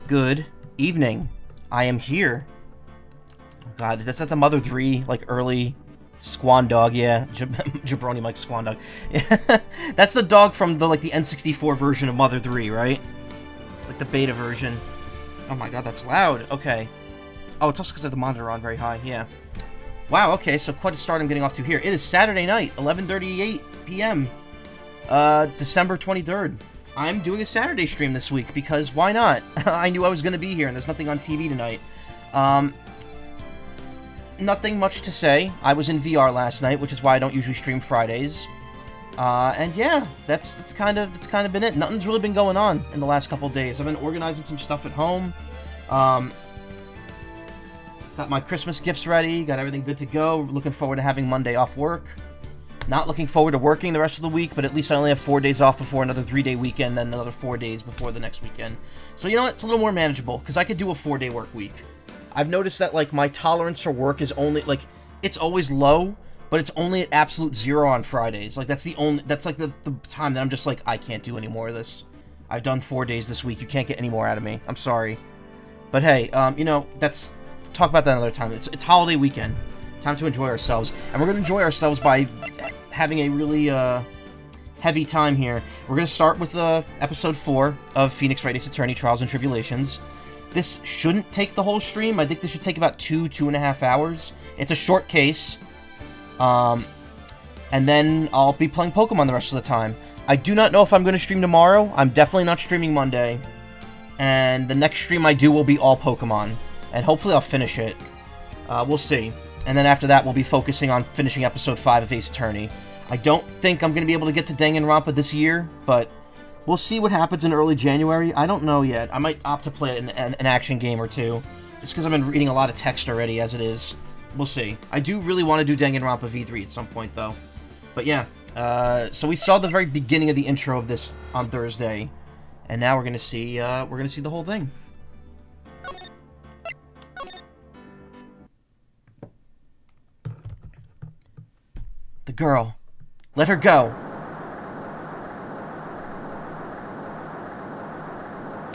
Good evening. I am here. Oh God, that's not the Mother 3, like, early Squan Dog, yeah. Jabroni Mike Squan Dog. That's the dog from the, like, the N64 version of Mother 3, right? Like, the beta version. Oh my God, that's loud. Okay. Oh, it's also because I have the monitor on very high, yeah. Wow, okay, so quite a start I'm getting off to here. It is Saturday night, 11:38 p.m., December 23rd. I'm doing a Saturday stream this week, because why not? I knew I was going to be here, and there's nothing on TV tonight. Nothing much to say. I was in VR last night, which is why I don't usually stream Fridays. And yeah, that's kind of been it. Nothing's really been going on in the last couple of days. I've been organizing some stuff at home. Got my Christmas gifts ready, got everything good to go. Looking forward to having Monday off work. Not looking forward to working the rest of the week, but at least I only have 4 days off before another 3-day weekend, then another 4 days before the next weekend. So you know what? It's a little more manageable, because I could do a 4-day work week. I've noticed that, like, my tolerance for work is only, like, it's always low, but it's only at absolute 0 on Fridays. Like, that's like the time that I'm just like, I can't do any more of this. I've done 4 days this week. You can't get any more out of me. I'm sorry. But hey, you know, talk about that another time. It's holiday weekend. Time to enjoy ourselves. And we're going to enjoy ourselves by having a really heavy time here. We're going to start with episode 4 of Phoenix Wright: Ace Attorney Trials and Tribulations. This shouldn't take the whole stream. I think this should take about 2.5 hours. It's a short case. And then I'll be playing Pokemon the rest of the time. I do not know if I'm going to stream tomorrow. I'm definitely not streaming Monday. And the next stream I do will be all Pokemon. And hopefully I'll finish it. We'll see. And then after that, we'll be focusing on finishing episode 5 of Ace Attorney. I don't think I'm going to be able to get to Danganronpa this year, but we'll see what happens in early January. I don't know yet. I might opt to play an action game or two, just because I've been reading a lot of text already as it is. We'll see. I do really want to do Danganronpa V3 at some point, though. But yeah, so we saw the very beginning of the intro of this on Thursday, and now we're going to see the whole thing. The girl. Let her go.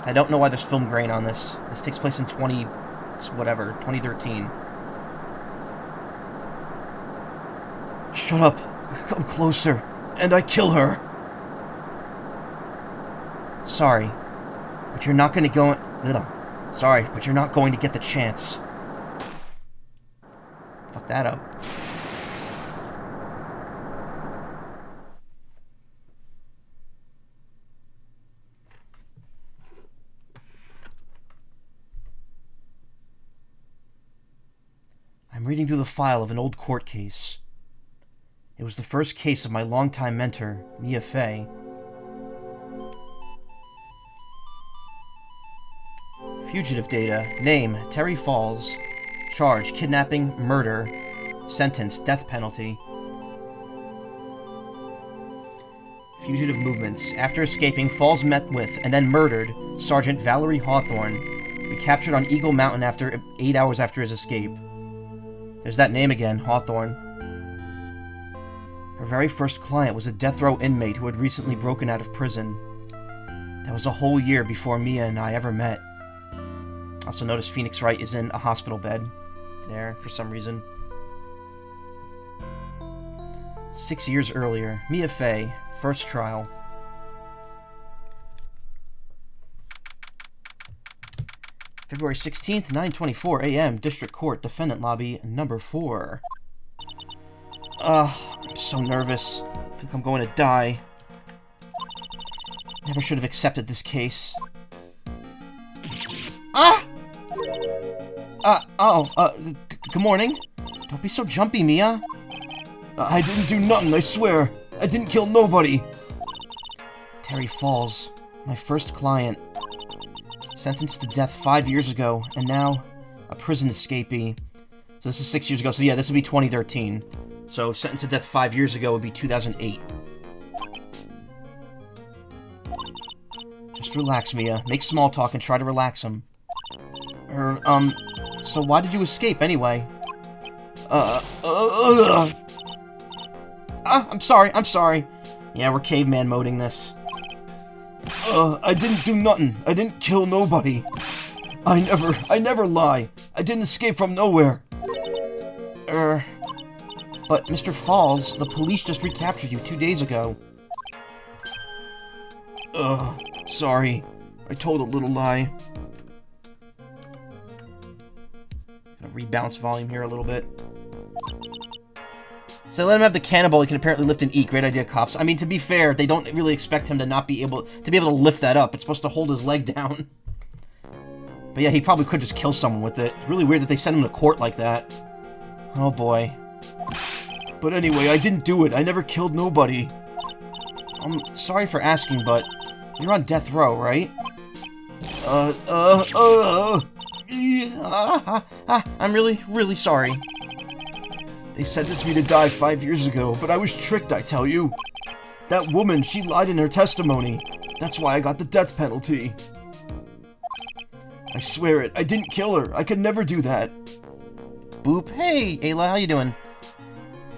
I don't know why there's film grain on this. This takes place in 2013. Shut up. Come closer. And I kill her. Sorry. But you're not going to go... Sorry, but you're not going to get the chance. Fuck that up. I'm reading through the file of an old court case. It was the first case of my longtime mentor, Mia Fey. Fugitive data. Name, Terry Falls. Charge, kidnapping, murder. Sentence, death penalty. Fugitive movements. After escaping, Falls met with, and then murdered, Sergeant Valerie Hawthorne, recaptured on Eagle Mountain 8 hours after his escape. There's that name again, Hawthorne. Her very first client was a death row inmate who had recently broken out of prison. That was a whole year before Mia and I ever met. Also notice Phoenix Wright is in a hospital bed there for some reason. 6 years earlier, Mia Fey, first trial. February 16th, 9:24 a.m., District Court, Defendant Lobby, number 4. I'm so nervous. I think I'm going to die. Never should have accepted this case. Good morning. Don't be so jumpy, Mia. I didn't do nothing, I swear. I didn't kill nobody. Terry Falls, my first client. Sentenced to death 5 years ago, and now a prison escapee. So this is 6 years ago, so yeah, this would be 2013. So sentenced to death 5 years ago would be 2008. Just relax, Mia. Make small talk and try to relax him. So why did you escape, anyway? I'm sorry. Yeah, we're caveman moding this. I didn't do nothing. I didn't kill nobody. I never lie. I didn't escape from nowhere. But Mr. Falls, the police just recaptured you 2 days ago. Sorry. I told a little lie. Gonna rebalance volume here a little bit. So let him have the cannonball. He can apparently lift and eat. Great idea, cops. I mean, to be fair, they don't really expect him to not be able to lift that up. It's supposed to hold his leg down. But yeah, he probably could just kill someone with it. It's really weird that they sent him to court like that. Oh boy. But anyway, I didn't do it. I never killed nobody. I'm sorry for asking, but you're on death row, right? I'm really, really sorry. They sentenced me to die 5 years ago, but I was tricked, I tell you. That woman, she lied in her testimony. That's why I got the death penalty. I swear it, I didn't kill her. I could never do that. Boop. Hey, Ayla, how you doing?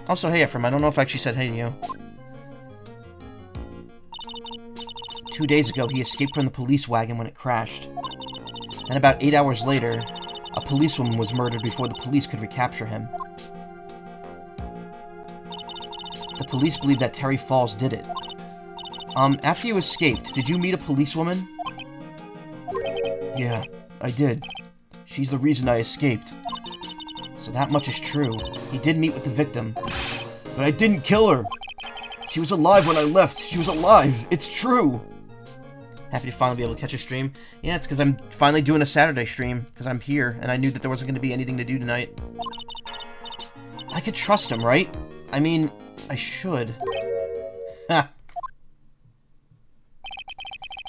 Also, hey, Ephraim, I don't know if I actually said hey to you. 2 days ago, he escaped from the police wagon when it crashed. Then about 8 hours later, a policewoman was murdered before the police could recapture him. The police believe that Terry Falls did it. After you escaped, did you meet a policewoman? Yeah, I did. She's the reason I escaped. So that much is true. He did meet with the victim. But I didn't kill her! She was alive when I left! She was alive! It's true! Happy to finally be able to catch a stream. Yeah, it's because I'm finally doing a Saturday stream, because I'm here, and I knew that there wasn't going to be anything to do tonight. I could trust him, right? I mean, I should. Ha!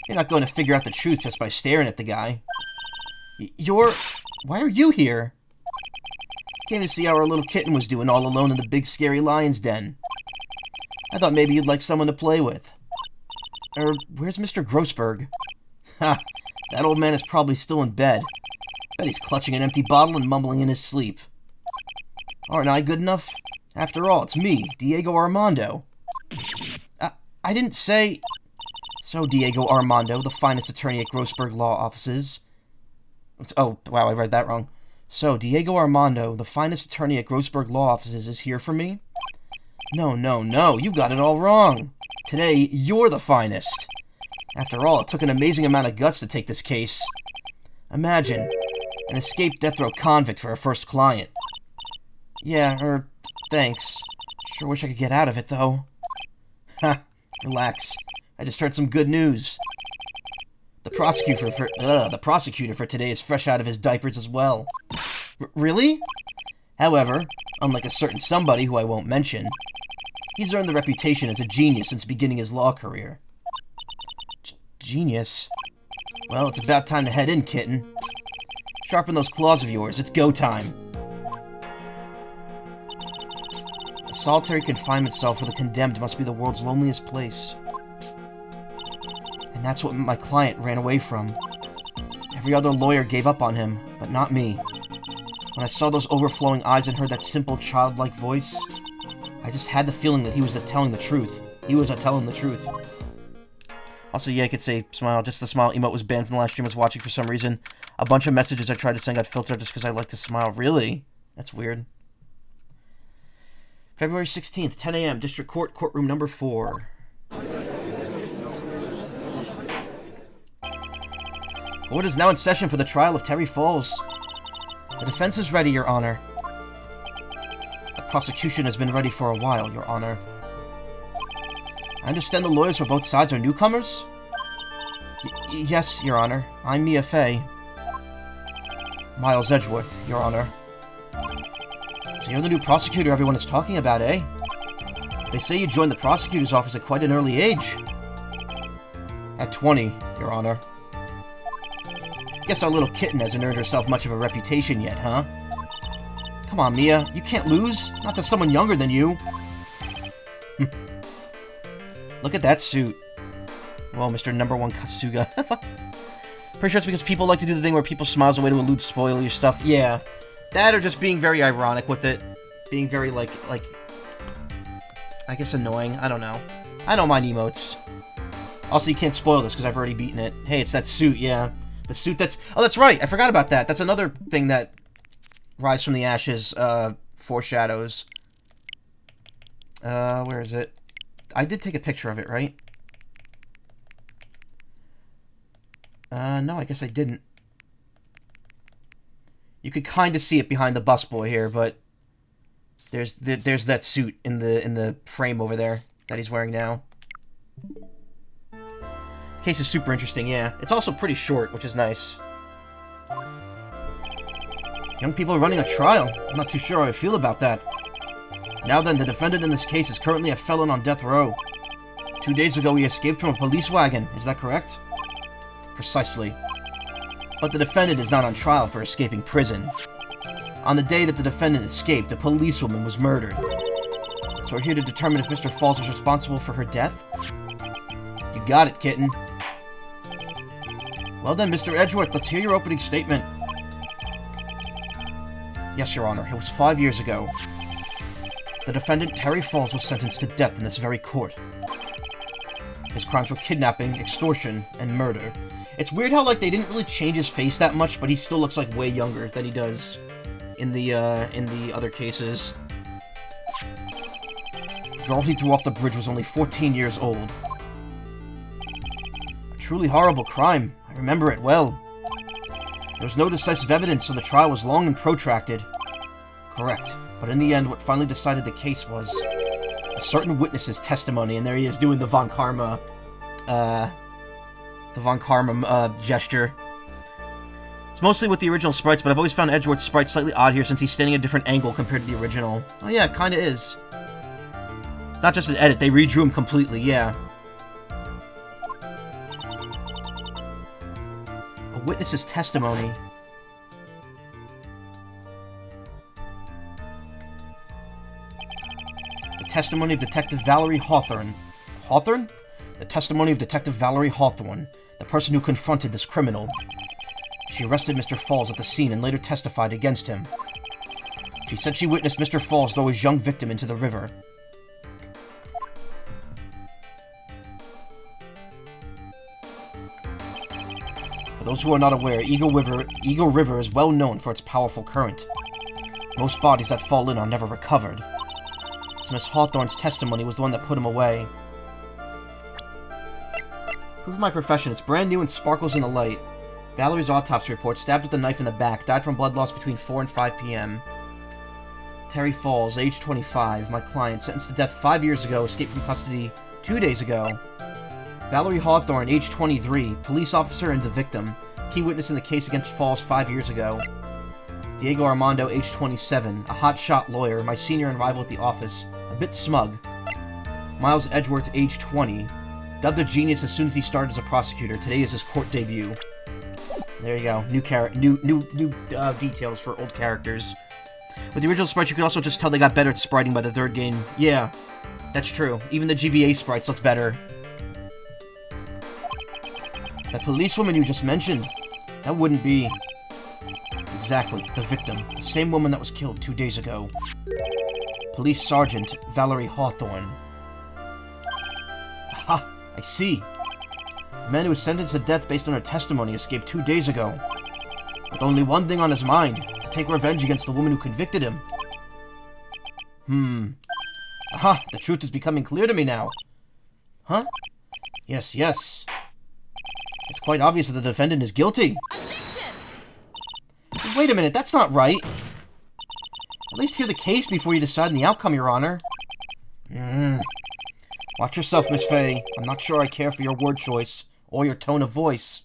You're not going to figure out the truth just by staring at the guy. Why are you here? Came to see how our little kitten was doing all alone in the big scary lion's den. I thought maybe you'd like someone to play with. Where's Mr. Grossberg? Ha! That old man is probably still in bed. Bet he's clutching an empty bottle and mumbling in his sleep. Aren't I good enough? After all, it's me, Diego Armando. I didn't say... So, Diego Armando, the finest attorney at Grossberg Law Offices... Oh, wow, I read that wrong. So, Diego Armando, the finest attorney at Grossberg Law Offices, is here for me? No, you got it all wrong. Today, you're the finest. After all, it took an amazing amount of guts to take this case. Imagine, an escaped death row convict for our first client. Yeah, thanks. Sure wish I could get out of it, though. Ha, relax. I just heard some good news. The prosecutor for today is fresh out of his diapers as well. Really? However, unlike a certain somebody who I won't mention, he's earned the reputation as a genius since beginning his law career. Genius? Well, it's about time to head in, kitten. Sharpen those claws of yours. It's go time. A solitary confinement cell for the condemned must be the world's loneliest place. And that's what my client ran away from. Every other lawyer gave up on him, but not me. When I saw those overflowing eyes and heard that simple, childlike voice, I just had the feeling that he was telling the truth. He was telling the truth. Also, yeah, I could say smile. Just the smile emote was banned from the last stream I was watching for some reason. A bunch of messages I tried to send got filtered just because I like to smile. Really? That's weird. February 16th, 10 a.m., District Court, Courtroom number 4. Court is now in session for the trial of Terry Falls. The defense is ready, Your Honor. The prosecution has been ready for a while, Your Honor. I understand the lawyers for both sides are newcomers? Yes, Your Honor. I'm Mia Fey. Miles Edgeworth, Your Honor. So you're the new prosecutor everyone is talking about, eh? They say you joined the prosecutor's office at quite an early age. At 20, Your Honor. Guess our little kitten hasn't earned herself much of a reputation yet, huh? Come on, Mia. You can't lose. Not to someone younger than you. Look at that suit. Well, Mr. Number 1 Kasuga. Pretty sure it's because people like to do the thing where people smiles away to elude spoil your stuff. Yeah. That or just being very ironic with it. Being very, like... I guess annoying. I don't know. I don't mind emotes. Also, you can't spoil this because I've already beaten it. Hey, it's that suit, yeah. The suit that's... Oh, that's right! I forgot about that. That's another thing that Rise from the Ashes foreshadows. Where is it? I did take a picture of it, right? No, I guess I didn't. You could kind of see it behind the busboy here, but there's that suit in the frame over there that he's wearing now. This case is super interesting, yeah. It's also pretty short, which is nice. Young people are running a trial. I'm not too sure how I feel about that. Now then, the defendant in this case is currently a felon on death row. 2 days ago, he escaped from a police wagon. Is that correct? Precisely. But the defendant is not on trial for escaping prison. On the day that the defendant escaped, a policewoman was murdered. So we're here to determine if Mr. Falls was responsible for her death? You got it, kitten. Well then, Mr. Edgeworth, let's hear your opening statement. Yes, Your Honor, it was 5 years ago. The defendant, Terry Falls, was sentenced to death in this very court. His crimes were kidnapping, extortion, and murder. It's weird how, like, they didn't really change his face that much, but he still looks, like, way younger than he does in the other cases. The girl he threw off the bridge was only 14 years old. A truly horrible crime. I remember it well. There was no decisive evidence, so the trial was long and protracted. Correct. But in the end, what finally decided the case was a certain witness's testimony, and there he is doing the Von Karma, gesture. It's mostly with the original sprites, but I've always found Edgeworth's sprite slightly odd here since he's standing at a different angle compared to the original. Oh yeah, it kinda is. It's not just an edit, they redrew him completely, yeah. A witness's testimony. The testimony of Detective Valerie Hawthorne. Hawthorne? The testimony of Detective Valerie Hawthorne, the person who confronted this criminal. She arrested Mr. Falls at the scene and later testified against him. She said she witnessed Mr. Falls throw his young victim into the river. For those who are not aware, Eagle River is well known for its powerful current. Most bodies that fall in are never recovered. So Miss Hawthorne's testimony was the one that put him away. Proof of my profession. It's brand new and sparkles in the light. Valerie's autopsy report, stabbed with a knife in the back, died from blood loss between 4 and 5 p.m. Terry Falls, age 25, my client, sentenced to death 5 years ago, escaped from custody 2 days ago. Valerie Hawthorne, age 23, police officer and the victim, key witness in the case against Falls 5 years ago. Diego Armando, age 27, a hotshot lawyer, my senior and rival at the office, a bit smug. Miles Edgeworth, age 20, dubbed a genius as soon as he started as a prosecutor. Today is his court debut. There you go. New details for old characters. With the original sprites, you can also just tell they got better at spriting by the third game. Yeah, that's true. Even the GBA sprites looked better. That policewoman you just mentioned, that wouldn't be... Exactly, the victim. The same woman that was killed 2 days ago. Police Sergeant Valerie Hawthorne. Aha, I see. The man who was sentenced to death based on her testimony escaped 2 days ago. With only one thing on his mind, to take revenge against the woman who convicted him. Aha, the truth is becoming clear to me now. Huh? Yes, yes. It's quite obvious that the defendant is guilty. Wait a minute, that's not right. At least hear the case before you decide on the outcome, Your Honor. Watch yourself, Miss Faye. I'm not sure I care for your word choice, or your tone of voice.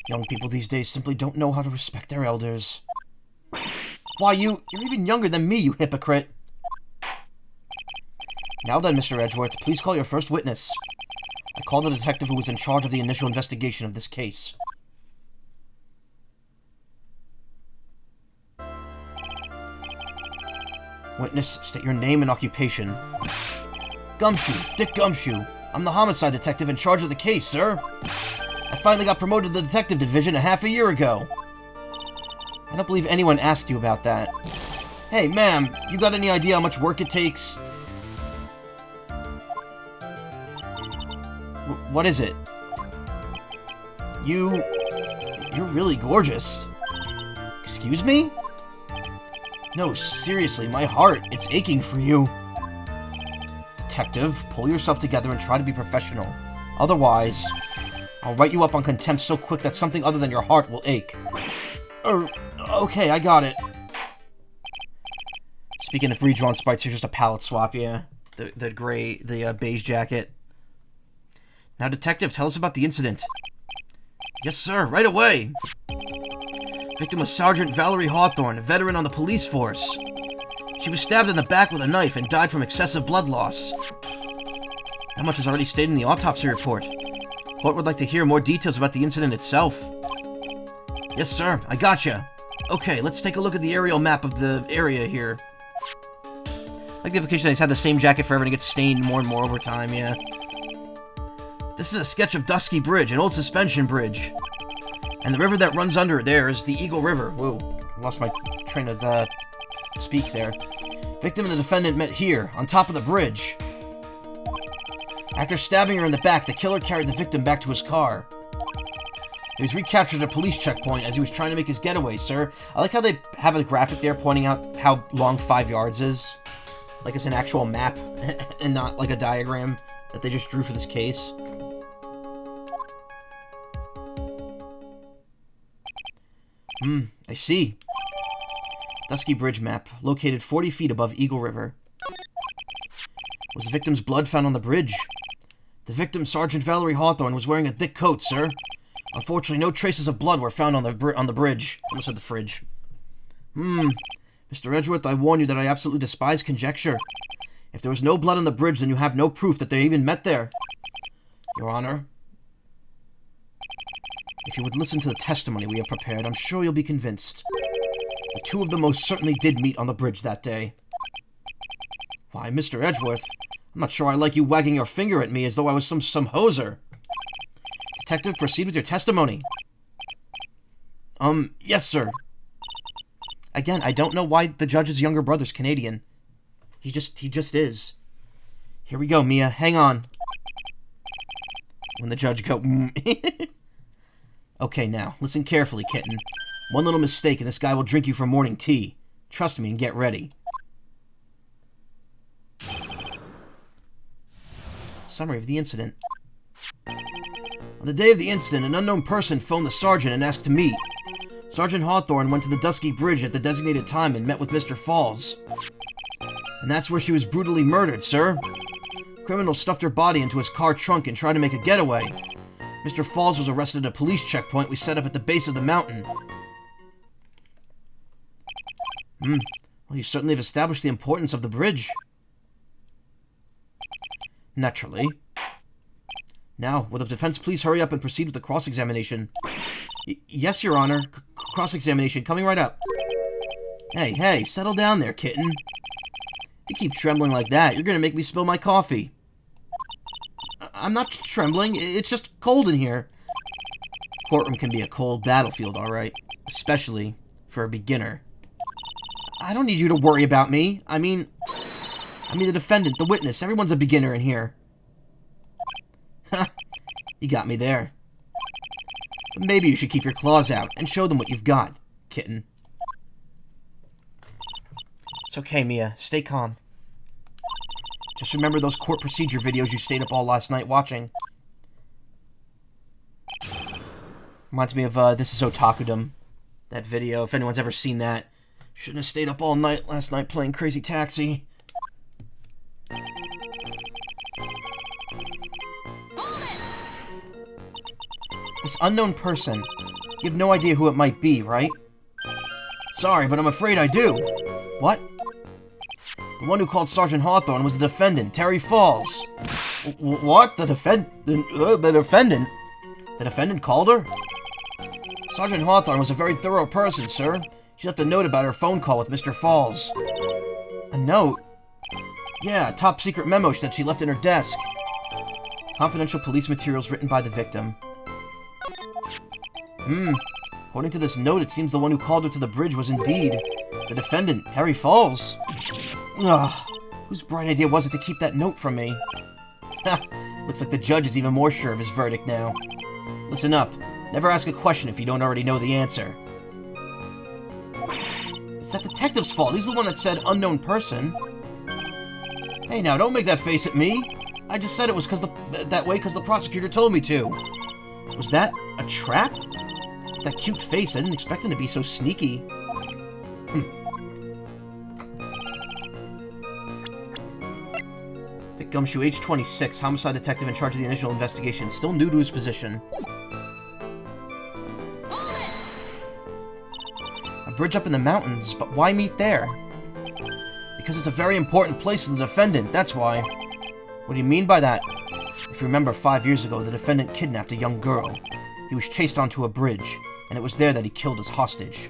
Young people these days simply don't know how to respect their elders. Why, you're even younger than me, you hypocrite. Now then, Mr. Edgeworth, please call your first witness. I call the detective who was in charge of the initial investigation of this case. Witness, state your name and occupation. Gumshoe, Dick Gumshoe. I'm the homicide detective in charge of the case, sir. I finally got promoted to the detective division a half a year ago. I don't believe anyone asked you about that. Hey, ma'am, you got any idea how much work it takes? What is it? You're really gorgeous. Excuse me? No, seriously, my heart, it's aching for you. Detective, pull yourself together and try to be professional. Otherwise, I'll write you up on contempt so quick that something other than your heart will ache. Okay, I got it. Speaking of redrawn sprites, here's just a palette swap, yeah. The beige jacket. Now, Detective, tell us about the incident. Yes, sir, right away. Victim was Sergeant Valerie Hawthorne, a veteran on the police force. She was stabbed in the back with a knife and died from excessive blood loss. That much is already stated in the autopsy report. Court would like to hear more details about the incident itself. Yes, sir, I gotcha. Okay, let's take a look at the aerial map of the area here. I like the implication that he's had the same jacket forever and it gets stained more and more over time, yeah. This is a sketch of Dusky Bridge, an old suspension bridge. And the river that runs under it there is the Eagle River. Whoa, lost my train of speak there. Victim and the defendant met here, on top of the bridge. After stabbing her in the back, the killer carried the victim back to his car. He was recaptured at a police checkpoint as he was trying to make his getaway, sir. I like how they have a graphic there pointing out how long 5 yards is. Like it's an actual map, and not like a diagram that they just drew for this case. I see. Dusky Bridge map, located 40 feet above Eagle River. Was the victim's blood found on the bridge? The victim, Sergeant Valerie Hawthorne, was wearing a thick coat, sir. Unfortunately, no traces of blood were found on the bridge. I almost said the fridge. Mr. Edgeworth, I warn you that I absolutely despise conjecture. If there was no blood on the bridge, then you have no proof that they even met there. Your Honor, if you would listen to the testimony we have prepared, I'm sure you'll be convinced. The two of them most certainly did meet on the bridge that day. Why, Mr. Edgeworth, I'm not sure I like you wagging your finger at me as though I was some hoser. Detective, proceed with your testimony. Yes, sir. Again, I don't know why the judge's younger brother's Canadian. He just is. Here we go, Mia. Hang on. When the judge go... Okay, now, listen carefully, kitten. One little mistake and this guy will drink you for morning tea. Trust me and get ready. Summary of the incident. On the day of the incident, an unknown person phoned the sergeant and asked to meet. Sergeant Hawthorne went to the Dusky Bridge at the designated time and met with Mr. Falls. And that's where she was brutally murdered, sir. Criminals stuffed her body into his car trunk and tried to make a getaway. Mr. Falls was arrested at a police checkpoint we set up at the base of the mountain. Well, you certainly have established the importance of the bridge. Naturally. Now, will the defense please hurry up and proceed with the cross-examination? Yes, Your Honor. Cross-examination, coming right up. Hey, settle down there, kitten. If you keep trembling like that, you're gonna make me spill my coffee. I'm not trembling, it's just cold in here. Courtroom can be a cold battlefield, alright. Especially for a beginner. I don't need you to worry about me. I mean the defendant, the witness, everyone's a beginner in here. Ha, you got me there. But maybe you should keep your claws out and show them what you've got, kitten. It's okay, Mia. Stay calm. Just remember those court procedure videos you stayed up all last night watching. Reminds me of, This is Otakudom. That video, if anyone's ever seen that. Shouldn't have stayed up all night last night playing Crazy Taxi. This unknown person, you have no idea who it might be, right? Sorry, but I'm afraid I do. What? The one who called Sergeant Hawthorne was the defendant, Terry Falls. What? The defendant? The defendant called her? Sergeant Hawthorne was a very thorough person, sir. She left a note about her phone call with Mr. Falls. A note? Yeah, a top-secret memo that she left in her desk. Confidential police materials written by the victim. According to this note, it seems the one who called her to the bridge was indeed the defendant, Terry Falls. Ugh, whose bright idea was it to keep that note from me? Ha, looks like the judge is even more sure of his verdict now. Listen up. Never ask a question if you don't already know the answer. It's that detective's fault. He's the one that said unknown person. Hey now, don't make that face at me. I just said it was that way because the prosecutor told me to. Was that a trap? That cute face, I didn't expect him to be so sneaky. Dick Gumshoe, age 26, homicide detective in charge of the initial investigation, still new to his position. A bridge up in the mountains, but why meet there? Because it's a very important place to the defendant, that's why. What do you mean by that? If you remember, 5 years ago, the defendant kidnapped a young girl. He was chased onto a bridge, and it was there that he killed his hostage.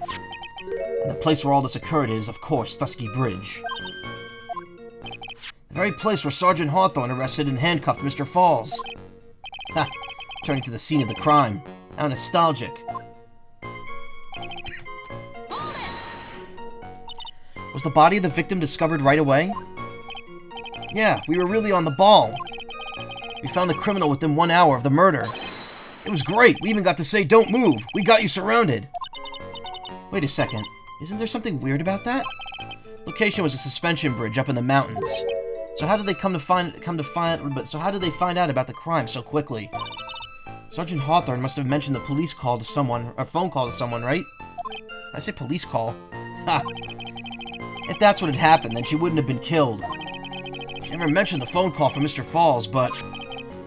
And the place where all this occurred is, of course, Dusky Bridge. The very place where Sergeant Hawthorne arrested and handcuffed Mr. Falls. Ha! Turning to the scene of the crime. How nostalgic. Was the body of the victim discovered right away? Yeah, we were really on the ball. We found the criminal within 1 hour of the murder. It was great. We even got to say, "Don't move. We got you surrounded." Wait a second. Isn't there something weird about that? Location was a suspension bridge up in the mountains. So how did they find out about the crime so quickly? Sergeant Hawthorne must have mentioned the police call to someone, or phone call to someone, right? I say police call. Ha! If that's what had happened, then she wouldn't have been killed. She never mentioned the phone call from Mr. Falls, but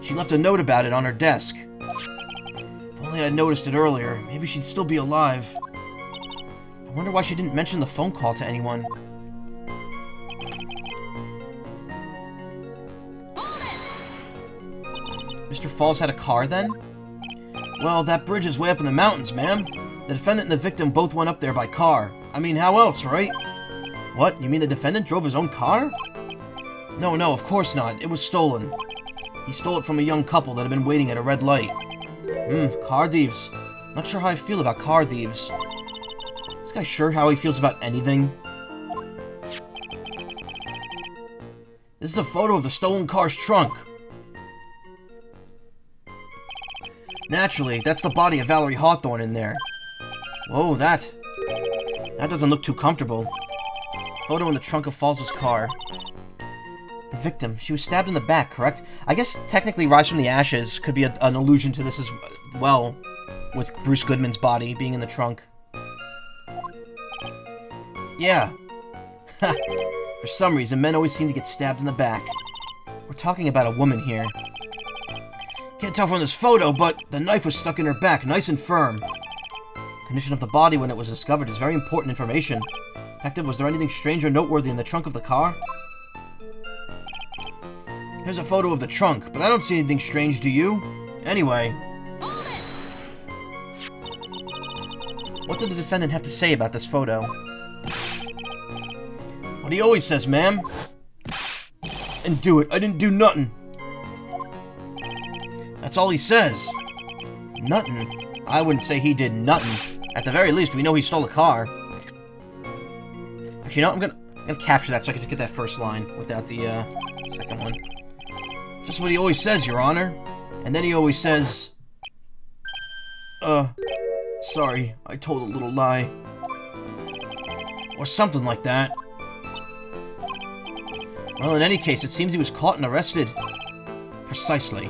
she left a note about it on her desk. If only I'd noticed it earlier, maybe she'd still be alive. I wonder why she didn't mention the phone call to anyone. Mr. Falls had a car then? Well, that bridge is way up in the mountains, ma'am. The defendant and the victim both went up there by car. I mean, how else, right? What? You mean the defendant drove his own car? No, of course not. It was stolen. He stole it from a young couple that had been waiting at a red light. Car thieves. Not sure how I feel about car thieves. This guy sure how he feels about anything? This is a photo of the stolen car's trunk. Naturally, that's the body of Valerie Hawthorne in there. Whoa, that doesn't look too comfortable. Photo in the trunk of Falls' car. The victim, she was stabbed in the back, correct? I guess technically Rise from the Ashes could be an allusion to this as well, with Bruce Goodman's body being in the trunk. Yeah. Ha! For some reason, men always seem to get stabbed in the back. We're talking about a woman here. Can't tell from this photo, but the knife was stuck in her back, nice and firm. Condition of the body when it was discovered is very important information. Detective, was there anything strange or noteworthy in the trunk of the car? Here's a photo of the trunk, but I don't see anything strange, do you? Anyway. What did the defendant have to say about this photo? What he always says, ma'am. And do it. I didn't do nothing. That's all he says. Nothing? I wouldn't say he did nothing. At the very least, we know he stole a car. Actually, no, I'm gonna capture that so I can just get that first line without the second one. Just what he always says, Your Honor. And then he always says, sorry, I told a little lie. Or something like that. Well, in any case, it seems he was caught and arrested. Precisely.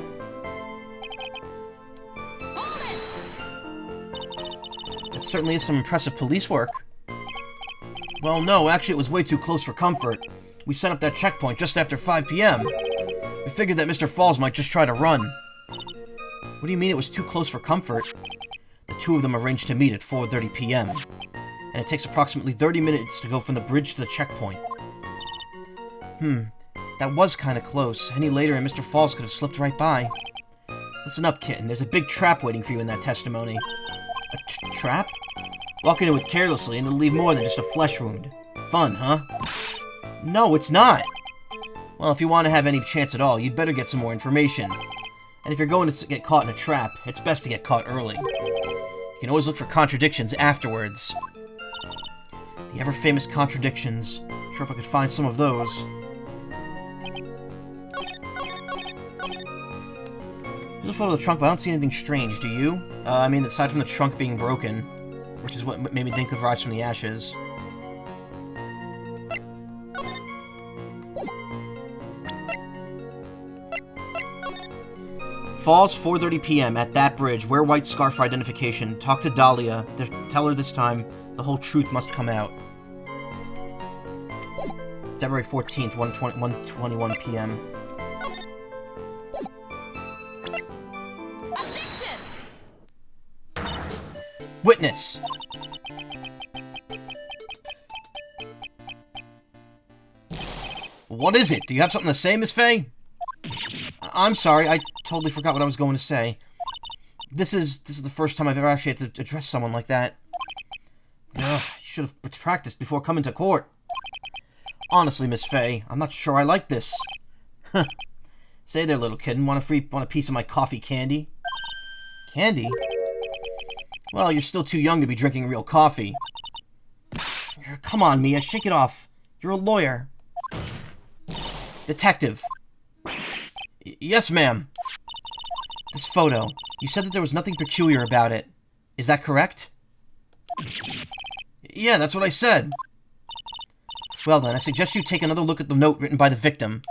That certainly is some impressive police work. Well, no, actually it was way too close for comfort. We set up that checkpoint just after 5 p.m. We figured that Mr. Falls might just try to run. What do you mean it was too close for comfort? The two of them arranged to meet at 4:30 p.m. And it takes approximately 30 minutes to go from the bridge to the checkpoint. That was kinda close. Any later and Mr. Falls could have slipped right by. Listen up, kitten. There's a big trap waiting for you in that testimony. A trap? Walk into it carelessly and it'll leave more than just a flesh wound. Fun, huh? No, it's not! Well, if you want to have any chance at all, you'd better get some more information. And if you're going to get caught in a trap, it's best to get caught early. You can always look for contradictions afterwards. The ever-famous contradictions. Sure if I could find some of those. There's This photo of the trunk, but I don't see anything strange, do you? I mean, aside from the trunk being broken, which is what made me think of Rise from the Ashes. Falls, 4:30 p.m. at that bridge. Wear white scarf for identification. Talk to Dahlia. Tell her this time the whole truth must come out. February 14th, 1:21 p.m. Witness! What is it? Do you have something to say, Miss Faye? I'm sorry, I totally forgot what I was going to say. This is the first time I've ever actually had to address someone like that. Ugh, you should have practiced before coming to court. Honestly, Miss Faye, I'm not sure I like this. Say there, little kitten, want a piece of my coffee candy? Candy? Well, you're still too young to be drinking real coffee. Come on, Mia, shake it off. You're a lawyer. Detective. Yes, ma'am. This photo. You said that there was nothing peculiar about it. Is that correct? Yeah, that's what I said. Well then, I suggest you take another look at the note written by the victim.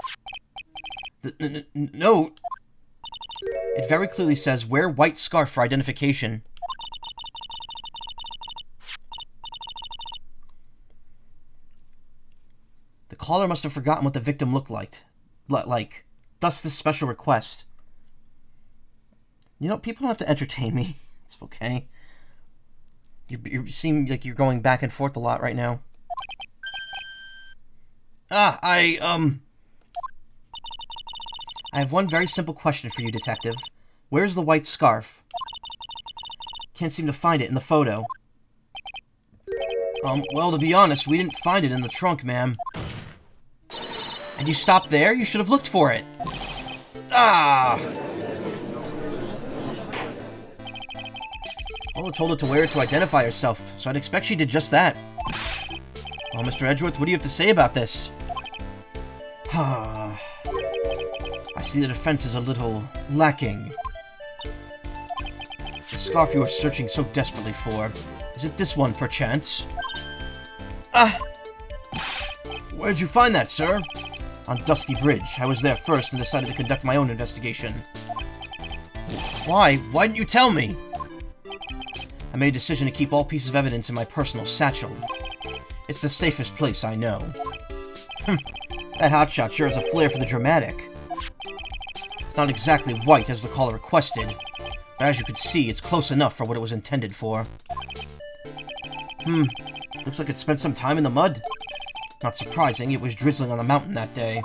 The note? It very clearly says, wear white scarf for identification. The caller must have forgotten what the victim looked like. Thus this special request. You know, people don't have to entertain me. It's okay. You seem like you're going back and forth a lot right now. I have one very simple question for you, Detective. Where's the white scarf? Can't seem to find it in the photo. Well, to be honest, we didn't find it in the trunk, ma'am. And you stopped there? You should have looked for it. Ah! Paula told her to wear it to identify herself, so I'd expect she did just that. Well, Mr. Edgeworth, what do you have to say about this? I see the defense is a little lacking. The scarf you are searching so desperately for, is it this one, perchance? Where'd you find that, sir? On Dusky Bridge. I was there first and decided to conduct my own investigation. Why? Why didn't you tell me? I made a decision to keep all pieces of evidence in my personal satchel. It's the safest place I know. That hotshot sure has a flair for the dramatic. It's not exactly white as the caller requested, but as you can see, it's close enough for what it was intended for. Looks like it spent some time in the mud. Not surprising, it was drizzling on the mountain that day.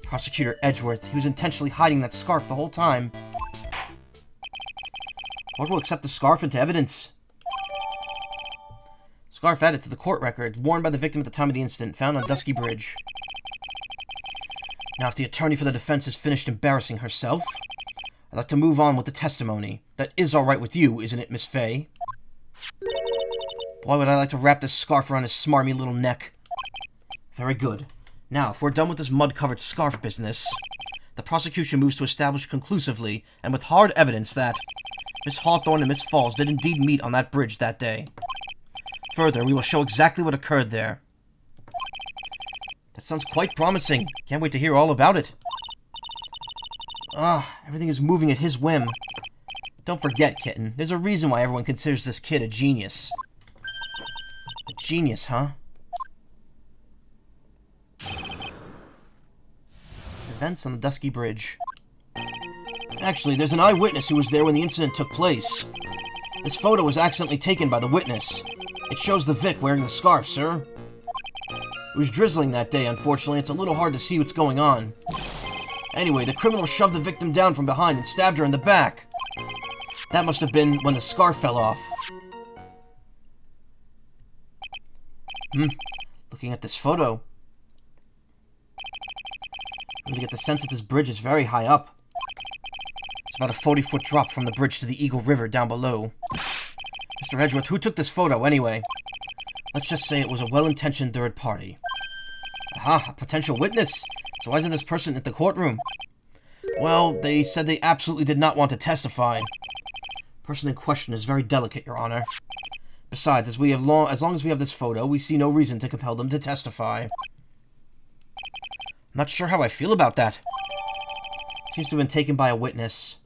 Prosecutor Edgeworth, he was intentionally hiding that scarf the whole time. Court will accept the scarf into evidence. Scarf added to the court records, worn by the victim at the time of the incident, found on Dusky Bridge. Now, if the attorney for the defense has finished embarrassing herself, I'd like to move on with the testimony. That is alright with you, isn't it, Miss Faye? Boy, would I like to wrap this scarf around his smarmy little neck. Very good. Now, if we're done with this mud-covered scarf business, the prosecution moves to establish conclusively, and with hard evidence, that Miss Hawthorne and Miss Falls did indeed meet on that bridge that day. Further, we will show exactly what occurred there. That sounds quite promising. Can't wait to hear all about it. Everything is moving at his whim. Don't forget, kitten, there's a reason why everyone considers this kid a genius. A genius, huh? Events on the Dusky Bridge. Actually, there's an eyewitness who was there when the incident took place. This photo was accidentally taken by the witness. It shows the Vic wearing the scarf, sir. It was drizzling that day, unfortunately. It's a little hard to see what's going on. Anyway, the criminal shoved the victim down from behind and stabbed her in the back. That must have been when the scarf fell off. Looking at this photo, I'm gonna get the sense that this bridge is very high up. It's about a 40-foot drop from the bridge to the Eagle River down below. Mr. Edgeworth, who took this photo, anyway? Let's just say it was a well-intentioned third party. Aha, a potential witness! So why isn't this person at the courtroom? Well, they said they absolutely did not want to testify. The person in question is very delicate, Your Honor. Besides, as long as we have this photo, we see no reason to compel them to testify. I'm not sure how I feel about that. Seems to have been taken by a witness.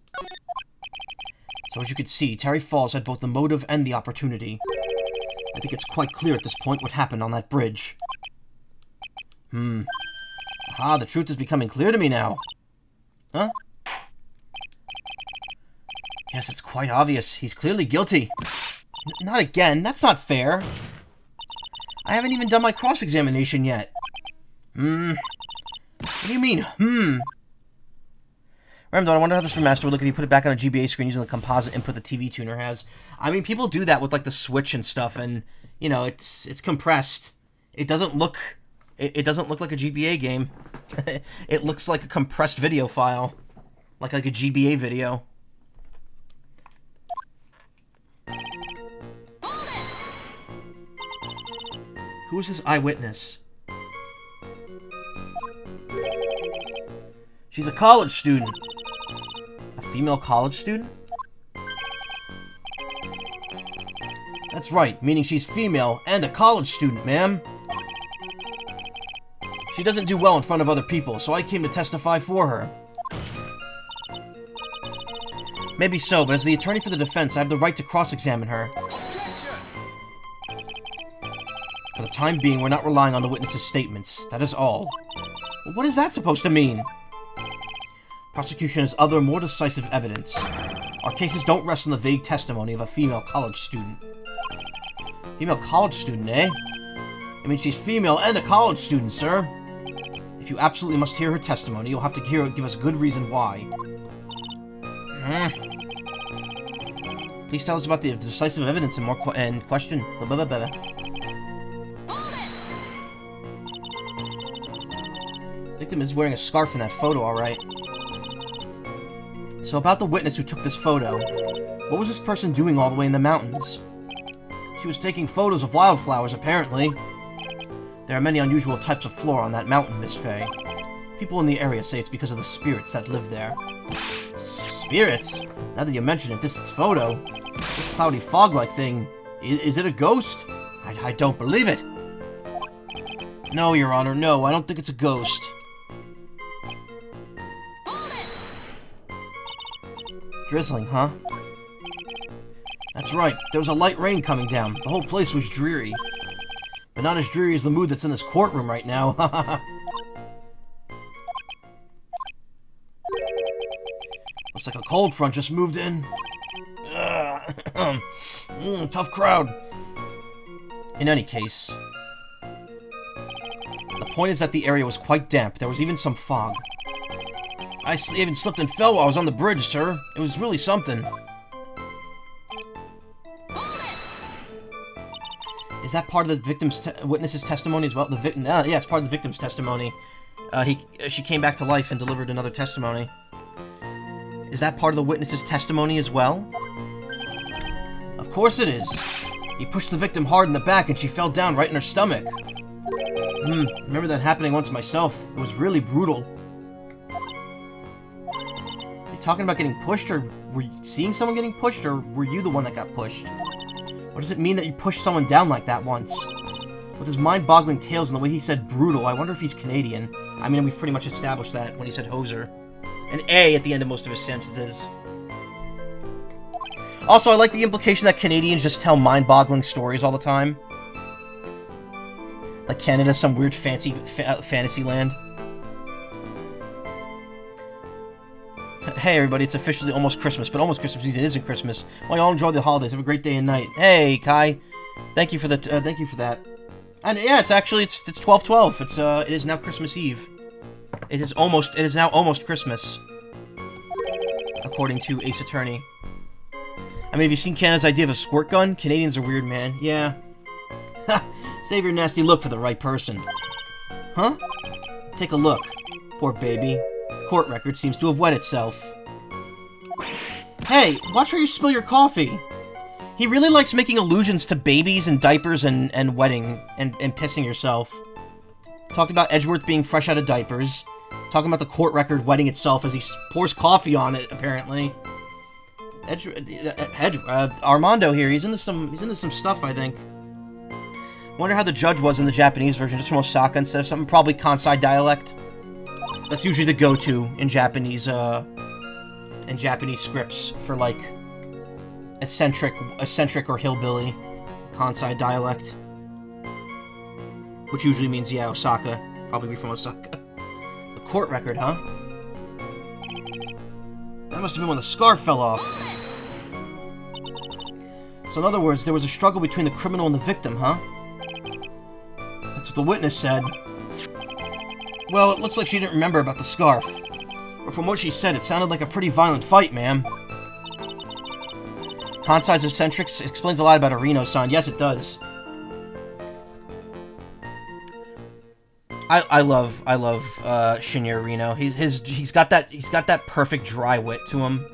So as you can see, Terry Falls had both the motive and the opportunity. I think it's quite clear at this point what happened on that bridge. Aha, the truth is becoming clear to me now. Huh? Yes, it's quite obvious. He's clearly guilty. Not again. That's not fair. I haven't even done my cross-examination yet. What do you mean, Remember, I wonder how this remaster would look if you put it back on a GBA screen using the composite input the TV tuner has. I mean, people do that with, like, the Switch and stuff, and, you know, it's compressed. It doesn't look... It doesn't look like a GBA game. It looks like a compressed video file. Like a GBA video. Who is this eyewitness? She's a college student. A female college student? That's right, meaning she's female and a college student, ma'am. She doesn't do well in front of other people, so I came to testify for her. Maybe so, but as the attorney for the defense, I have the right to cross-examine her. For the time being, we're not relying on the witness's statements. That is all. But what is that supposed to mean? Prosecution has other, more decisive evidence. Our cases don't rest on the vague testimony of a female college student. Female college student, eh? I mean, she's female and a college student, sir. If you absolutely must hear her testimony, you'll have to give us good reason why. Please tell us about the decisive evidence and question. Victim is wearing a scarf in that photo, alright. So about the witness who took this photo, what was this person doing all the way in the mountains? She was taking photos of wildflowers, apparently. There are many unusual types of flora on that mountain, Miss Faye. People in the area say it's because of the spirits that live there. Spirits? Now that you mention it, this is photo. This cloudy fog-like thing, is it a ghost? I don't believe it. No, Your Honor, no, I don't think it's a ghost. Drizzling, huh? That's right, there was a light rain coming down. The whole place was dreary. But not as dreary as the mood that's in this courtroom right now. Looks like a cold front just moved in. Tough crowd. In any case, the point is that the area was quite damp. There was even some fog. I even slipped and fell while I was on the bridge, sir. It was really something. Is that part of the victim's witness's testimony as well? The victim, yeah, it's part of the victim's testimony. She came back to life and delivered another testimony. Is that part of the witness's testimony as well? Of course it is. He pushed the victim hard in the back and she fell down right in her stomach. Remember that happening once myself. It was really brutal. Are you talking about getting pushed, or were you seeing someone getting pushed, or were you the one that got pushed? What does it mean that you pushed someone down like that once? With his mind-boggling tales and the way he said brutal, I wonder if he's Canadian. I mean, we've pretty much established that when he said hoser. An A at the end of most of his sentences. Also, I like the implication that Canadians just tell mind-boggling stories all the time. Like Canada's some weird fancy fantasy land. Hey everybody, it's officially almost Christmas, but almost Christmas season isn't Christmas. Well, y'all enjoy the holidays. Have a great day and night. Hey, Kai, thank you for the thank you for that. And yeah, it's 12/12. It is now Christmas Eve. It is now almost Christmas, according to Ace Attorney. I mean, have you seen Canada's idea of a squirt gun? Canadians are weird, man. Yeah. Ha! Save your nasty look for the right person. Huh? Take a look. Poor baby. Court record seems to have wet itself. Hey, watch where you spill your coffee. He really likes making allusions to babies and diapers and wetting and pissing yourself. Talked about Edgeworth being fresh out of diapers. Talking about the court record wetting itself as he pours coffee on it, apparently. Armando here, he's into some stuff, I think. Wonder how the judge was in the Japanese version, just from Osaka instead of something, probably Kansai dialect. That's usually the go-to in Japanese scripts for, like, eccentric or hillbilly Kansai dialect. Which usually means, yeah, Osaka. Probably from Osaka. The court record, huh? That must have been when the scarf fell off. So in other words, there was a struggle between the criminal and the victim, huh? That's what the witness said. Well, it looks like she didn't remember about the scarf. But from what she said, it sounded like a pretty violent fight, ma'am. Kansai's eccentrics explains a lot about a Reno-san. Yes, it does. I love Shinya Reno. He's got that perfect dry wit to him.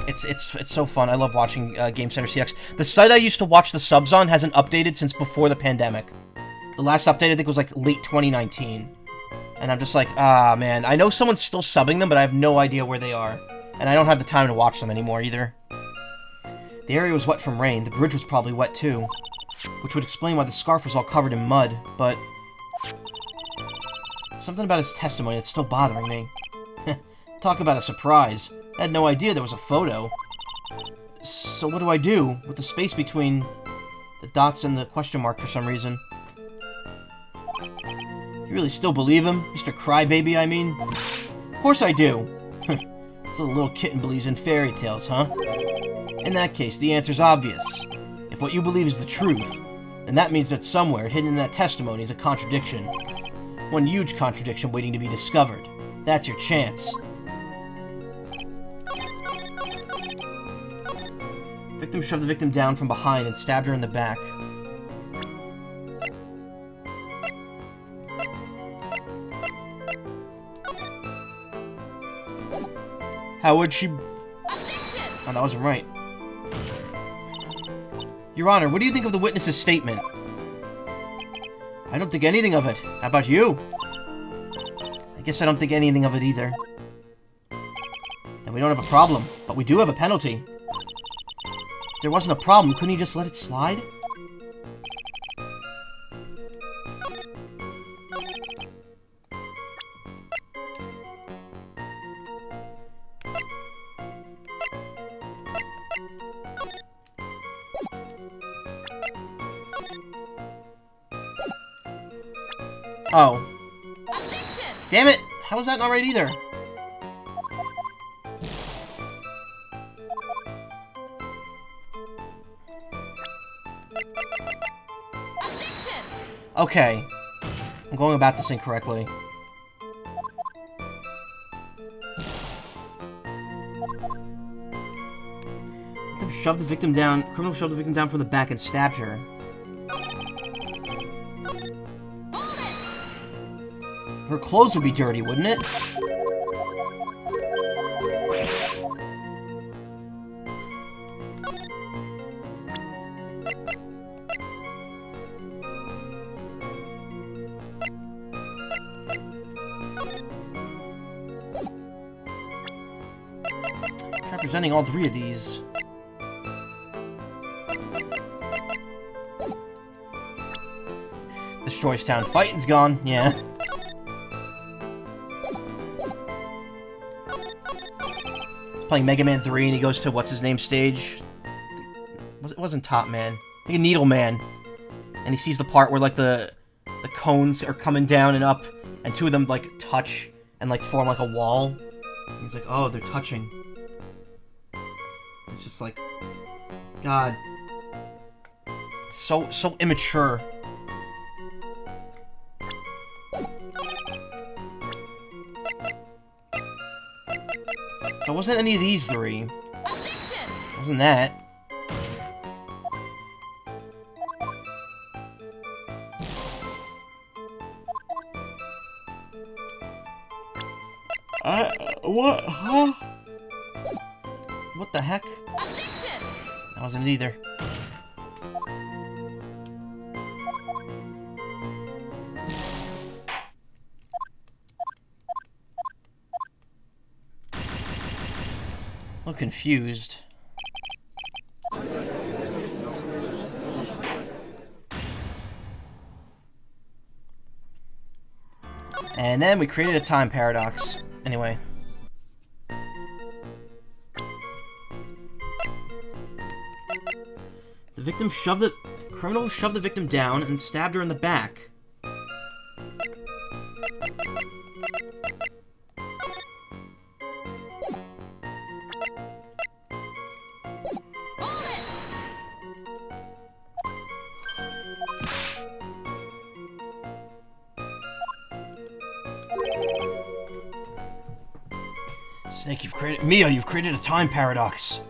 It's so fun. I love watching Game Center CX. The site I used to watch the subs on hasn't updated since before the pandemic. The last update I think was like late 2019. And I'm just like, ah man, I know someone's still subbing them, but I have no idea where they are. And I don't have the time to watch them anymore either. The area was wet from rain. The bridge was probably wet too. Which would explain why the scarf was all covered in mud, but... something about his testimony that's still bothering me. Talk about a surprise. I had no idea there was a photo. So what do I do with the space between the dots and the question mark for some reason? You really still believe him? Mr. Crybaby, I mean? Of course I do. So the little kitten believes in fairy tales, huh? In that case, the answer's obvious. If what you believe is the truth, then that means that somewhere hidden in that testimony is a contradiction. One huge contradiction waiting to be discovered. That's your chance. Victim shoved the victim down from behind and stabbed her in the back. How would she... oh, that wasn't right. Your Honor, what do you think of the witness's statement? I don't think anything of it. How about you? I guess I don't think anything of it either. Then we don't have a problem, but we do have a penalty. If there wasn't a problem, couldn't you just let it slide? Oh. Damn it! How was that not right either? Okay. I'm going about this incorrectly. Criminal shoved the victim down from the back and stabbed her. Her clothes would be dirty, wouldn't it? Representing all three of these. Destroys town. Fighting's gone. Yeah. Playing Mega Man 3 and he goes to what's-his-name stage. It wasn't Top Man. I think Needle Man. And he sees the part where, like, the cones are coming down and up, and two of them, like, touch and, like, form, like, a wall. And he's like, oh, they're touching. It's just like... God. So immature. So it wasn't any of these three. It wasn't that. What? Huh? What the heck? That wasn't it either. little confused. And then we created a time paradox. Anyway. The criminal shoved the victim down and stabbed her in the back. Snake, you've created a time paradox.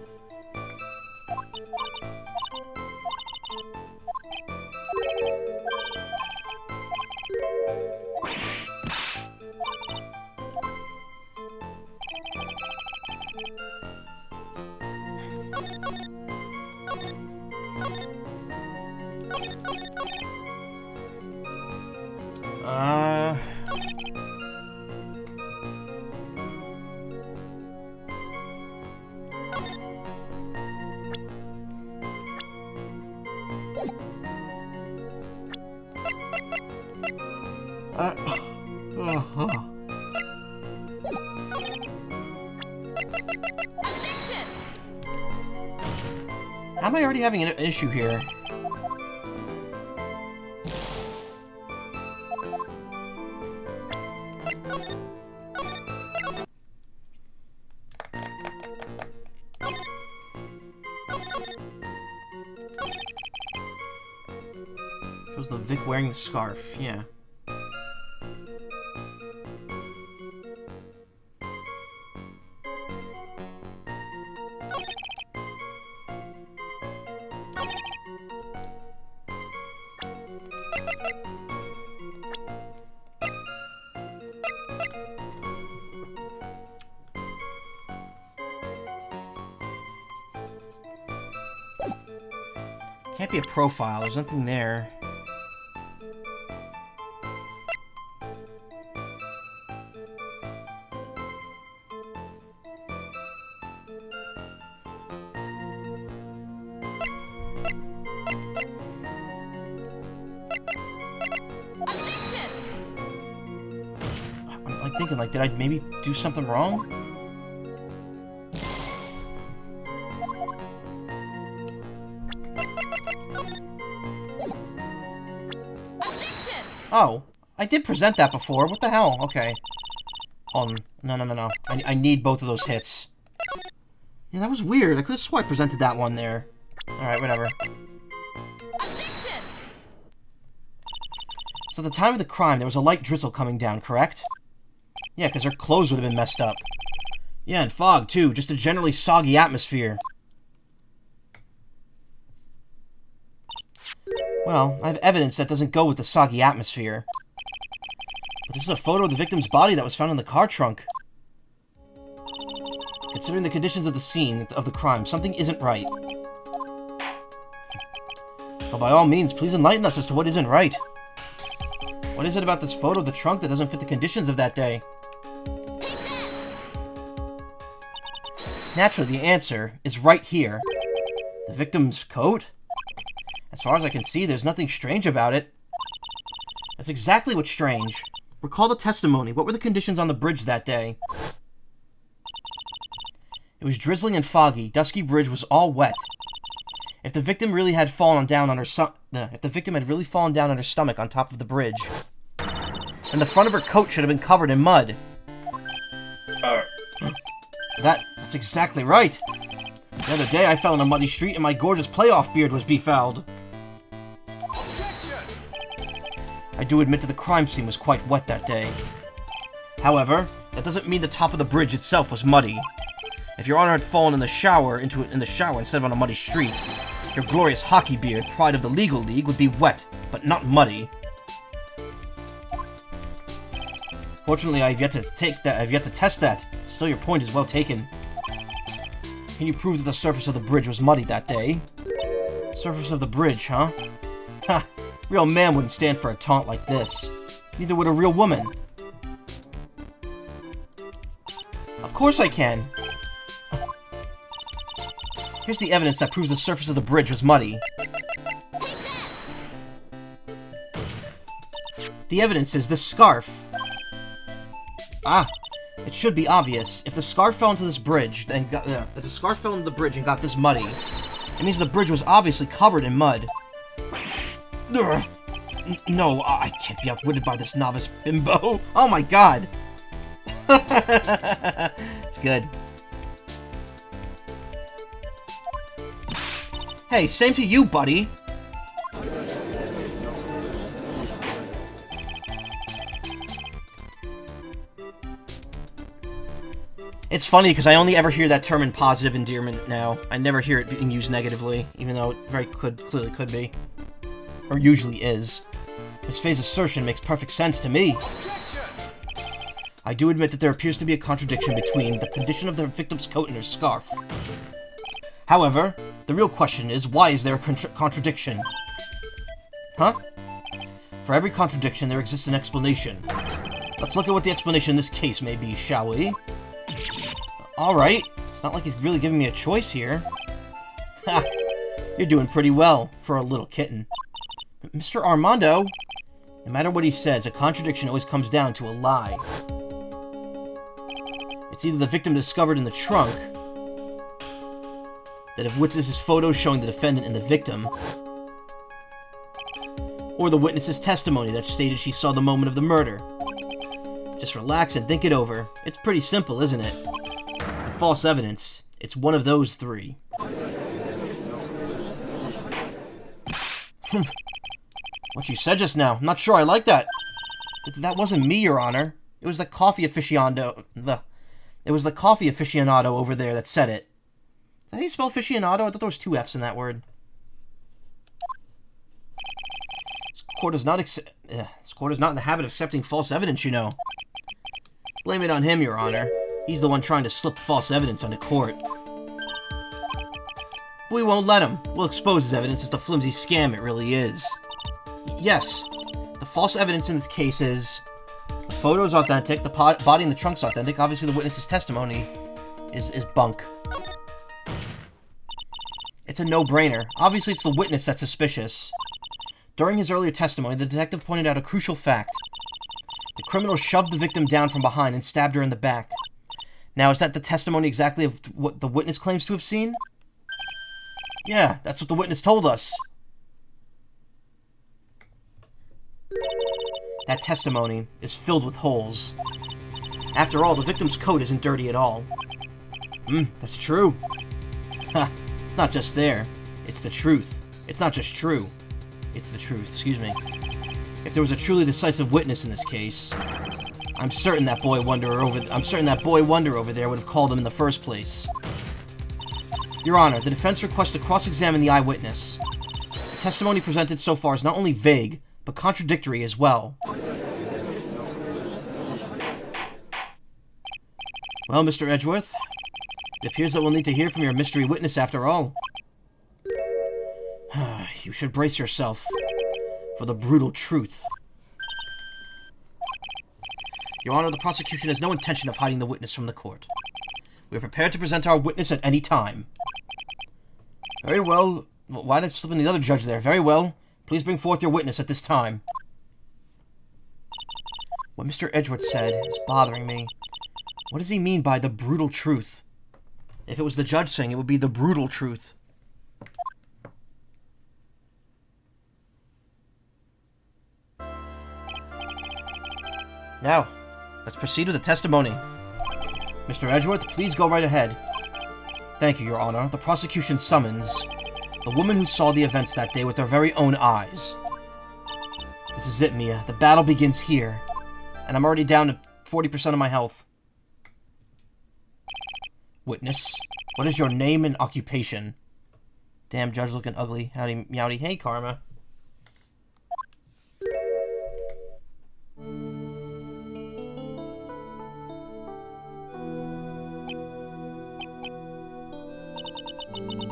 How am I already having an issue here? Shows the Vic wearing the scarf, yeah. Can't be a profile, there's nothing there. I'm like thinking, like, did I maybe do something wrong? Oh, I did present that before. What the hell? Okay. No. I need both of those hits. Yeah, that was weird. I could have swore I presented that one there. Alright, whatever. So at the time of the crime, there was a light drizzle coming down, correct? Yeah, because her clothes would have been messed up. Yeah, and fog, too. Just a generally soggy atmosphere. Well, I have evidence that doesn't go with the soggy atmosphere. But this is a photo of the victim's body that was found in the car trunk. Considering the conditions of the scene of the crime, something isn't right. Well, by all means, please enlighten us as to what isn't right. What is it about this photo of the trunk that doesn't fit the conditions of that day? Naturally, the answer is right here. The victim's coat? As far as I can see, there's nothing strange about it. That's exactly what's strange. Recall the testimony. What were the conditions on the bridge that day? It was drizzling and foggy. Dusky Bridge was all wet. If the victim really had fallen down on her stomach on top of the bridge, then the front of her coat should have been covered in mud. That's exactly right. The other day I fell in a muddy street and my gorgeous playoff beard was befouled. I do admit that the crime scene was quite wet that day. However, that doesn't mean the top of the bridge itself was muddy. If your honor had fallen in the shower instead of on a muddy street, your glorious hockey beard, pride of the legal league, would be wet, but not muddy. Fortunately, I've yet to test that. Still, your point is well taken. Can you prove that the surface of the bridge was muddy that day? Surface of the bridge, huh? Ha! Real man wouldn't stand for a taunt like this. Neither would a real woman. Of course I can. Here's the evidence that proves the surface of the bridge was muddy. The evidence is this scarf. Ah, it should be obvious. If the scarf fell into this bridge, if the scarf fell into the bridge and got this muddy, it means the bridge was obviously covered in mud. Ugh. No, I can't be outwitted by this novice bimbo. Oh my god. It's good. Hey, same to you, buddy. It's funny because I only ever hear that term in positive endearment now. I never hear it being used negatively, even though it clearly could be. Or usually is. Miss Faye's assertion makes perfect sense to me. I do admit that there appears to be a contradiction between the condition of the victim's coat and her scarf. However, the real question is, why is there a contradiction? Huh? For every contradiction, there exists an explanation. Let's look at what the explanation in this case may be, shall we? Alright, it's not like he's really giving me a choice here. Ha! You're doing pretty well, for a little kitten. Mr. Armando? No matter what he says, a contradiction always comes down to a lie. It's either the victim discovered in the trunk, that have witnesses photos showing the defendant and the victim, or the witness's testimony that stated she saw the moment of the murder. Just relax and think it over. It's pretty simple, isn't it? The false evidence, it's one of those three. What you said just now, I'm not sure I like that. That wasn't me, Your Honor. It was the coffee aficionado. It was the coffee aficionado over there that said it. Is that how you spell aficionado? I thought there was two F's in that word. This court is not in the habit of accepting false evidence, you know. Blame it on him, Your Honor. He's the one trying to slip false evidence onto court. But we won't let him. We'll expose his evidence as the flimsy scam it really is. Yes, the false evidence in this case is... the photo is authentic, the body in the trunk's authentic, obviously the witness's testimony is bunk. It's a no-brainer. Obviously it's the witness that's suspicious. During his earlier testimony, the detective pointed out a crucial fact. The criminal shoved the victim down from behind and stabbed her in the back. Now, is that the testimony exactly of what the witness claims to have seen? Yeah, that's what the witness told us. That testimony is filled with holes. After all, the victim's coat isn't dirty at all. That's true. Ha, it's not just there. It's the truth. It's not just true. It's the truth, excuse me. If there was a truly decisive witness in this case, I'm certain that boy wonder over there would have called him in the first place. Your Honor, the defense requests to cross-examine the eyewitness. The testimony presented so far is not only vague, but contradictory as well. Well, Mr. Edgeworth, it appears that we'll need to hear from your mystery witness after all. You should brace yourself for the brutal truth. Your Honor, the prosecution has no intention of hiding the witness from the court. We are prepared to present our witness at any time. Very well. Why did I slip in the other judge there? Very well. Please bring forth your witness at this time. What Mr. Edgeworth said is bothering me. What does he mean by the brutal truth? If it was the judge saying it would be the brutal truth. Now, let's proceed with the testimony. Mr. Edgeworth, please go right ahead. Thank you, Your Honor. The prosecution summons the woman who saw the events that day with her very own eyes. This is it, Mia. The battle begins here. And I'm already down to 40% of my health. Witness, what is your name and occupation? Damn, judge looking ugly. Howdy, meowdy. Hey, Karma.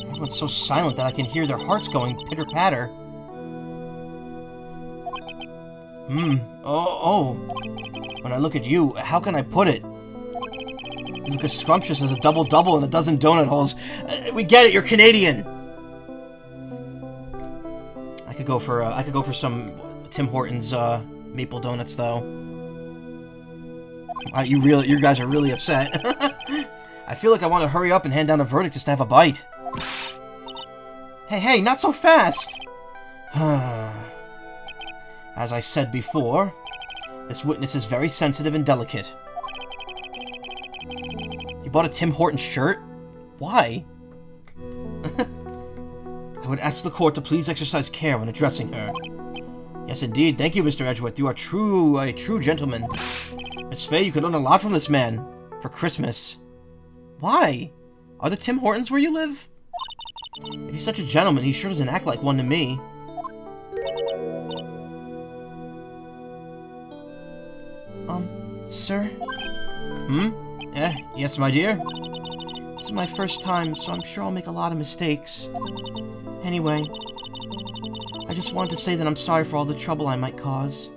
Everyone's so silent that I can hear their hearts going pitter-patter. Oh. When I look at you, how can I put it? You look as scrumptious as a double-double and a dozen donut holes. We get it, you're Canadian! I could go for some Tim Hortons, maple donuts, though. You guys are really upset. I feel like I want to hurry up and hand down a verdict just to have a bite. Hey, not so fast! As I said before, this witness is very sensitive and delicate. You bought a Tim Hortons shirt? Why? I would ask the court to please exercise care when addressing her. Yes, indeed. Thank you, Mr. Edgeworth. You are a true gentleman. Miss Fay, you could learn a lot from this man. For Christmas. Why? Are the Tim Hortons where you live? If he's such a gentleman, he sure doesn't act like one to me. Sir? Yes, my dear? This is my first time, so I'm sure I'll make a lot of mistakes. Anyway, I just wanted to say that I'm sorry for all the trouble I might cause.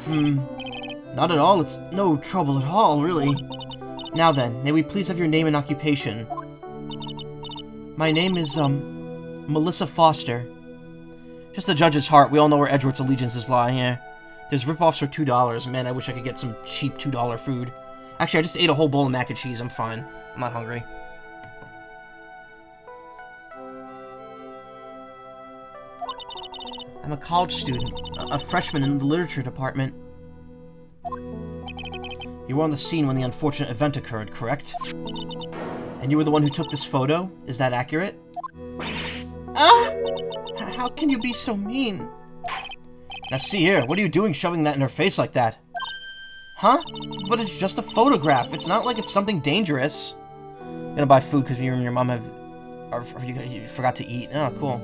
Not at all. It's no trouble at all, really. Now then, may we please have your name and occupation? My name is, Melissa Foster. Just the judge's heart. We all know where Edgeworth's allegiances lie, yeah. There's rip-offs for $2. Man, I wish I could get some cheap $2 food. Actually, I just ate a whole bowl of mac and cheese. I'm fine. I'm not hungry. I'm a college student, a freshman in the literature department. You were on the scene when the unfortunate event occurred, correct? And you were the one who took this photo? Is that accurate? How can you be so mean? Now see here, what are you doing shoving that in her face like that? Huh? But it's just a photograph. It's not like it's something dangerous. I'm gonna buy food because you and your mom you forgot to eat. Oh, cool.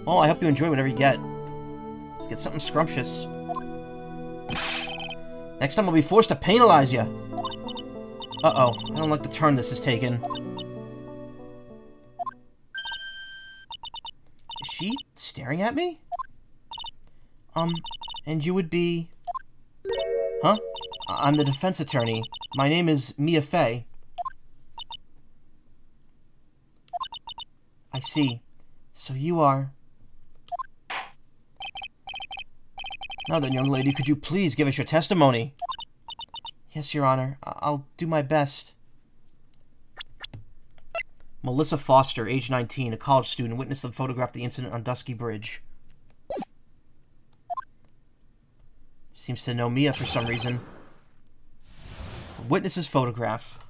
Well, I hope you enjoy whatever you get. Let's get something scrumptious. Next time I'll be forced to penalize you. Uh-oh. I don't like the turn this is taken. Is she staring at me? And you would be... Huh? I'm the defense attorney. My name is Mia Fey. I see. So you are... Now then, young lady, could you please give us your testimony? Yes, Your Honor. I'll do my best. Melissa Foster, age 19, a college student, witnessed and photographed the incident on Dusky Bridge. Seems to know Mia for some reason. Witness's photograph.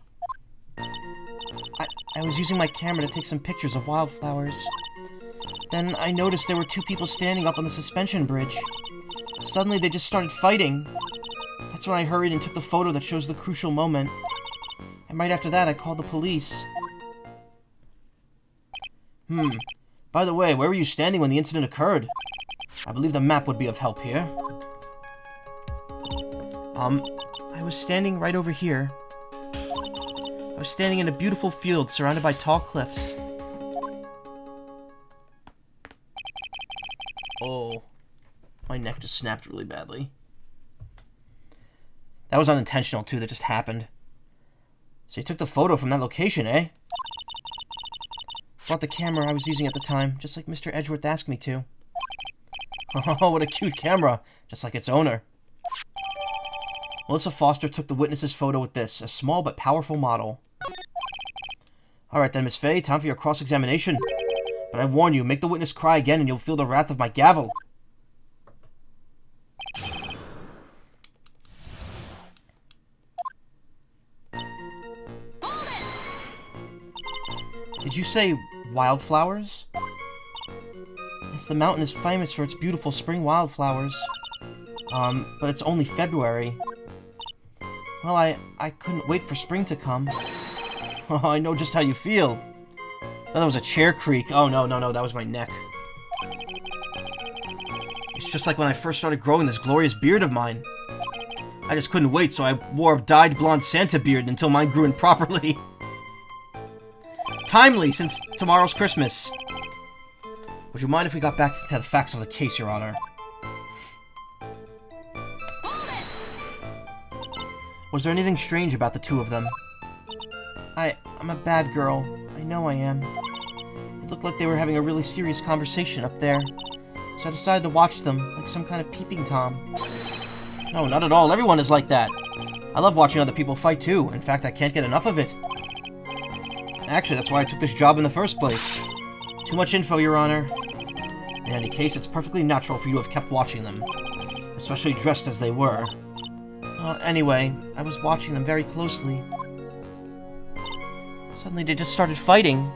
I was using my camera to take some pictures of wildflowers. Then I noticed there were two people standing up on the suspension bridge. Suddenly they just started fighting. That's when I hurried and took the photo that shows the crucial moment. And right after that I called the police. By the way, where were you standing when the incident occurred? I believe the map would be of help here. I was standing right over here. I was standing in a beautiful field surrounded by tall cliffs. Oh. My neck just snapped really badly. That was unintentional, too. That just happened. So you took the photo from that location, eh? Brought the camera I was using at the time, just like Mr. Edgeworth asked me to. Oh, what a cute camera. Just like its owner. Melissa Foster took the witness's photo with this, a small but powerful model. Alright then, Miss Fay, time for your cross-examination. But I warn you, make the witness cry again and you'll feel the wrath of my gavel. Did you say wildflowers? Yes, the mountain is famous for its beautiful spring wildflowers. But it's only February. Well, I couldn't wait for spring to come. Oh, I know just how you feel. That was a chair creak. Oh, no, that was my neck. It's just like when I first started growing this glorious beard of mine. I just couldn't wait, so I wore a dyed blonde Santa beard until mine grew in properly. Timely, since tomorrow's Christmas. Would you mind if we got back to the facts of the case, Your Honor? Was there anything strange about the two of them? I'm a bad girl. I know I am. It looked like they were having a really serious conversation up there. So I decided to watch them, like some kind of peeping Tom. No, not at all. Everyone is like that. I love watching other people fight too. In fact, I can't get enough of it. Actually, that's why I took this job in the first place. Too much info, Your Honor. In any case, it's perfectly natural for you to have kept watching them. Especially dressed as they were. Anyway, I was watching them very closely. Suddenly they just started fighting.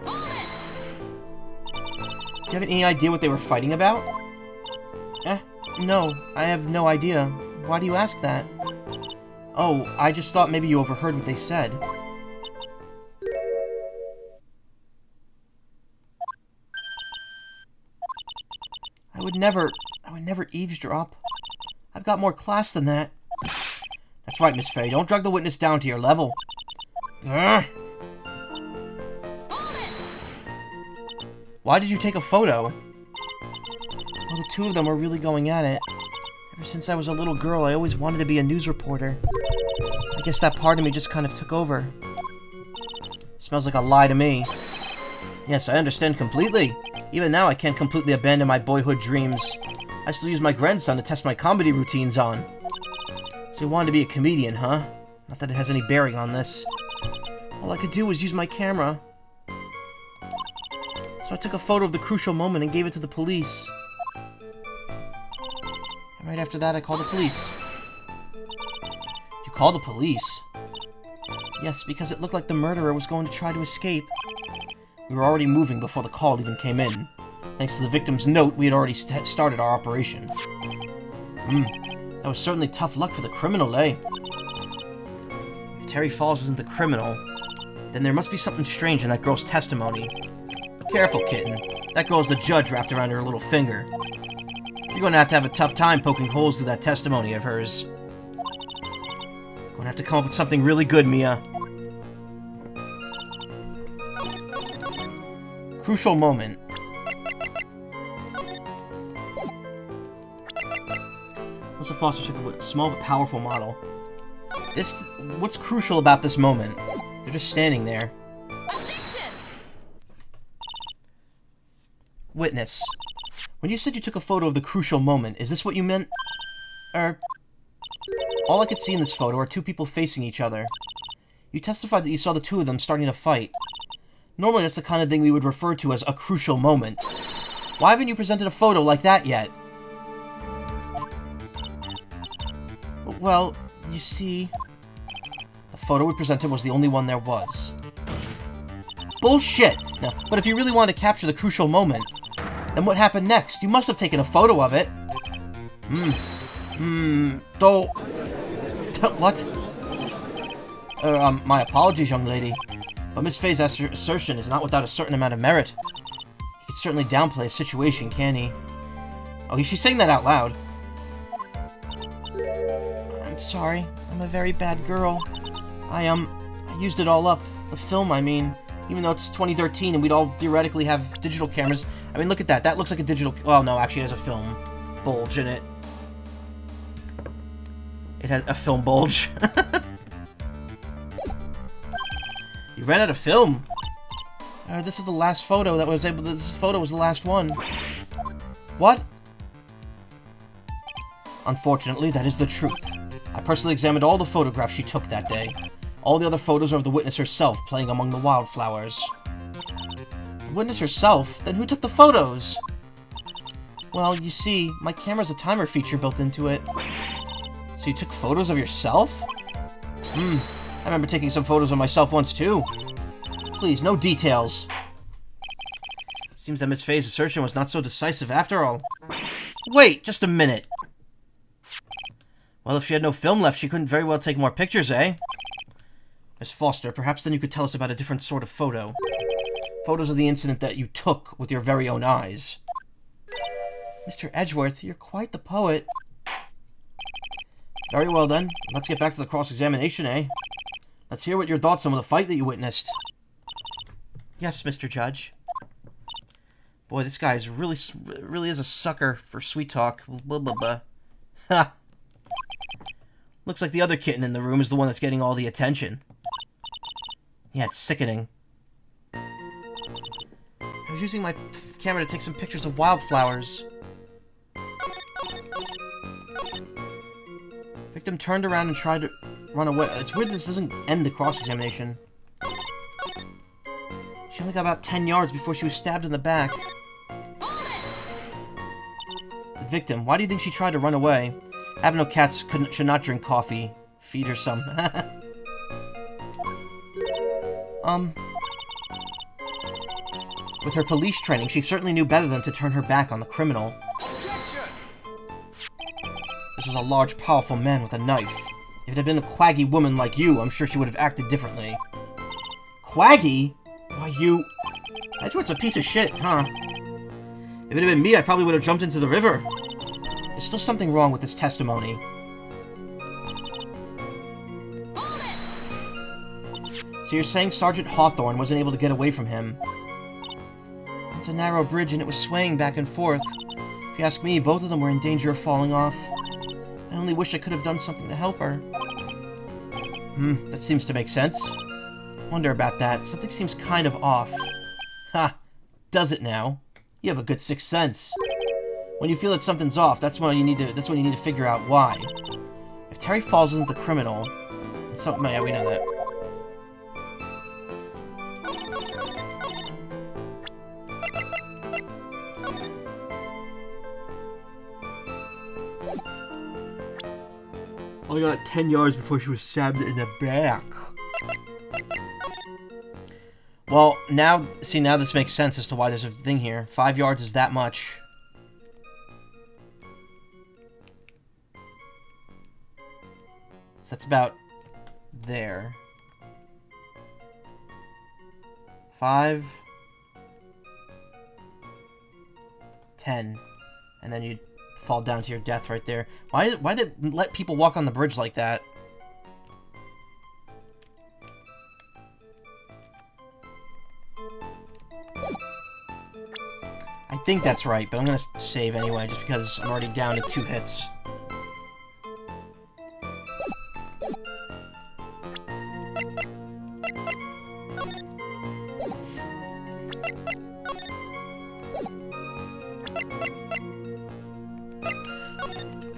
Do you have any idea what they were fighting about? No, I have no idea. Why do you ask that? Oh, I just thought maybe you overheard what they said. I would never eavesdrop. I've got more class than that. That's right, Miss Faye. Don't drag the witness down to your level. Ugh. Why did you take a photo? Well, the two of them were really going at it. Ever since I was a little girl, I always wanted to be a news reporter. I guess that part of me just kind of took over. Smells like a lie to me. Yes, I understand completely. Even now, I can't completely abandon my boyhood dreams. I still use my grandson to test my comedy routines on. So you wanted to be a comedian, huh? Not that it has any bearing on this. All I could do was use my camera. So I took a photo of the crucial moment and gave it to the police. And right after that, I called the police. You called the police? Yes, because it looked like the murderer was going to try to escape. We were already moving before the call even came in. Thanks to the victim's note, we had already started our operation. That was certainly tough luck for the criminal, eh? If Terry Falls isn't the criminal, then there must be something strange in that girl's testimony. Be careful, kitten. That girl's the judge wrapped around her little finger. You're going to have a tough time poking holes through that testimony of hers. Going to have to come up with something really good, Mia. Crucial moment. What's a foster chicken? Small but powerful model. What's crucial about this moment? They're just standing there. Objection! Witness. When you said you took a photo of the crucial moment, is this what you meant? All I could see in this photo are two people facing each other. You testified that you saw the two of them starting to fight. Normally that's the kind of thing we would refer to as a crucial moment. Why haven't you presented a photo like that yet? Well, you see... The photo we presented was the only one there was. Bullshit! No, but if you really wanted to capture the crucial moment, then what happened next? You must have taken a photo of it. What? My apologies, young lady. But Miss Faye's assertion is not without a certain amount of merit. He could certainly downplay a situation, can he? Oh, she's saying that out loud. I'm sorry. I'm a very bad girl. I used it all up. The film, I mean. Even though it's 2013 and we'd all theoretically have digital cameras. I mean, look at that. That looks like a digital... Well, no, actually it has a film bulge in it. It has a film bulge. You ran out of film. This is the last photo that was able to... This photo was the last one. What? Unfortunately, that is the truth. I personally examined all the photographs she took that day. All the other photos are of the witness herself playing among the wildflowers. The witness herself? Then who took the photos? Well, you see, my camera's a timer feature built into it. So you took photos of yourself? I remember taking some photos of myself once too. Please, no details. Seems that Miss Faye's assertion was not so decisive after all. Wait, just a minute. Well, if she had no film left, she couldn't very well take more pictures, eh? Miss Foster, perhaps then you could tell us about a different sort of photo. Photos of the incident that you took with your very own eyes. Mr. Edgeworth, you're quite the poet. Very well then, let's get back to the cross-examination, eh? Let's hear what your thoughts on the fight that you witnessed. Yes, Mr. Judge. Boy, this guy is really is a sucker for sweet talk. Blah, blah, blah. Ha! Looks like the other kitten in the room is the one that's getting all the attention. Yeah, it's sickening. I was using my camera to take some pictures of wildflowers. Victim turned around and tried to run away. It's weird this doesn't end the cross-examination. She only got about 10 yards before she was stabbed in the back. The victim, why do you think she tried to run away? Abno cats should not drink coffee. Feed her some. With her police training, she certainly knew better than to turn her back on the criminal. This was a large, powerful man with a knife. If it had been a quaggy woman like you, I'm sure she would have acted differently. Quaggy? Why, you... Edgeworth's a piece of shit, huh? If it had been me, I probably would have jumped into the river. There's still something wrong with this testimony. So you're saying Sergeant Hawthorne wasn't able to get away from him? It's a narrow bridge and it was swaying back and forth. If you ask me, both of them were in danger of falling off. I only wish I could have done something to help her. That seems to make sense. Wonder about that. Something seems kind of off. Ha! Does it now? You have a good sixth sense. When you feel that something's off, that's when you need to figure out why. If Terry Falls isn't the criminal, and so yeah, we know that. I got 10 yards before she was stabbed in the back. Well, now this makes sense as to why there's a thing here. 5 yards is that much. So that's about there. 5, 10, and then you'd fall down to your death right there. Why did it let people walk on the bridge like that? I think that's right, but I'm gonna save anyway, just because I'm already down to 2 hits.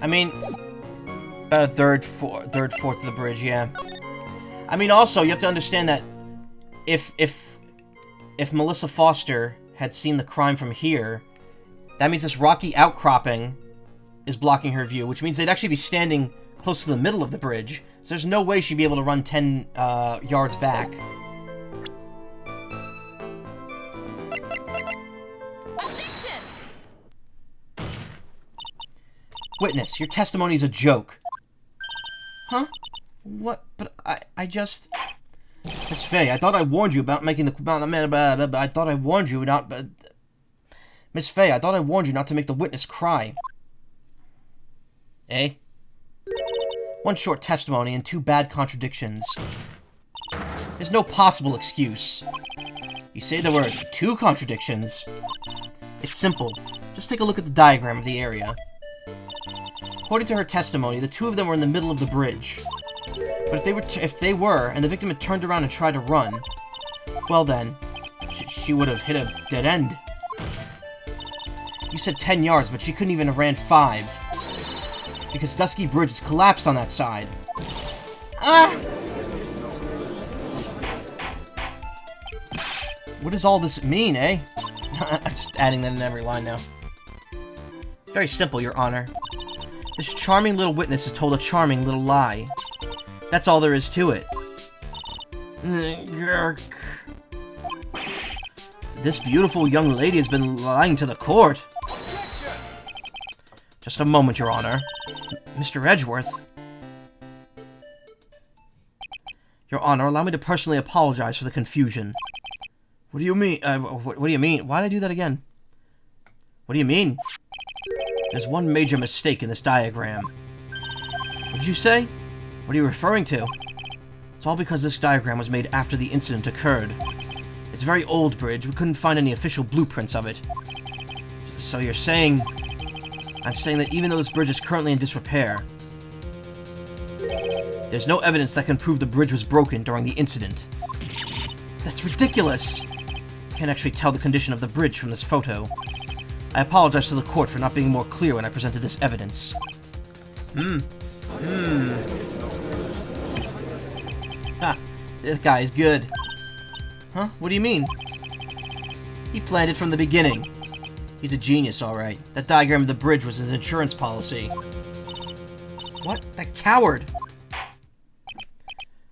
I mean, about a third, fourth of the bridge, yeah. I mean, also, you have to understand that if Melissa Foster had seen the crime from here, that means this rocky outcropping is blocking her view, which means they'd actually be standing close to the middle of the bridge, so there's no way she'd be able to run 10 yards back. Witness, your testimony's a joke. Huh? What? But I just... Miss Faye, I thought I warned you about making the... I thought I warned you not... Miss Faye, I thought I warned you not to make the witness cry. Eh? 1 short testimony and 2 bad contradictions. There's no possible excuse. You say there were 2 contradictions. It's simple. Just take a look at the diagram of the area. According to her testimony, the 2 of them were in the middle of the bridge. But if they were, and the victim had turned around and tried to run, well then, she would have hit a dead end. You said 10 yards, but she couldn't even have ran 5. Because Dusky Bridge is collapsed on that side. Ah! What does all this mean, eh? I'm just adding that in every line now. It's very simple, Your Honor. This charming little witness has told a charming little lie. That's all there is to it. This beautiful young lady has been lying to the court. Just a moment, Your Honor. Mr. Edgeworth. Your Honor, allow me to personally apologize for the confusion. What do you mean? What do you mean? Why did I do that again? What do you mean? There's one major mistake in this diagram. What did you say? What are you referring to? It's all because this diagram was made after the incident occurred. It's a very old bridge. We couldn't find any official blueprints of it. So you're saying... I'm saying that even though this bridge is currently in disrepair, there's no evidence that can prove the bridge was broken during the incident. That's ridiculous! I can't actually tell the condition of the bridge from this photo. I apologize to the court for not being more clear when I presented this evidence. Ha! This guy is good. Huh? What do you mean? He planned it from the beginning. He's a genius, alright. That diagram of the bridge was his insurance policy. What? That coward!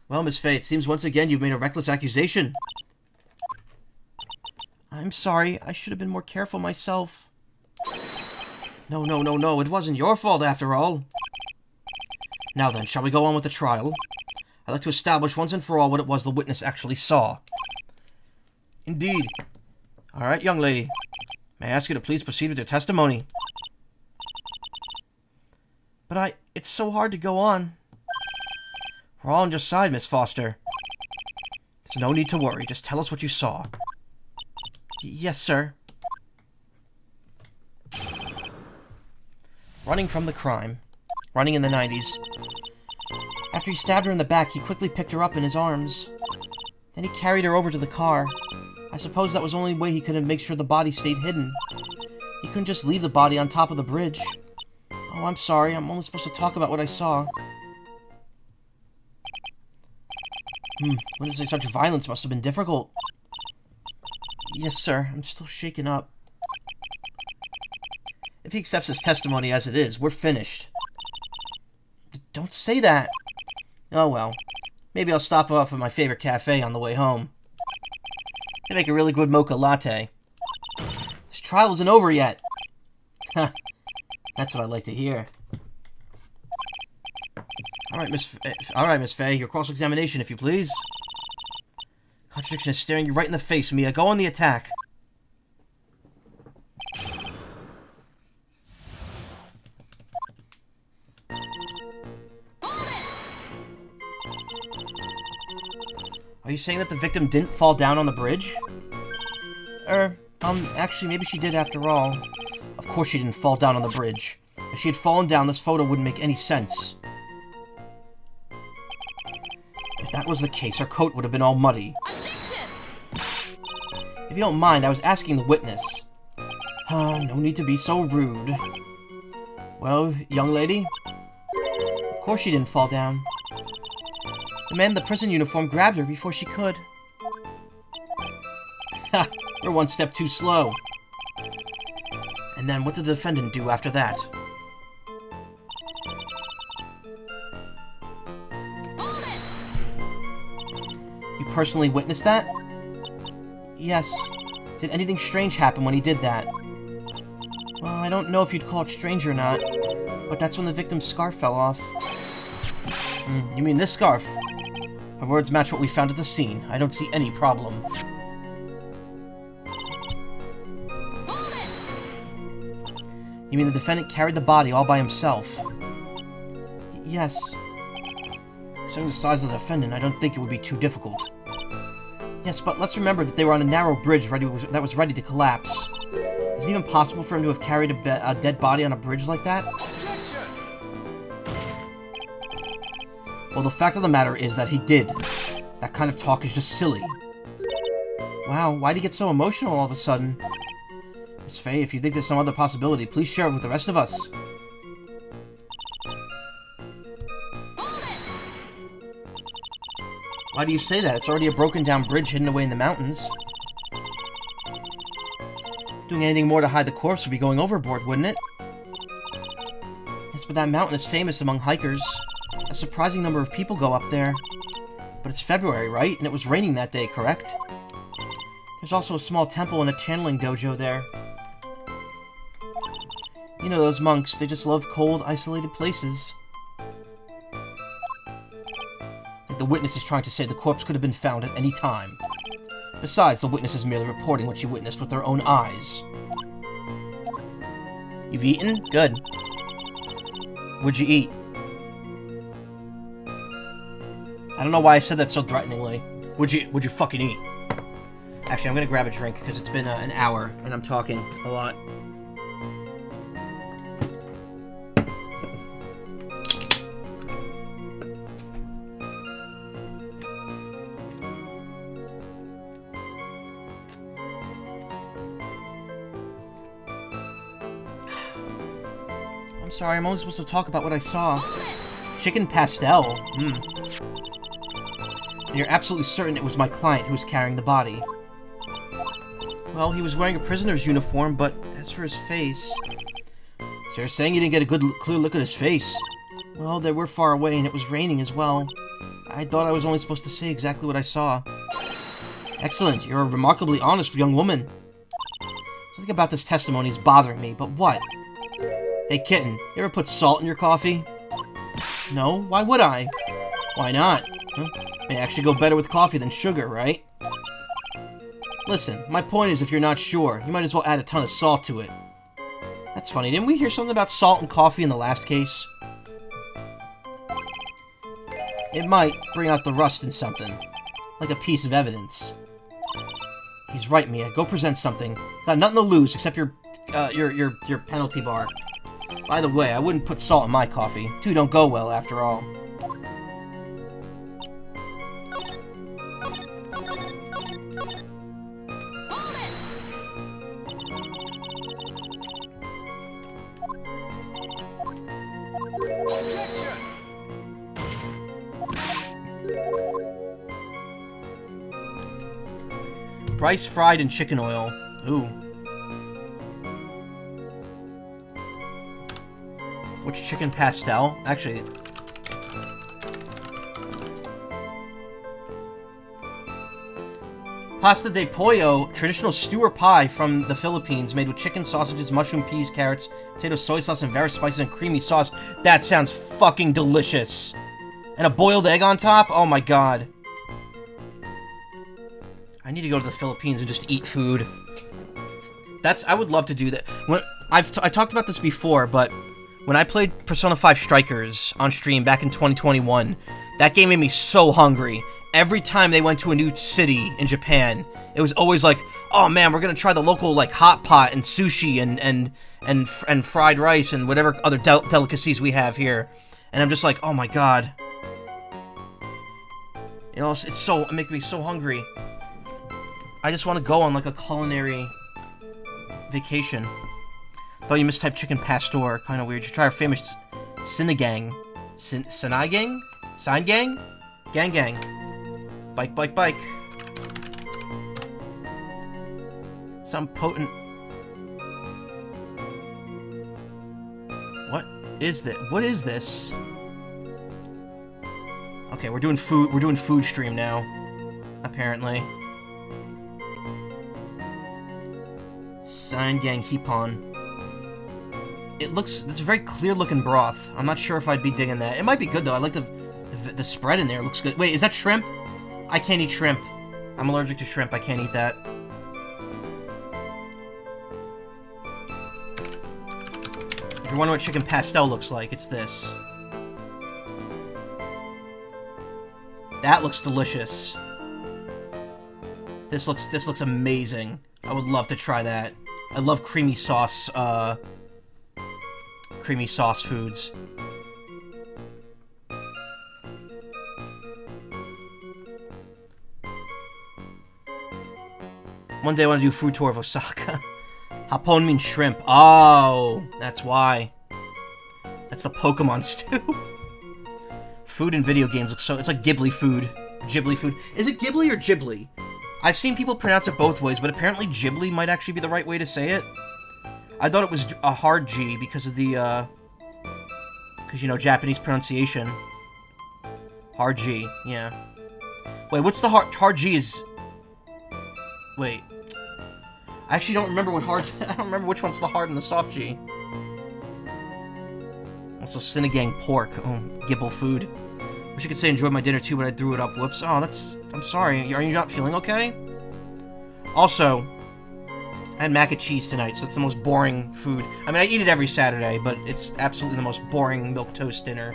Well, Miss Faye, it seems once again you've made a reckless accusation. I'm sorry. I should have been more careful myself. No, it wasn't your fault after all. Now then, shall we go on with the trial? I'd like to establish once and for all what it was the witness actually saw. Indeed. Alright, young lady. May I ask you to please proceed with your testimony? But it's so hard to go on. We're all on your side, Miss Foster. There's no need to worry. Just tell us what you saw. Yes, sir. Running from the crime. Running in the 90s. After he stabbed her in the back, he quickly picked her up in his arms. Then he carried her over to the car. I suppose that was the only way he could have made sure the body stayed hidden. He couldn't just leave the body on top of the bridge. Oh, I'm sorry. I'm only supposed to talk about what I saw. Witnessing such violence must have been difficult. Yes, sir. I'm still shaken up. If he accepts his testimony as it is, we're finished. Don't say that. Oh, well. Maybe I'll stop off at my favorite cafe on the way home. They make a really good mocha latte. This trial isn't over yet. Huh. That's what I'd like to hear. Alright, Miss Faye, your cross-examination, if you please. Contradiction is staring you right in the face, Mia. Go on the attack. Are you saying that the victim didn't fall down on the bridge? Actually, maybe she did after all. Of course she didn't fall down on the bridge. If she had fallen down, this photo wouldn't make any sense. If that was the case, her coat would have been all muddy. If you don't mind, I was asking the witness. No need to be so rude. Well, young lady? Of course she didn't fall down. The man in the prison uniform grabbed her before she could. Ha! We're one step too slow. And then what did the defendant do after that? You personally witnessed that? Yes. Did anything strange happen when he did that? Well, I don't know if you'd call it strange or not, but that's when the victim's scarf fell off. You mean this scarf? Her words match what we found at the scene. I don't see any problem. You mean the defendant carried the body all by himself? Yes. Considering the size of the defendant, I don't think it would be too difficult. Yes, but let's remember that they were on a narrow bridge that was ready to collapse. Is it even possible for him to have carried a dead body on a bridge like that? Well, the fact of the matter is that he did. That kind of talk is just silly. Wow, why'd he get so emotional all of a sudden? Miss Faye, if you think there's some other possibility, please share it with the rest of us. Why do you say that? It's already a broken down bridge hidden away in the mountains. Doing anything more to hide the corpse would be going overboard, wouldn't it? Yes, but that mountain is famous among hikers. A surprising number of people go up there. But it's February, right? And it was raining that day, correct? There's also a small temple and a channeling dojo there. You know those monks, they just love cold, isolated places. Like the witness is trying to say the corpse could have been found at any time. Besides, the witness is merely reporting what she witnessed with her own eyes. You've eaten? Good. What'd you eat? I don't know why I said that so threateningly. What'd you fucking eat? Actually, I'm gonna grab a drink because it's been an hour and I'm talking a lot. I'm sorry, I'm only supposed to talk about what I saw. Chicken pastel? And you're absolutely certain it was my client who was carrying the body? Well, he was wearing a prisoner's uniform, but as for his face... So you're saying you didn't get a good, clear look at his face? Well, they were far away, and it was raining as well. I thought I was only supposed to say exactly what I saw. Excellent, you're a remarkably honest young woman. Something about this testimony is bothering me, but what? Hey, kitten, you ever put salt in your coffee? No, why would I? Why not? May actually go better with coffee than sugar, right? Listen, my point is if you're not sure, you might as well add a ton of salt to it. That's funny, didn't we hear something about salt and coffee in the last case? It might bring out the rust in something. Like a piece of evidence. He's right, Mia. Go present something. Got nothing to lose except your penalty bar. By the way, I wouldn't put salt in my coffee. Two don't go well, after all. Rice fried in chicken oil. Ooh. Which chicken pastel? Actually... Pasta de pollo, traditional stew or pie from the Philippines, made with chicken, sausages, mushroom, peas, carrots, potato, soy sauce, and various spices and creamy sauce. That sounds fucking delicious. And a boiled egg on top? Oh my god. I need to go to the Philippines and just eat food. I would love to do that. I talked about this before, but when I played Persona 5 Strikers on stream back in 2021, that game made me so hungry. Every time they went to a new city in Japan, it was always like, oh man, we're gonna try the local like hot pot and sushi and fried rice and whatever other delicacies we have here. And I'm just like, oh my god. You know, it makes me so hungry. I just want to go on like a culinary vacation. Thought you mistyped chicken pastor. Kind of weird. You try our famous Sinigang. Sinigang? Sign gang? Gang gang. Bike, bike, bike. Some potent... What is this? What is this? Okay, we're doing food stream now. Apparently. Sinigang Hipon. It's a very clear looking broth. I'm not sure if I'd be digging that. It might be good though. I like the spread in there. It looks good. Wait, is that shrimp? I can't eat shrimp. I'm allergic to shrimp. I can't eat that. If you're wondering what chicken pastel looks like, it's this. That looks delicious. This looks amazing. I would love to try that. I love creamy sauce foods. One day I want to do a food tour of Osaka. Hapon means shrimp. Oh, that's why. That's the Pokemon stew. Food in video games looks so... It's like Ghibli food. Ghibli food. Is it Ghibli or Ghibli? I've seen people pronounce it both ways, but apparently Ghibli might actually be the right way to say it. I thought it was a hard G because of the, because, you know, Japanese pronunciation. Hard G, yeah. Wait, what's the hard G is... Wait. I actually don't remember what hard... I don't remember which one's the hard and the soft G. Also, Sinigang pork. Oh, Gibble food. Wish I could say enjoyed my dinner too, but I threw it up. Whoops. Oh, I'm sorry. Are you not feeling okay? Also, I had mac and cheese tonight, so it's the most boring food. I mean, I eat it every Saturday, but it's absolutely the most boring milquetoast dinner.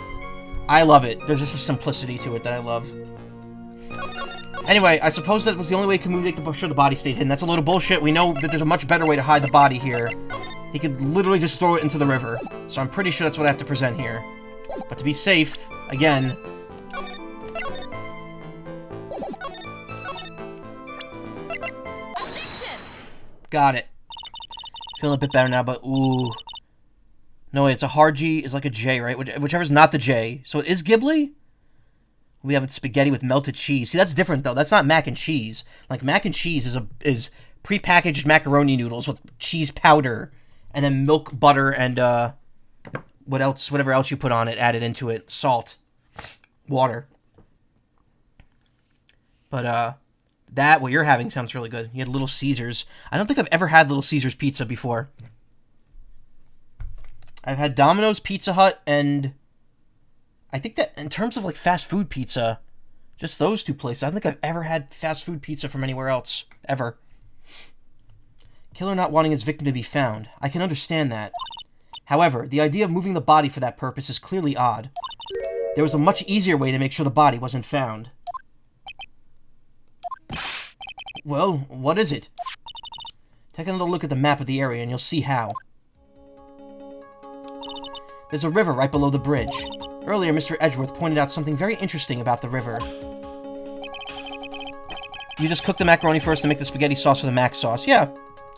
I love it. There's just a simplicity to it that I love. Anyway, I suppose that was the only way he could make sure the body stayed hidden. That's a load of bullshit. We know that there's a much better way to hide the body here. He could literally just throw it into the river. So I'm pretty sure that's what I have to present here. But to be safe, again... Got it. Feeling a bit better now, but ooh. No, wait, it's a hard G is like a J, right? Whichever's not the J. So it is Ghibli? We have spaghetti with melted cheese. See, that's different, though. That's not mac and cheese. Like, mac and cheese is prepackaged macaroni noodles with cheese powder and then milk, butter, and, whatever else you put on it, added into it. Salt. Water. But, what you're having sounds really good. You had Little Caesars. I don't think I've ever had Little Caesars pizza before. I've had Domino's, Pizza Hut, and I think that in terms of like fast food pizza, just those two places. I don't think I've ever had fast food pizza from anywhere else. Ever. Killer not wanting his victim to be found. I can understand that. However, the idea of moving the body for that purpose is clearly odd. There was a much easier way to make sure the body wasn't found. Well, what is it? Take another look at the map of the area and you'll see how. There's a river right below the bridge. Earlier, Mr. Edgeworth pointed out something very interesting about the river. You just cook the macaroni first to make the spaghetti sauce for the mac sauce. Yeah.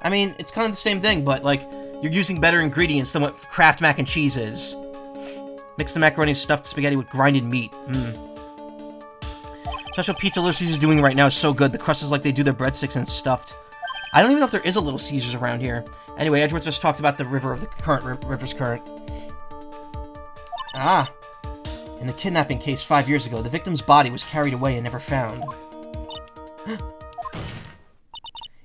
I mean, it's kind of the same thing, but, like, you're using better ingredients than what Kraft mac and cheese is. Mix the macaroni and stuffed spaghetti with grinded meat. Special pizza Little Caesars doing right now is so good. The crust is like they do their breadsticks and stuffed. I don't even know if there is a Little Caesars around here. Anyway, Edgeworth just talked about the river of the river's current. Ah. In the kidnapping case 5 years ago, the victim's body was carried away and never found.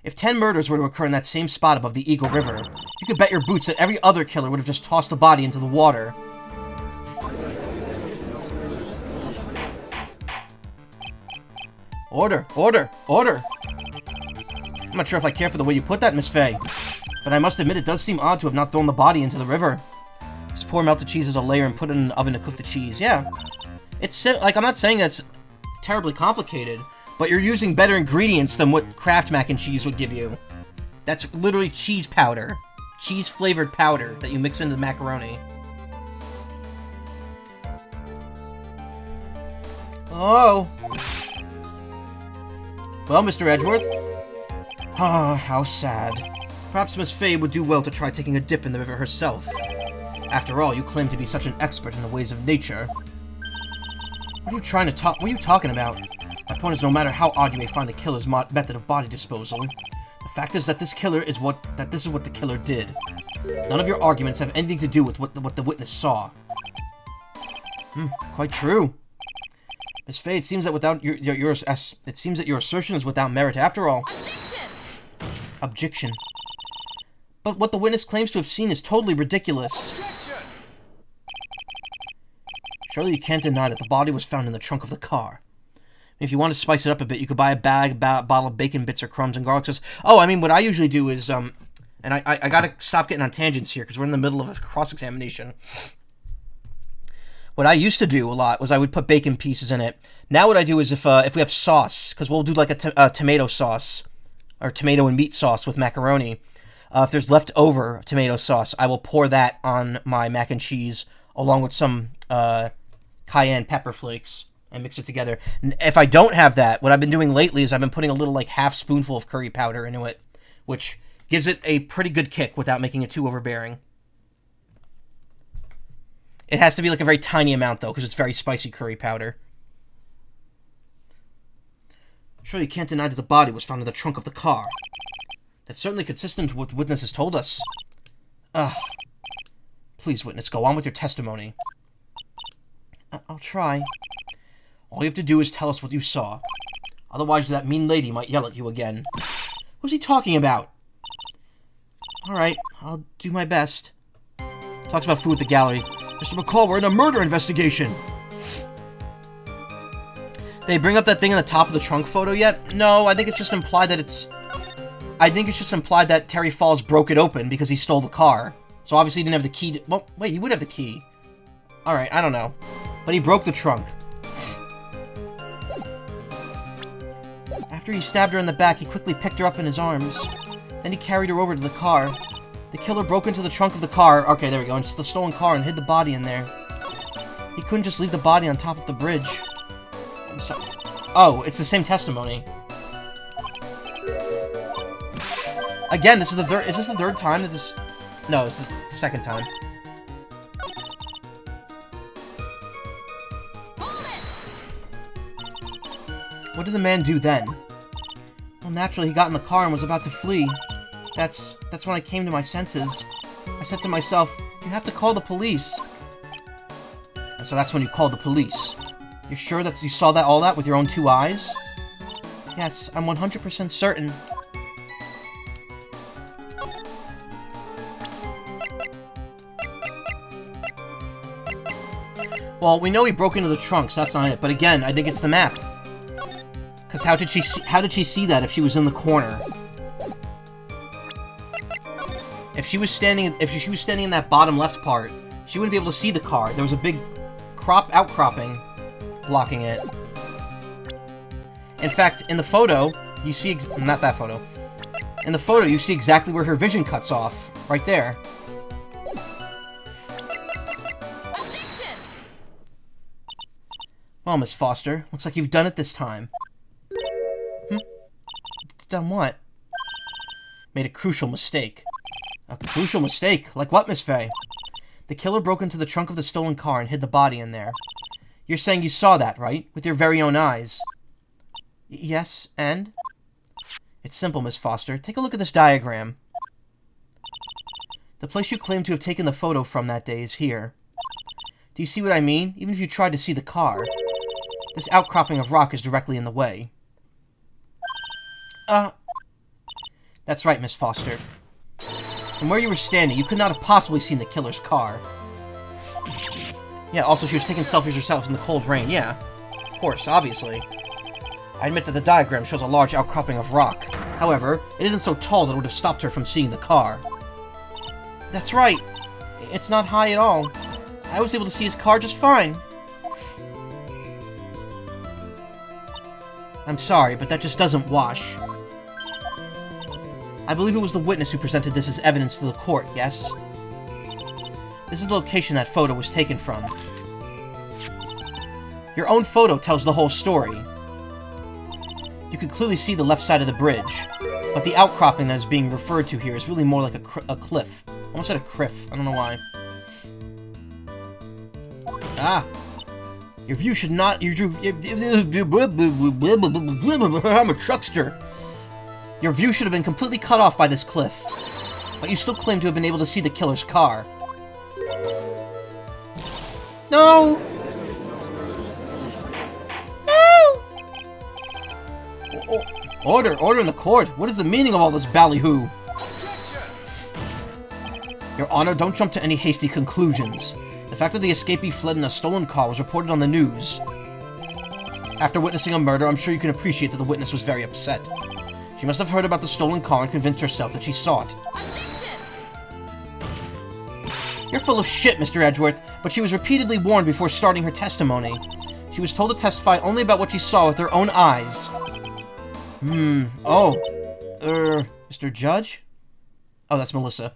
If 10 murders were to occur in that same spot above the Eagle River, you could bet your boots that every other killer would have just tossed the body into the water. Order, order, order! I'm not sure if I care for the way you put that, Miss Fay, but I must admit it does seem odd to have not thrown the body into the river. Just pour melted cheese as a layer and put it in the oven to cook the cheese. Yeah. It's, like, I'm not saying that's terribly complicated, but you're using better ingredients than what Kraft mac and cheese would give you. That's literally cheese powder. Cheese-flavored powder that you mix into the macaroni. Oh. Well, Mr. Edgeworth. Ah, how sad. Perhaps Miss Fay would do well to try taking a dip in the river herself. After all, you claim to be such an expert in the ways of nature. What are you trying to talk? What are you talking about? My point is, no matter how odd you may find the killer's method of body disposal, the fact is that this is what the killer did. None of your arguments have anything to do with what the witness saw. Quite true. Miss Fay, it seems that your assertion is without merit after all. Objection. But what the witness claims to have seen is totally ridiculous. Surely you can't deny that the body was found in the trunk of the car. If you want to spice it up a bit, you could buy a bottle of bacon bits or crumbs and garlic sauce. Oh, I mean, what I usually do is, and I gotta stop getting on tangents here because we're in the middle of a cross-examination. What I used to do a lot was I would put bacon pieces in it. Now what I do is if we have sauce, because we'll do like a tomato sauce, or tomato and meat sauce with macaroni. If there's leftover tomato sauce, I will pour that on my mac and cheese along with some cayenne pepper flakes and mix it together. And if I don't have that, what I've been doing lately is I've been putting a little like half spoonful of curry powder into it, which gives it a pretty good kick without making it too overbearing. It has to be like a very tiny amount though, because it's very spicy curry powder. Sure, you can't deny that the body was found in the trunk of the car. That's certainly consistent with what the witness has told us. Please, witness, go on with your testimony. I'll try. All you have to do is tell us what you saw. Otherwise, that mean lady might yell at you again. Who's he talking about? Alright, I'll do my best. Talks about food at the gallery. Mr. Macaw, we're in a murder investigation! They bring up that thing on the top of the trunk photo yet? No, I think it's just implied that Terry Falls broke it open because he stole the car. So obviously he didn't have the key to... Well, wait, he would have the key. Alright, I don't know. But he broke the trunk. After he stabbed her in the back, he quickly picked her up in his arms. Then he carried her over to the car. The killer broke into the trunk of the car. Okay, there we go. Into the stolen car and hid the body in there. He couldn't just leave the body on top of the bridge. Oh, it's the same testimony. Again, this is the third... Is this the third time that this... No, this is the second time. What did the man do then? Well, naturally, he got in the car and was about to flee. That's when I came to my senses. I said to myself, you have to call the police. And so that's when you called the police. You're sure that you saw all that with your own 2 eyes? Yes, I'm 100% certain. Well, we know he broke into the trunk, so that's not it. But again, I think it's the map. Because how did she see that if she was in the corner? If she was standing in that bottom left part, she wouldn't be able to see the car. There was a big outcropping blocking it. In fact, in the photo, you see not that photo. In the photo, you see exactly where her vision cuts off, right there. Well, Miss Foster, looks like you've done it this time. Done what? Made a crucial mistake. A crucial mistake? Like what, Miss Faye? The killer broke into the trunk of the stolen car and hid the body in there. You're saying you saw that, right? With your very own eyes. Yes, and? It's simple, Miss Foster. Take a look at this diagram. The place you claim to have taken the photo from that day is here. Do you see what I mean? Even if you tried to see the car. This outcropping of rock is directly in the way. That's right, Miss Foster. From where you were standing, you could not have possibly seen the killer's car. Yeah, also she was taking selfies herself in the cold rain, yeah. Of course, obviously. I admit that the diagram shows a large outcropping of rock. However, it isn't so tall that it would have stopped her from seeing the car. That's right. It's not high at all. I was able to see his car just fine. I'm sorry, but that just doesn't wash. I believe it was the witness who presented this as evidence to the court, yes? This is the location that photo was taken from. Your own photo tells the whole story. You can clearly see the left side of the bridge, but the outcropping that is being referred to here is really more like a cliff. I almost said a criff. I don't know why. Ah. Your view should not... I'm a truckster. Your view should have been completely cut off by this cliff. But you still claim to have been able to see the killer's car. No! No! Order in the court. What is the meaning of all this ballyhoo? Your Honor, don't jump to any hasty conclusions. The fact that the escapee fled in a stolen car was reported on the news. After witnessing a murder, I'm sure you can appreciate that the witness was very upset. She must have heard about the stolen car and convinced herself that she saw it. You're full of shit, Mr. Edgeworth, but she was repeatedly warned before starting her testimony. She was told to testify only about what she saw with her own eyes. Mr. Judge? Oh, that's Melissa.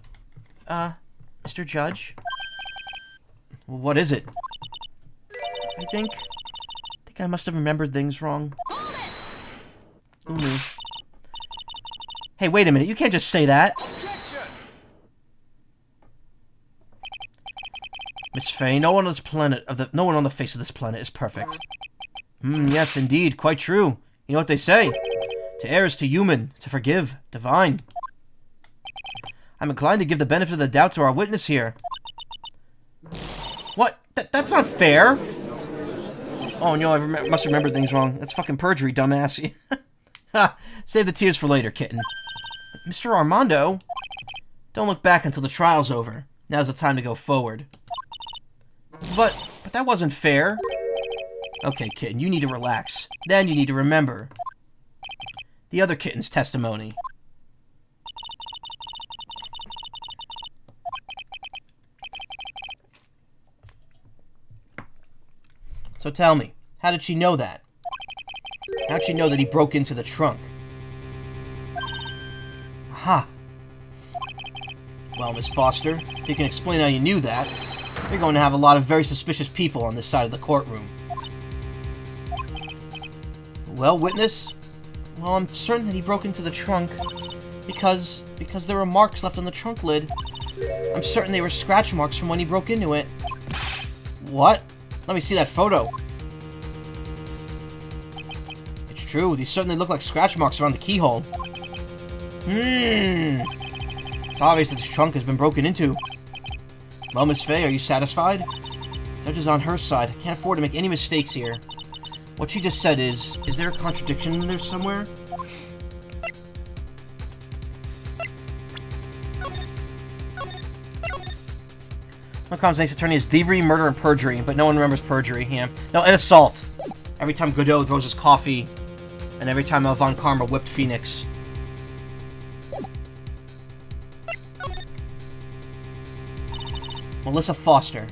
Mr. Judge? What is it? I think I must have remembered things wrong. Ooh. Hey, wait a minute, you can't just say that. Miss Faye, no one on the face of this planet is perfect. Yes, indeed, quite true. You know what they say? To err is to human, to forgive, divine. I'm inclined to give the benefit of the doubt to our witness here. What? That's not fair! Oh no, I must remember things wrong. That's fucking perjury, dumbass. Ha! Save the tears for later, kitten. Mr. Armando? Don't look back until the trial's over. Now's the time to go forward. But that wasn't fair. Okay, kitten, you need to relax. Then you need to remember the other kitten's testimony. So tell me, how did she know that? How'd she know that he broke into the trunk? Aha! Well, Miss Foster, if you can explain how you knew that, you're going to have a lot of very suspicious people on this side of the courtroom. Well, witness? Well, I'm certain that he broke into the trunk because there were marks left on the trunk lid. I'm certain they were scratch marks from when he broke into it. What? Let me see that photo. It's True, these certainly look like scratch marks around the keyhole. It's obvious that this trunk has been broken into. Well, Miss Faye, are you satisfied? Judge is on her side. I can't afford to make any mistakes here. What she just said is there a contradiction in there somewhere? Macaw's next attorney is thievery, murder, and perjury, but no one remembers perjury, yeah. No, and assault. Every time Godot throws his coffee, and every time Von Karma whipped Phoenix. Melissa Foster.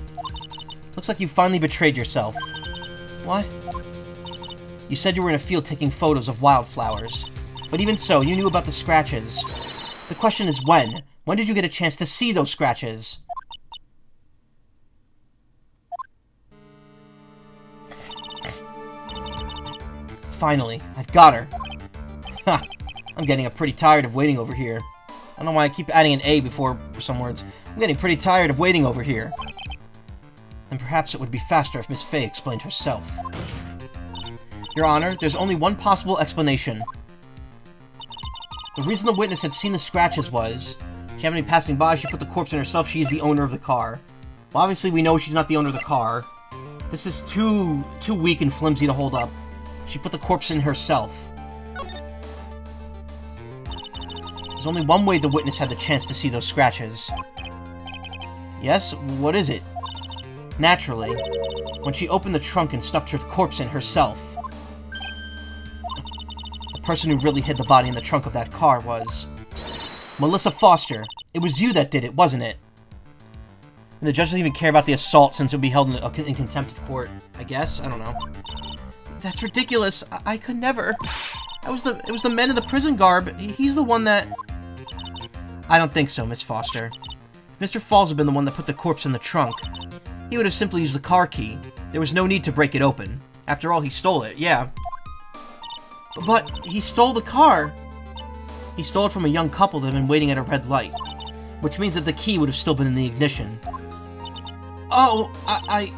Looks like you finally betrayed yourself. What? You said you were in a field taking photos of wildflowers. But even so, you knew about the scratches. The question is when? When did you get a chance to see those scratches? Finally, I've got her. Ha! I'm getting pretty tired of waiting over here. I don't know why I keep adding an A before some words. I'm getting pretty tired of waiting over here. And perhaps it would be faster if Miss Faye explained herself. Your Honor, there's only one possible explanation. The reason the witness had seen the scratches was, she happened to be passing by, she put the corpse in herself, she is the owner of the car. Well, obviously we know she's not the owner of the car. This is too weak and flimsy to hold up. She put the corpse in herself. There's only one way the witness had the chance to see those scratches. Yes? What is it? Naturally, when she opened the trunk and stuffed her corpse in herself. The person who really hid the body in the trunk of that car was... Melissa Foster. It was you that did it, wasn't it? And the judge doesn't even care about the assault since it would be held in contempt of court, I guess? I don't know. That's ridiculous. I could never. It was the man in the prison garb. He's the one that... I don't think so, Miss Foster. If Mr. Falls had been the one that put the corpse in the trunk, he would have simply used the car key. There was no need to break it open. After all, he stole it, yeah. But he stole the car. He stole it from a young couple that had been waiting at a red light. Which means that the key would have still been in the ignition. Oh, I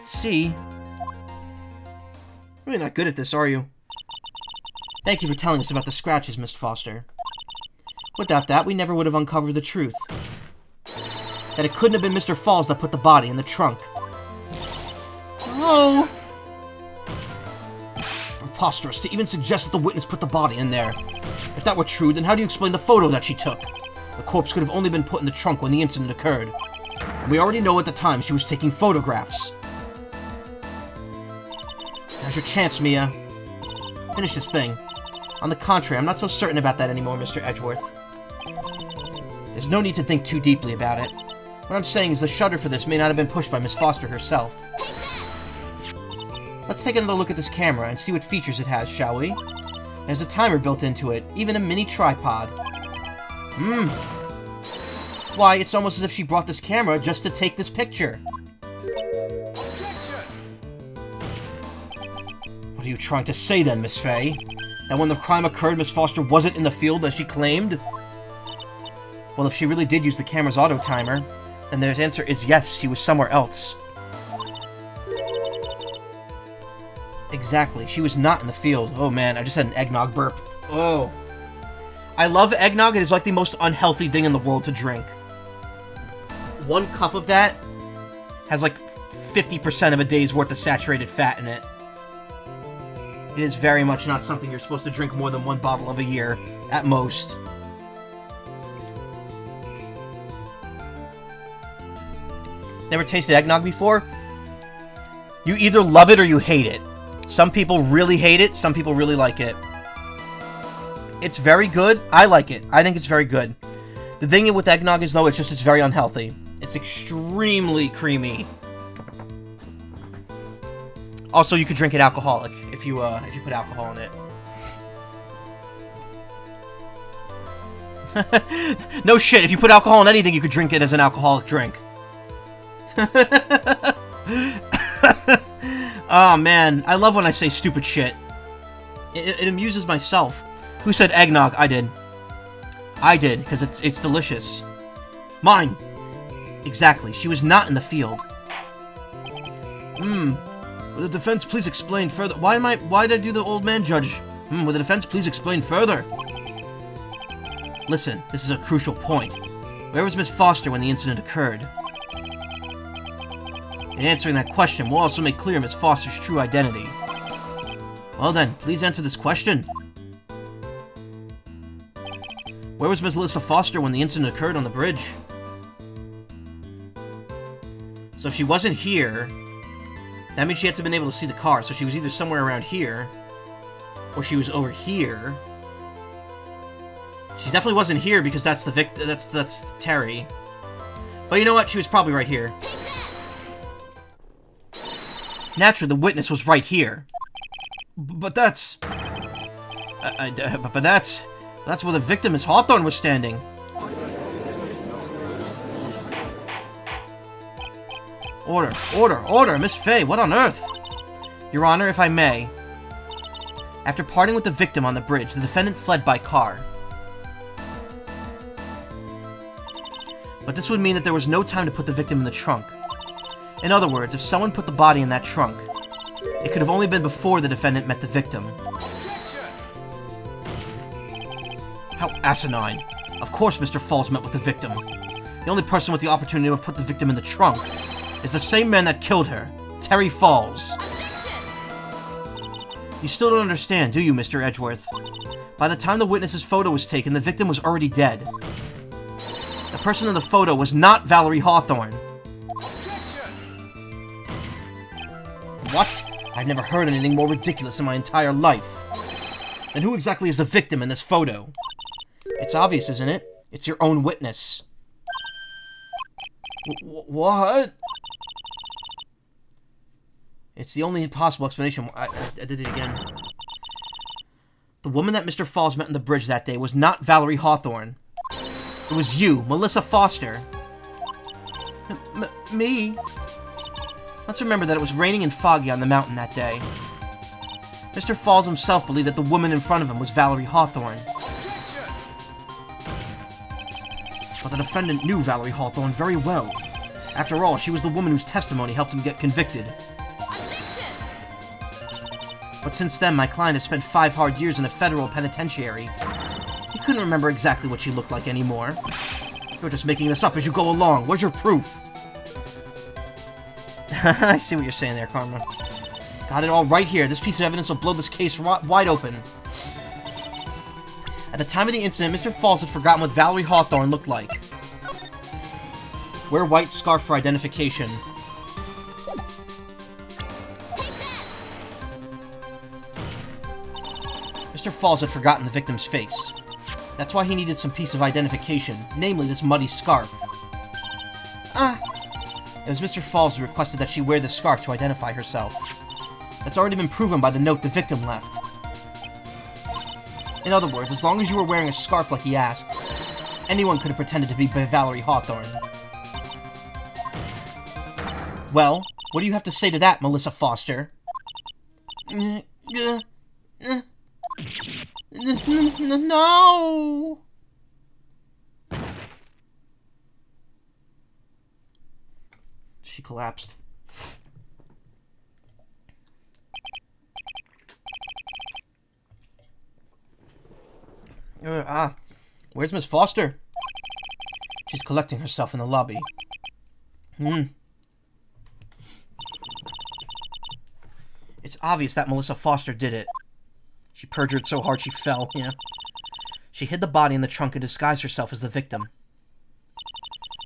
see. Really not good at this, are you? Thank you for telling us about the scratches, Miss Foster. Without that, we never would have uncovered the truth. That it couldn't have been Mr. Falls that put the body in the trunk. Oh! Preposterous to even suggest that the witness put the body in there. If that were true, then how do you explain the photo that she took? The corpse could have only been put in the trunk when the incident occurred. And we already know at the time she was taking photographs. Now's your chance, Mia. Finish this thing. On the contrary, I'm not so certain about that anymore, Mr. Edgeworth. There's no need to think too deeply about it. What I'm saying is the shutter for this may not have been pushed by Miss Foster herself. Let's take another look at this camera and see what features it has, shall we? There's a timer built into it, even a mini tripod. Why, it's almost as if she brought this camera just to take this picture. What are you trying to say then, Miss Faye? That when the crime occurred, Miss Foster wasn't in the field as she claimed? Well, if she really did use the camera's auto-timer, then the answer is yes, she was somewhere else. Exactly, she was not in the field. Oh man, I just had an eggnog burp. Oh. I love eggnog, it is like the most unhealthy thing in the world to drink. 1 cup of that has like 50% of a day's worth of saturated fat in it. It is very much not something you're supposed to drink more than 1 bottle of a year, at most. Never tasted eggnog before? You either love it or you hate it. Some people really hate it, some people really like it. It's very good. I like it. I think it's very good. The thing with eggnog is, though, it's very unhealthy. It's extremely creamy. Also, you could drink it alcoholic if you put alcohol in it. No shit, if you put alcohol in anything, you could drink it as an alcoholic drink. Oh man, I love when I say stupid shit. It amuses myself. Who said eggnog? I did. I did, because it's delicious. Mine! Exactly, she was not in the field. Will the defense please explain further? Why did I do the old man judge? Will the defense please explain further? Listen, this is a crucial point. Where was Miss Foster when the incident occurred? In answering that question, we'll also make clear Miss Foster's true identity. Well then, please answer this question. Where was Miss Melissa Foster when the incident occurred on the bridge? So if she wasn't here, that means she had to have been able to see the car. So she was either somewhere around here, or she was over here. She definitely wasn't here because that's the that's Terry. But you know what? She was probably right here. Naturally, the witness was right here. But that's... but that's where the victim, Miss Hawthorne, was standing. Order, order, order! Miss Fay, what on earth? Your Honor, if I may. After parting with the victim on the bridge, the defendant fled by car. But this would mean that there was no time to put the victim in the trunk. In other words, if someone put the body in that trunk, it could have only been before the defendant met the victim. How asinine. Of course Mr. Falls met with the victim. The only person with the opportunity to have put the victim in the trunk is the same man that killed her, Terry Falls. You still don't understand, do you, Mr. Edgeworth? By the time the witness's photo was taken, the victim was already dead. The person in the photo was not Valerie Hawthorne. What? I've never heard anything more ridiculous in my entire life. Then who exactly is the victim in this photo? It's obvious, isn't it? It's your own witness. What? It's the only possible explanation. I did it again. The woman that Mr. Falls met on the bridge that day was not Valerie Hawthorne. It was you, Melissa Foster. Me? Let's remember that it was raining and foggy on the mountain that day. Mr. Falls himself believed that the woman in front of him was Valerie Hawthorne. But the defendant knew Valerie Hawthorne very well. After all, she was the woman whose testimony helped him get convicted. But since then, my client has spent 5 hard years in a federal penitentiary. He couldn't remember exactly what she looked like anymore. You're just making this up as you go along. Where's your proof? I see what you're saying there, Karma. Got it all right here. This piece of evidence will blow this case wide open. At the time of the incident, Mr. Falls had forgotten what Valerie Hawthorne looked like. Wear white scarf for identification. Mr. Falls had forgotten the victim's face. That's why he needed some piece of identification, namely this muddy scarf. It was Mr. Falls who requested that she wear this scarf to identify herself. That's already been proven by the note the victim left. In other words, as long as you were wearing a scarf like he asked, anyone could have pretended to be Valerie Hawthorne. Well, what do you have to say to that, Melissa Foster? No! She collapsed. Where's Miss Foster? She's collecting herself in the lobby. It's obvious that Melissa Foster did it. She perjured so hard she fell, yeah. She hid the body in the trunk and disguised herself as the victim.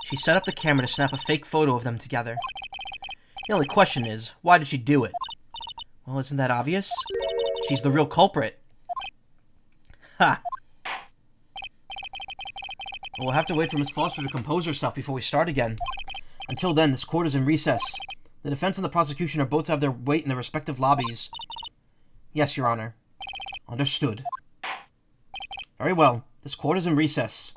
She set up the camera to snap a fake photo of them together. The only question is, why did she do it? Well, isn't that obvious? She's the real culprit. Ha! Well, we'll have to wait for Miss Foster to compose herself before we start again. Until then, this court is in recess. The defense and the prosecution are both to have their weight in their respective lobbies. Yes, Your Honor. Understood. Very well. This court is in recess.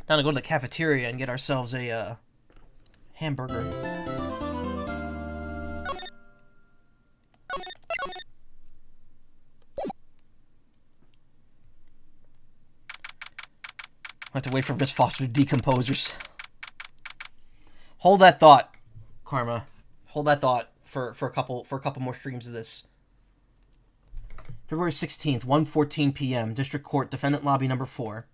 Time to go to the cafeteria and get ourselves a, hamburger. I have to wait for Miss Foster to decompose herself. Hold that thought, Karma. Hold that thought for a couple more streams of this. February 16th, 1:14 p.m. District Court, Defendant Lobby number 4.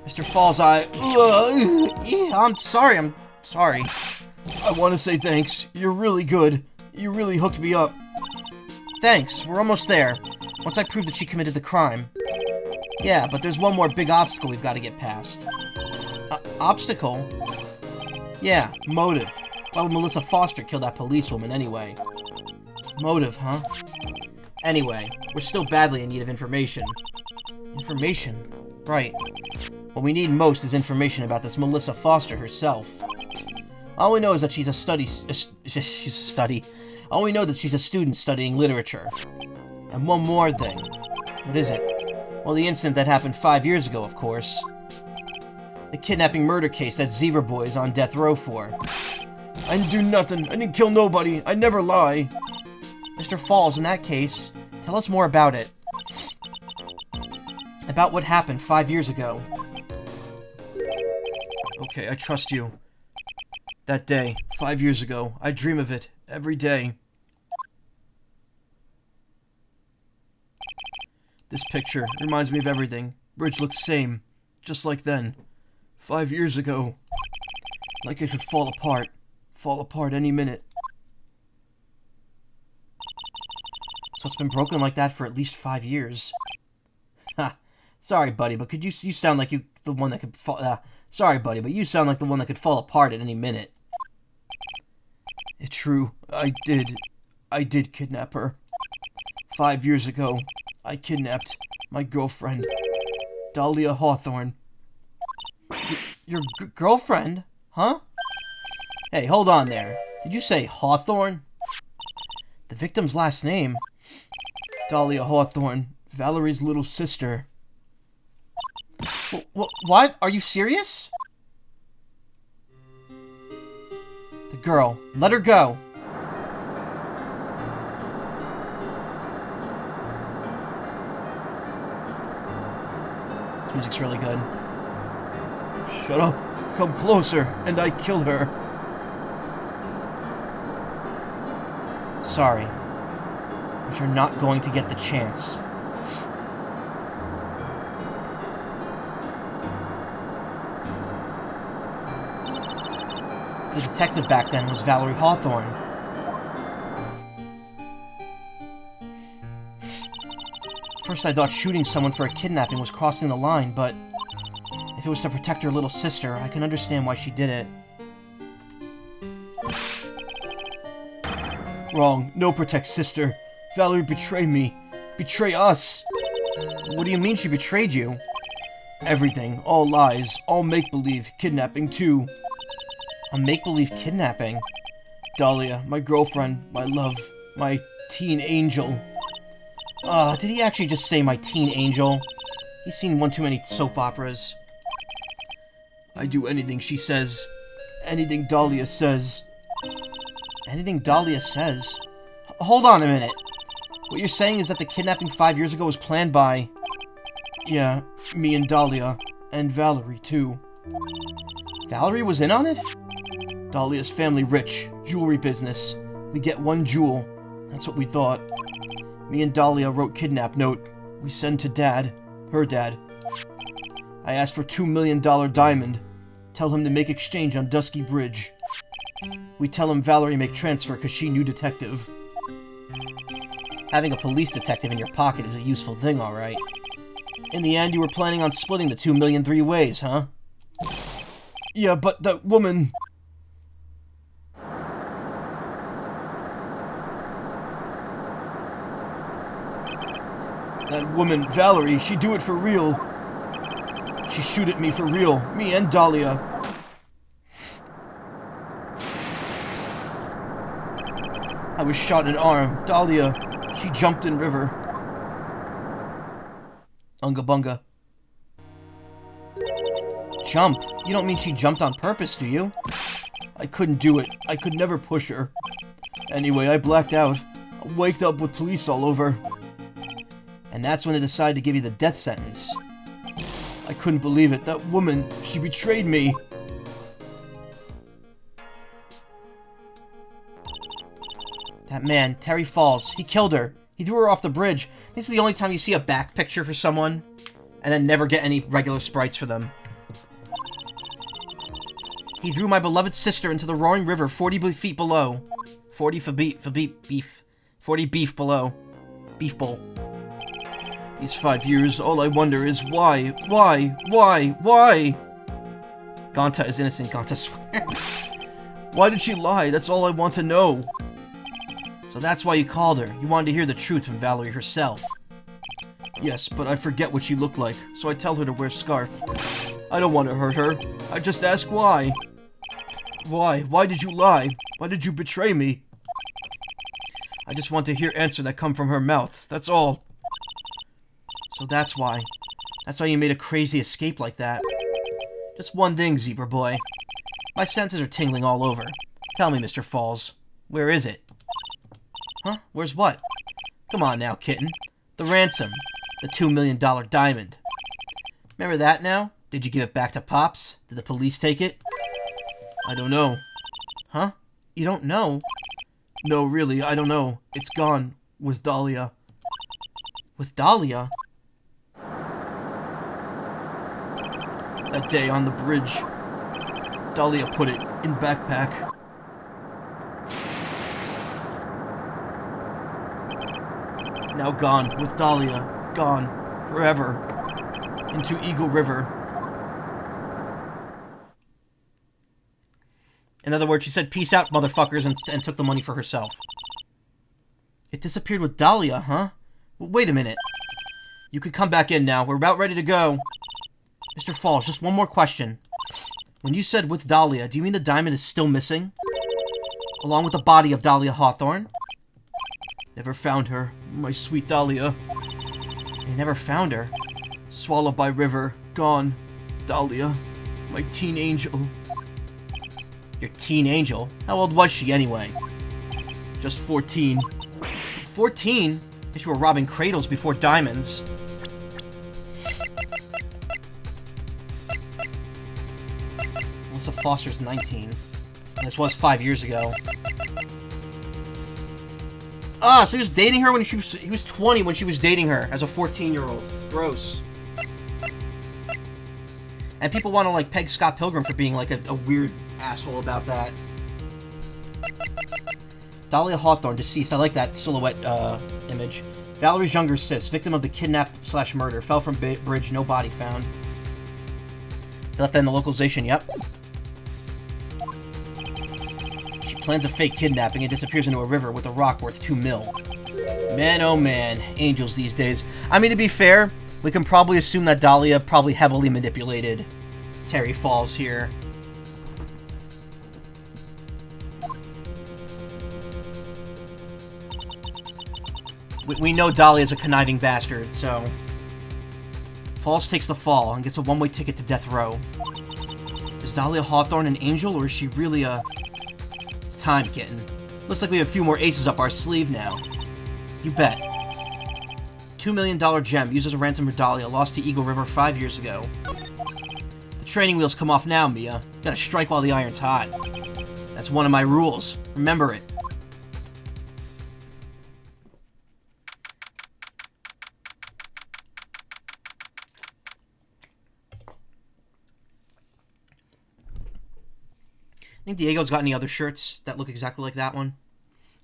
Mr. Falls, I'm sorry. I want to say thanks. You're really good. You really hooked me up. Thanks. We're almost there. Once I prove that she committed the crime. Yeah, but there's one more big obstacle we've got to get past. Obstacle? Yeah, motive. Why would Melissa Foster kill that policewoman anyway? Motive, huh? Anyway, we're still badly in need of information. Information? Right. What we need most is information about this Melissa Foster herself. All we know is that she's a All we know that she's a student studying literature. And one more thing. What is it? Well, the incident that happened 5 years ago, of course. The kidnapping murder case that Zebra Boy is on death row for. I didn't do nothing. I didn't kill nobody. I never lie. Mr. Falls, in that case, tell us more about it. About what happened 5 years ago. Okay, I trust you. That day, 5 years ago, I dream of it every day. This picture reminds me of everything. Bridge looks same, just like then. 5 years ago. Like it could fall apart any minute. So it's been broken like that for at least 5 years. Ha. Sorry, buddy, but you sound like the one that could fall... sorry, buddy, but you sound like the one that could fall apart at any minute. It's true. I did kidnap her. 5 years ago, I kidnapped my girlfriend, Dahlia Hawthorne. Your girlfriend? Huh? Hey, hold on there. Did you say Hawthorne? The victim's last name? Dahlia Hawthorne, Valerie's little sister. What? Are you serious? The girl. Let her go. This music's really good. Shut up. Come closer, and I kill her. Sorry. But you're not going to get the chance. The detective back then was Valerie Hawthorne. First I thought shooting someone for a kidnapping was crossing the line, but if it was to protect her little sister, I can understand why she did it. Wrong. No protect sister. Valerie betrayed me. Betray us. What do you mean she betrayed you? Everything. All lies. All make-believe. Kidnapping, too. A make-believe kidnapping? Dahlia, my girlfriend, my love, my teen angel. Did he actually just say my teen angel? He's seen one too many soap operas. I do anything she says. Anything Dahlia says. Anything Dahlia says? Hold on a minute. What you're saying is that the kidnapping 5 years ago was planned by... Yeah, me and Dahlia. And Valerie, too. Valerie was in on it? Dahlia's family rich. Jewelry business. We get one jewel. That's what we thought. Me and Dahlia wrote kidnap note. We send to Dad. Her dad. I asked for $2 million diamond. Tell him to make exchange on Dusky Bridge. We tell him Valerie make transfer because she knew detective. Having a police detective in your pocket is a useful thing, alright. In the end, you were planning on splitting the $2 million 3 ways, huh? Yeah, but that woman... That woman, Valerie, she do it for real. She shoot at me for real. Me and Dahlia. I was shot in arm. Dahlia, she jumped in river. Unga bunga. Jump? You don't mean she jumped on purpose, do you? I couldn't do it. I could never push her. Anyway, I blacked out. I waked up with police all over. And that's when they decided to give you the death sentence. I couldn't believe it. That woman, she betrayed me. That man, Terry Falls, he killed her. He threw her off the bridge. This is the only time you see a back picture for someone, and then never get any regular sprites for them. He threw my beloved sister into the roaring river 40 feet below. 40 beef. 40 beef below. Beef bowl. These 5 years, all I wonder is why? Gonta is innocent, Gonta swears. Why did she lie? That's all I want to know. So that's why you called her. You wanted to hear the truth from Valerie herself. Yes, but I forget what she looked like, so I tell her to wear a scarf. I don't want to hurt her. I just ask why. Why? Why did you lie? Why did you betray me? I just want to hear answer that come from her mouth. That's all. So that's why. That's why you made a crazy escape like that. Just one thing, Zebra Boy. My senses are tingling all over. Tell me, Mr. Falls. Where is it? Huh? Where's what? Come on now, kitten. The ransom. The $2 million diamond. Remember that now? Did you give it back to Pops? Did the police take it? I don't know. Huh? You don't know? No, really, I don't know. It's gone. With Dahlia. With Dahlia? That day on the bridge. Dahlia put it in backpack. Now gone, with Dahlia. Gone. Forever. Into Eagle River. In other words, she said, peace out, motherfuckers, and took the money for herself. It disappeared with Dahlia, huh? Well, wait a minute. You could come back in now. We're about ready to go. Mr. Falls, just one more question. When you said with Dahlia, do you mean the diamond is still missing? Along with the body of Dahlia Hawthorne? Never found her. My sweet Dahlia. They never found her. Swallowed by river. Gone. Dahlia. My teen angel. Your teen angel? How old was she anyway? Just 14. 14? Guess you were robbing cradles before diamonds. Melissa Foster's 19. And this was 5 years ago. Ah, so he was dating her when he was 20 when she was dating her as a 14-year-old. Gross. And people want to, like, peg Scott Pilgrim for being, like, a weird asshole about that. Dahlia Hawthorne, deceased. I like that silhouette, image. Valerie's younger sis, victim of the kidnap/murder. Fell from bridge, no body found. They left that in the localization, yep. She plans a fake kidnapping and disappears into a river with a rock worth $2 million. Man, oh man. Angels these days. I mean, to be fair, we can probably assume that Dahlia probably heavily manipulated Terry Falls here. We know Dahlia is a conniving bastard, so... Falls takes the fall and gets a one-way ticket to death row. Is Dahlia Hawthorne an angel, or is she really a... It's time, kitten. Looks like we have a few more aces up our sleeve now. You bet. $2 million gem used as a ransom for Dahlia, lost to Eagle River 5 years ago. The training wheels come off now, Mia. You gotta strike while the iron's hot. That's one of my rules. Remember it. Think Diego's got any other shirts that look exactly like that one?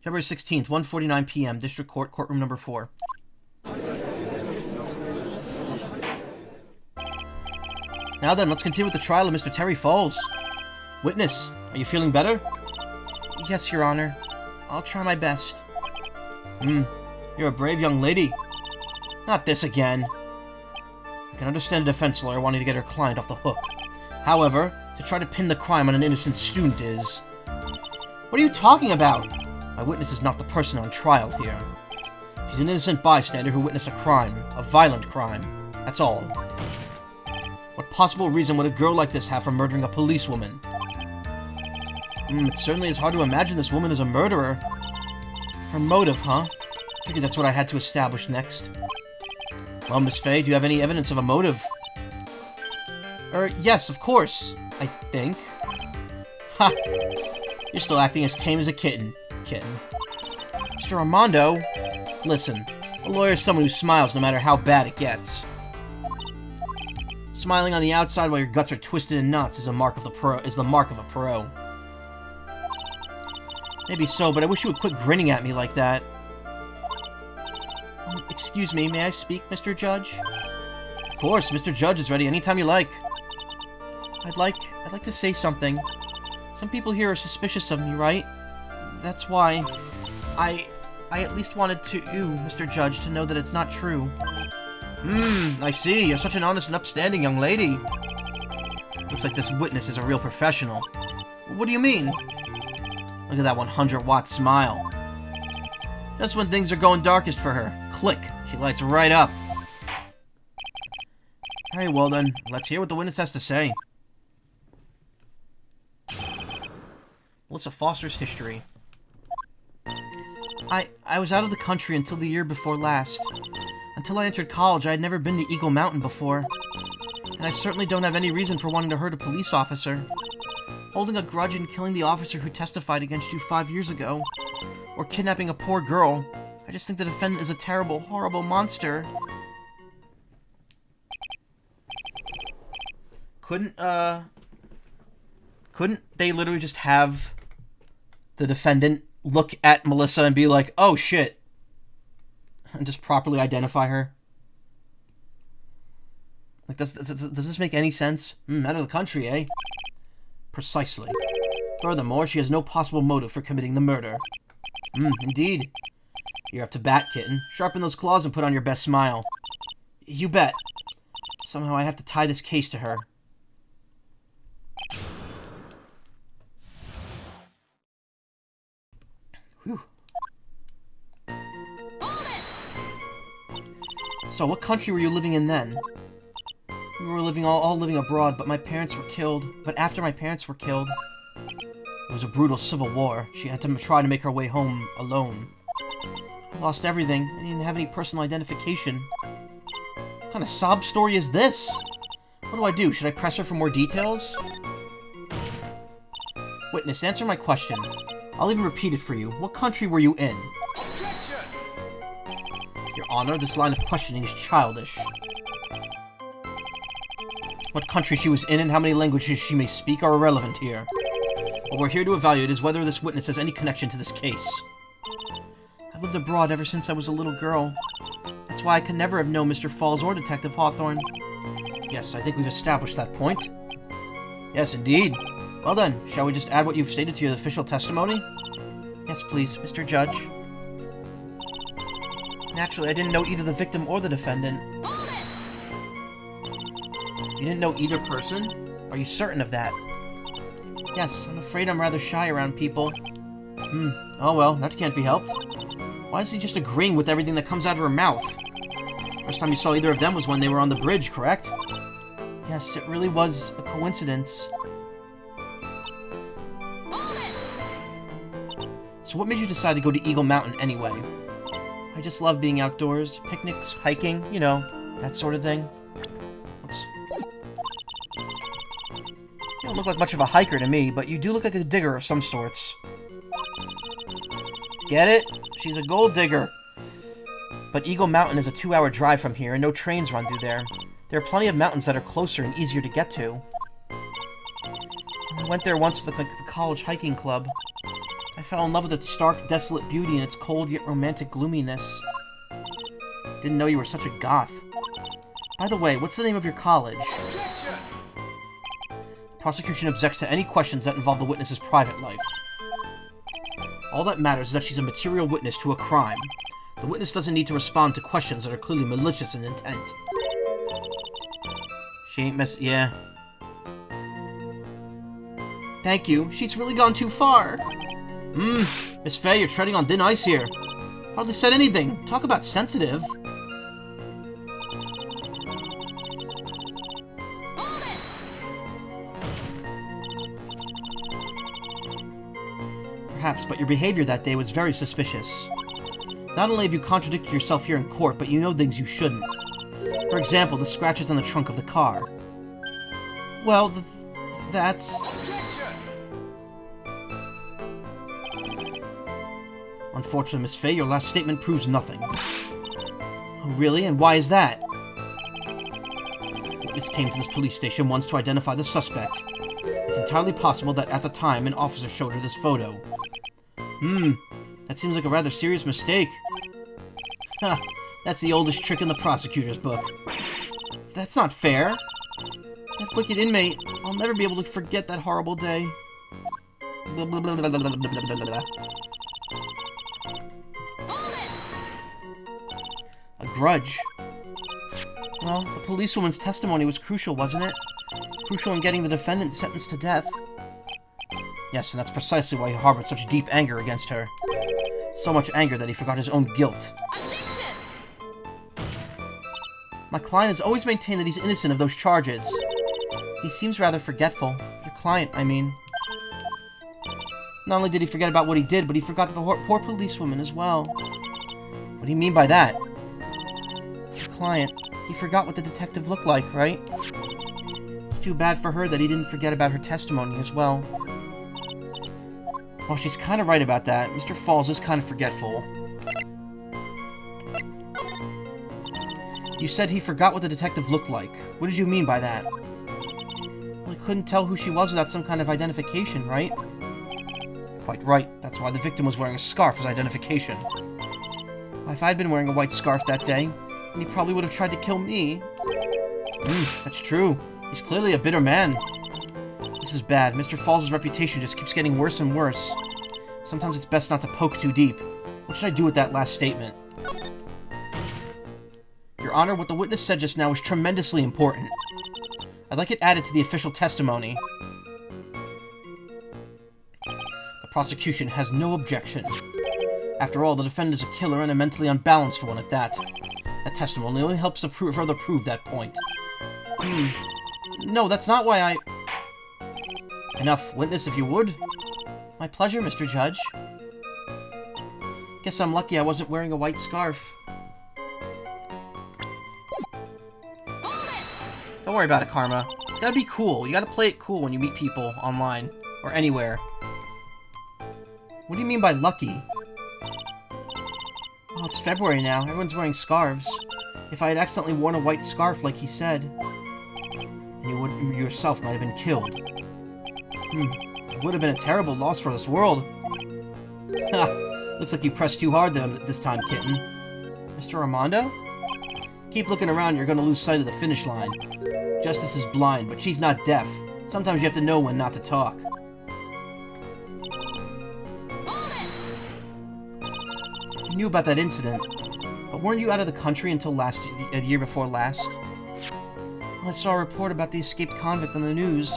February 16th, 1:49 p.m., District Court, Courtroom Number 4. Now then, let's continue with the trial of Mr. Terry Falls. Witness, are you feeling better? Yes, Your Honor. I'll try my best. You're a brave young lady. Not this again. I can understand a defense lawyer wanting to get her client off the hook. However, to try to pin the crime on an innocent student is... What are you talking about? My witness is not the person on trial here. She's an innocent bystander who witnessed a crime. A violent crime. That's all. What possible reason would a girl like this have for murdering a policewoman? It certainly is hard to imagine this woman is a murderer. Her motive, huh? I figured that's what I had to establish next. Well, Miss Faye, do you have any evidence of a motive? Yes, of course. I think. Ha! You're still acting as tame as a kitten. Kitten. Mr. Armando? Listen, a lawyer is someone who smiles no matter how bad it gets. Smiling on the outside while your guts are twisted in knots is the mark of a pro. Maybe so, but I wish you would quit grinning at me like that. Excuse me, may I speak, Mr. Judge? Of course, Mr. Judge is ready anytime you like. I'd like to say something. Some people here are suspicious of me, right? That's why I at least wanted you, Mr. Judge, to know that it's not true. I see. You're such an honest and upstanding young lady. Looks like this witness is a real professional. What do you mean? Look at that 100-watt smile. Just when things are going darkest for her. Click. She lights right up. Alright, well then, let's hear what the witness has to say. Melissa Foster's history. I was out of the country until the year before last. Until I entered college, I had never been to Eagle Mountain before. And I certainly don't have any reason for wanting to hurt a police officer. Holding a grudge and killing the officer who testified against you 5 years ago. Or kidnapping a poor girl. I just think the defendant is a terrible, horrible monster. Couldn't they literally just have the defendant look at Melissa and be like, oh shit, and just properly identify her? Like, does this make any sense? Out of the country, eh? Precisely. Furthermore, she has no possible motive for committing the murder. Indeed. You're up to bat, kitten. Sharpen those claws and put on your best smile. You bet. Somehow I have to tie this case to her. Whew. So, what country were you living in then? We were all living abroad, but my parents were killed. But after my parents were killed, it was a brutal civil war. She had to try to make her way home alone. I lost everything. I didn't have any personal identification. What kind of sob story is this? What do I do? Should I press her for more details? Witness, answer my question. I'll even repeat it for you. What country were you in? Objection! Your Honor, this line of questioning is childish. What country she was in and how many languages she may speak are irrelevant here. What we're here to evaluate is whether this witness has any connection to this case. I've lived abroad ever since I was a little girl. That's why I could never have known Mr. Falls or Detective Hawthorne. Yes, I think we've established that point. Yes, indeed. Well then, shall we just add what you've stated to your official testimony? Yes, please, Mr. Judge. Naturally, I didn't know either the victim or the defendant. You didn't know either person? Are you certain of that? Yes, I'm afraid I'm rather shy around people. Oh well, that can't be helped. Why is he just agreeing with everything that comes out of her mouth? First time you saw either of them was when they were on the bridge, correct? Yes, it really was a coincidence. So what made you decide to go to Eagle Mountain anyway? I just love being outdoors, picnics, hiking, you know, that sort of thing. Oops. You don't look like much of a hiker to me, but you do look like a digger of some sorts. Get it? She's a gold digger. But Eagle Mountain is a 2-hour drive from here, and no trains run through there. There are plenty of mountains that are closer and easier to get to. I went there once with the college hiking club. I fell in love with its stark, desolate beauty and its cold yet romantic gloominess. Didn't know you were such a goth. By the way, what's the name of your college? The prosecution objects to any questions that involve the witness's private life. All that matters is that she's a material witness to a crime. The witness doesn't need to respond to questions that are clearly malicious in intent. She ain't yeah. Thank you. She's really gone too far. Miss Faye, you're treading on thin ice here. Hardly said anything. Talk about sensitive. Perhaps, but your behavior that day was very suspicious. Not only have you contradicted yourself here in court, but you know things you shouldn't. For example, the scratches on the trunk of the car. Well, that's... Unfortunately, Miss Fay, your last statement proves nothing. Oh, really? And why is that? Witness came to this police station once to identify the suspect. It's entirely possible that at the time, an officer showed her this photo. That seems like a rather serious mistake. Huh, that's the oldest trick in the prosecutor's book. That's not fair. That wicked inmate, I'll never be able to forget that horrible day. Blah, blah, blah, blah, blah, blah, blah, blah, blah. A grudge. Well, the policewoman's testimony was crucial, wasn't it? Crucial in getting the defendant sentenced to death. Yes, and that's precisely why he harbored such deep anger against her. So much anger that he forgot his own guilt. My client has always maintained that he's innocent of those charges. He seems rather forgetful. Your client, I mean. Not only did he forget about what he did, but he forgot the poor policewoman as well. What do you mean by that? Your client, he forgot what the detective looked like, right? It's too bad for her that he didn't forget about her testimony as well. Well, she's kind of right about that. Mr. Falls is kind of forgetful. You said he forgot what the detective looked like. What did you mean by that? Well, he couldn't tell who she was without some kind of identification, right? Quite right. That's why the victim was wearing a scarf as identification. If I'd been wearing a white scarf that day, then he probably would have tried to kill me. That's true. He's clearly a bitter man. This is bad. Mr. Falls' reputation just keeps getting worse and worse. Sometimes it's best not to poke too deep. What should I do with that last statement? Your Honor, what the witness said just now is tremendously important. I'd like it added to the official testimony. The prosecution has no objection. After all, the defendant is a killer and a mentally unbalanced one at that. That testimony only helps to further prove that point. No, that's not why I... Enough. Witness, if you would. My pleasure, Mr. Judge. Guess I'm lucky I wasn't wearing a white scarf. Don't worry about it, Karma. You gotta be cool. You gotta play it cool when you meet people online. Or anywhere. What do you mean by lucky? Oh, it's February now. Everyone's wearing scarves. If I had accidentally worn a white scarf like he said, then you yourself might have been killed. It would have been a terrible loss for this world. Ha! Looks like you pressed too hard this time, kitten. Mr. Armando? Keep looking around, you're gonna lose sight of the finish line. Justice is blind, but she's not deaf. Sometimes you have to know when not to talk. You knew about that incident, but weren't you out of the country until the year before last? Well, I saw a report about the escaped convict on the news.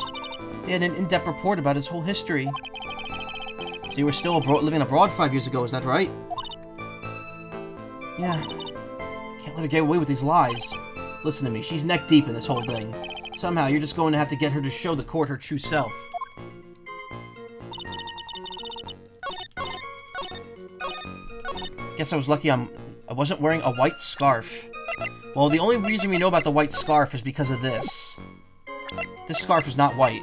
They had an in-depth report about his whole history. So you were still living abroad 5 years ago, is that right? Yeah. Can't let her get away with these lies. Listen to me, she's neck-deep in this whole thing. Somehow, you're just going to have to get her to show the court her true self. Guess I was lucky I wasn't wearing a white scarf. Well, the only reason we know about the white scarf is because of this. This scarf is not white.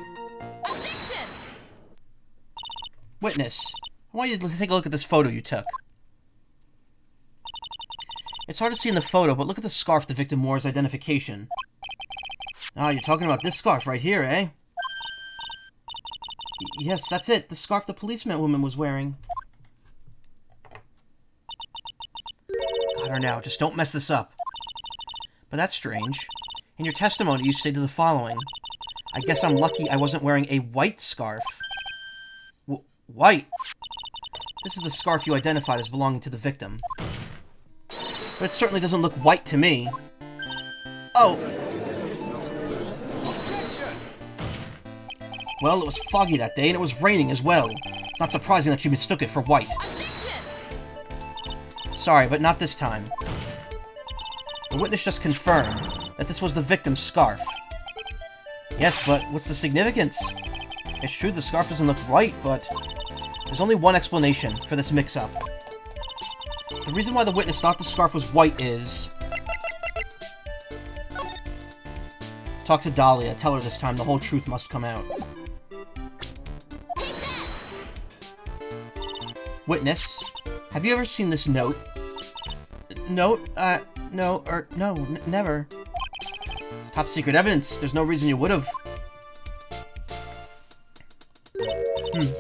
Witness, I want you to take a look at this photo you took. It's hard to see in the photo, but look at the scarf the victim wore as identification. Ah, you're talking about this scarf right here, eh? Yes, that's it. The scarf the policeman woman was wearing. Got her now. Just don't mess this up. But that's strange. In your testimony, you stated the following. I guess I'm lucky I wasn't wearing a white scarf. White? This is the scarf you identified as belonging to the victim. But it certainly doesn't look white to me. Oh! Well, it was foggy that day, and it was raining as well. It's not surprising that you mistook it for white. Sorry, but not this time. The witness just confirmed that this was the victim's scarf. Yes, but what's the significance? It's true the scarf doesn't look white, but there's only one explanation for this mix-up. The reason why the witness thought the scarf was white is... Talk to Dahlia. Tell her this time the whole truth must come out. Witness, Have you ever seen this note? Note? No, or no, never. It's top secret evidence. There's no reason you would have.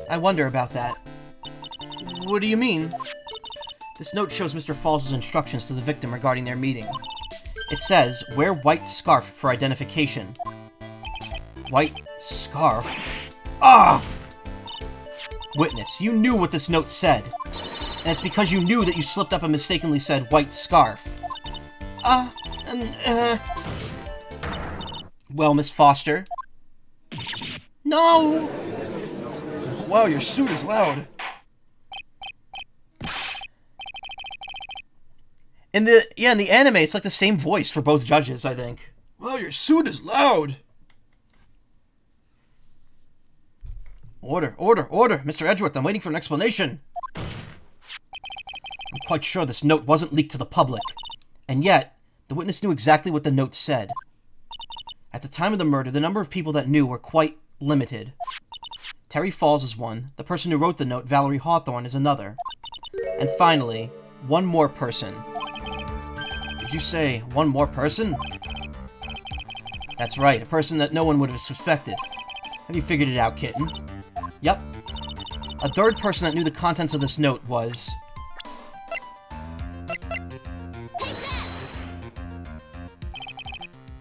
I wonder about that. What do you mean? This note shows Mr. Falls' instructions to the victim regarding their meeting. It says, wear white scarf for identification. White scarf? Ah! Witness, you knew what this note said. And it's because you knew that you slipped up and mistakenly said white scarf. Well, Miss Foster? No! Wow, your suit is loud. In the anime, it's like the same voice for both judges, I think. Wow, your suit is loud. Order, order, order! Mr. Edgeworth, I'm waiting for an explanation. I'm quite sure this note wasn't leaked to the public. And yet, the witness knew exactly what the note said. At the time of the murder, the number of people that knew were quite limited. Terry Falls is one. The person who wrote the note, Valerie Hawthorne, is another. And finally, one more person. Did you say one more person? That's right, a person that no one would have suspected. Have you figured it out, kitten? Yep. A third person that knew the contents of this note was...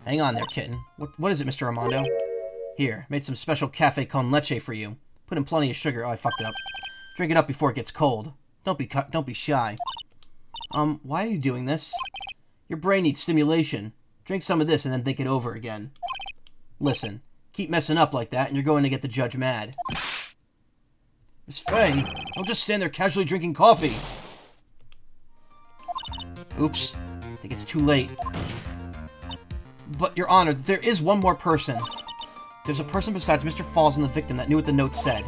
Hang on there, kitten. What is it, Mr. Armando? Here, made some special cafe con leche for you. Put in plenty of sugar. Oh, I fucked it up. Drink it up before it gets cold. Don't be shy. Why are you doing this? Your brain needs stimulation. Drink some of this and then think it over again. Listen, keep messing up like that and you're going to get the judge mad. Miss Faye, don't just stand there casually drinking coffee. Oops, I think it's too late. But, Your Honor, there is one more person. There's a person besides Mr. Falls and the victim that knew what the note said.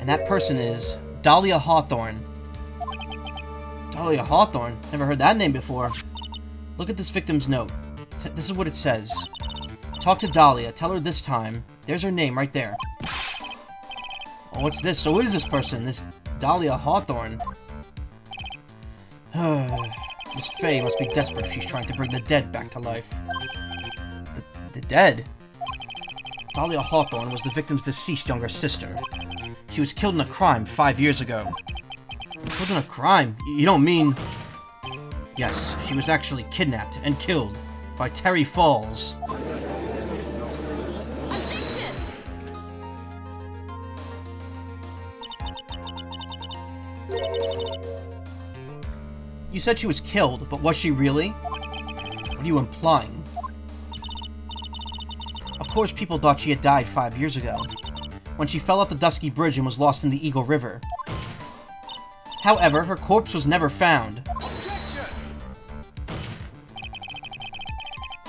And that person is Dahlia Hawthorne. Dahlia Hawthorne? Never heard that name before. Look at this victim's note. This is what it says. Talk to Dahlia. Tell her this time. There's her name right there. Oh, what's this? So who is this person? This Dahlia Hawthorne. Miss Faye must be desperate if she's trying to bring the dead back to life. The dead? Dahlia Hawthorne was the victim's deceased younger sister. She was killed in a crime 5 years ago. Killed in a crime? You don't mean... Yes, she was actually kidnapped and killed by Terry Falls. You said she was killed, but was she really? What are you implying? Of course people thought she had died 5 years ago, when she fell off the Dusky Bridge and was lost in the Eagle River. However, her corpse was never found.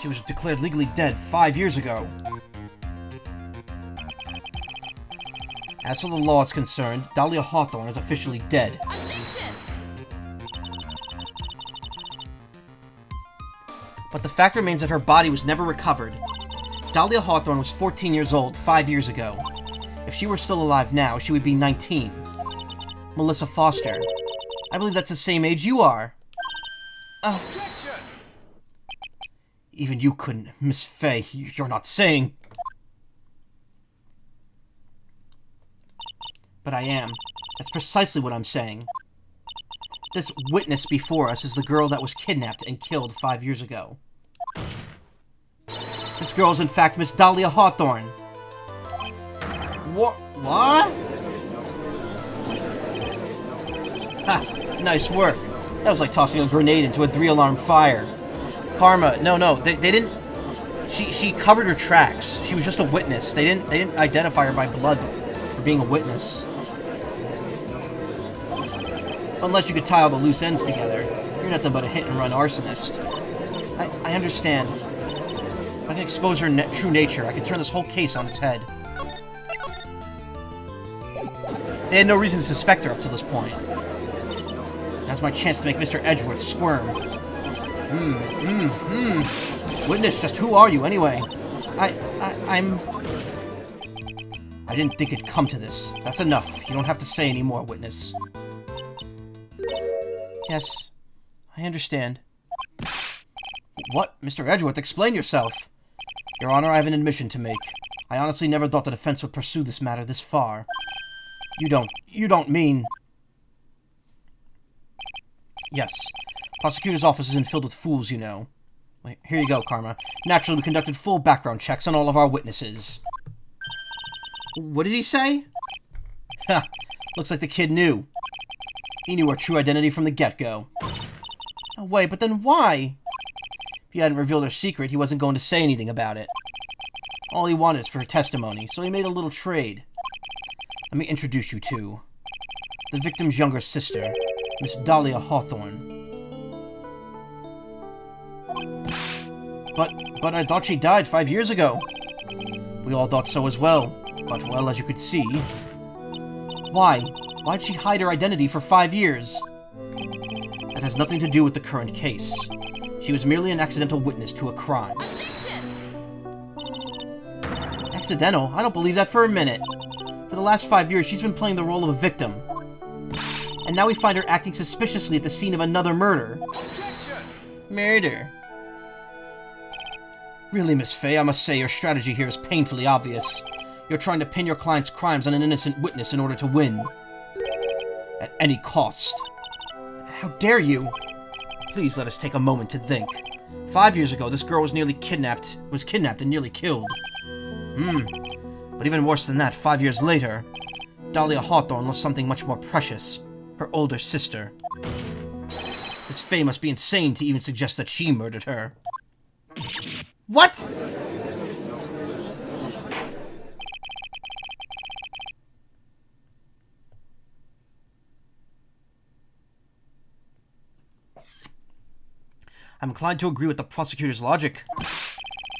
She was declared legally dead 5 years ago. As for the law is concerned, Dahlia Hawthorne is officially dead. But the fact remains that her body was never recovered. Dahlia Hawthorne was 14 years old 5 years ago. If she were still alive now, she would be 19. Melissa Foster. I believe that's the same age you are. Even you couldn't. Miss Faye, you're not saying... But I am. That's precisely what I'm saying. This witness before us is the girl that was kidnapped and killed 5 years ago. This girl is in fact Miss Dahlia Hawthorne. What? Ha! Nice work. That was like tossing a grenade into a 3-alarm fire. Karma. No, they didn't... She covered her tracks. She was just a witness. They didn't identify her by blood for being a witness. Unless you could tie all the loose ends together. You're nothing but a hit-and-run arsonist. I understand. If I can expose her true nature, I can turn this whole case on its head. They had no reason to suspect her up to this point. Now's my chance to make Mr. Edgeworth squirm. Witness, just who are you, anyway? I'm... I didn't think it'd come to this. That's enough. You don't have to say any more, Witness. Yes, I understand. What? Mr. Edgeworth, explain yourself. Your Honor, I have an admission to make. I honestly never thought the defense would pursue this matter this far. You don't mean... Yes. Prosecutor's office isn't filled with fools, you know. Wait, here you go, Karma. Naturally, we conducted full background checks on all of our witnesses. What did he say? Ha! Looks like the kid knew. He knew our true identity from the get-go. No way, but then why? If he hadn't revealed our secret, he wasn't going to say anything about it. All he wanted is for her testimony, so he made a little trade. Let me introduce you to the victim's younger sister, Miss Dahlia Hawthorne. But I thought she died 5 years ago. We all thought so as well. But, well, as you could see... Why? Why'd she hide her identity for 5 years? That has nothing to do with the current case. She was merely an accidental witness to a crime. Accidental? I don't believe that for a minute. For the last 5 years, she's been playing the role of a victim. And now we find her acting suspiciously at the scene of another murder. Murder? Really, Miss Fay, I must say your strategy here is painfully obvious. You're trying to pin your client's crimes on an innocent witness in order to win. At any cost. How dare you? Please let us take a moment to think. 5 years ago, this girl was kidnapped and nearly killed. But even worse than that, 5 years later, Dahlia Hawthorne was something much more precious. Her older sister. This Fay must be insane to even suggest that she murdered her. What? I'm inclined to agree with the prosecutor's logic.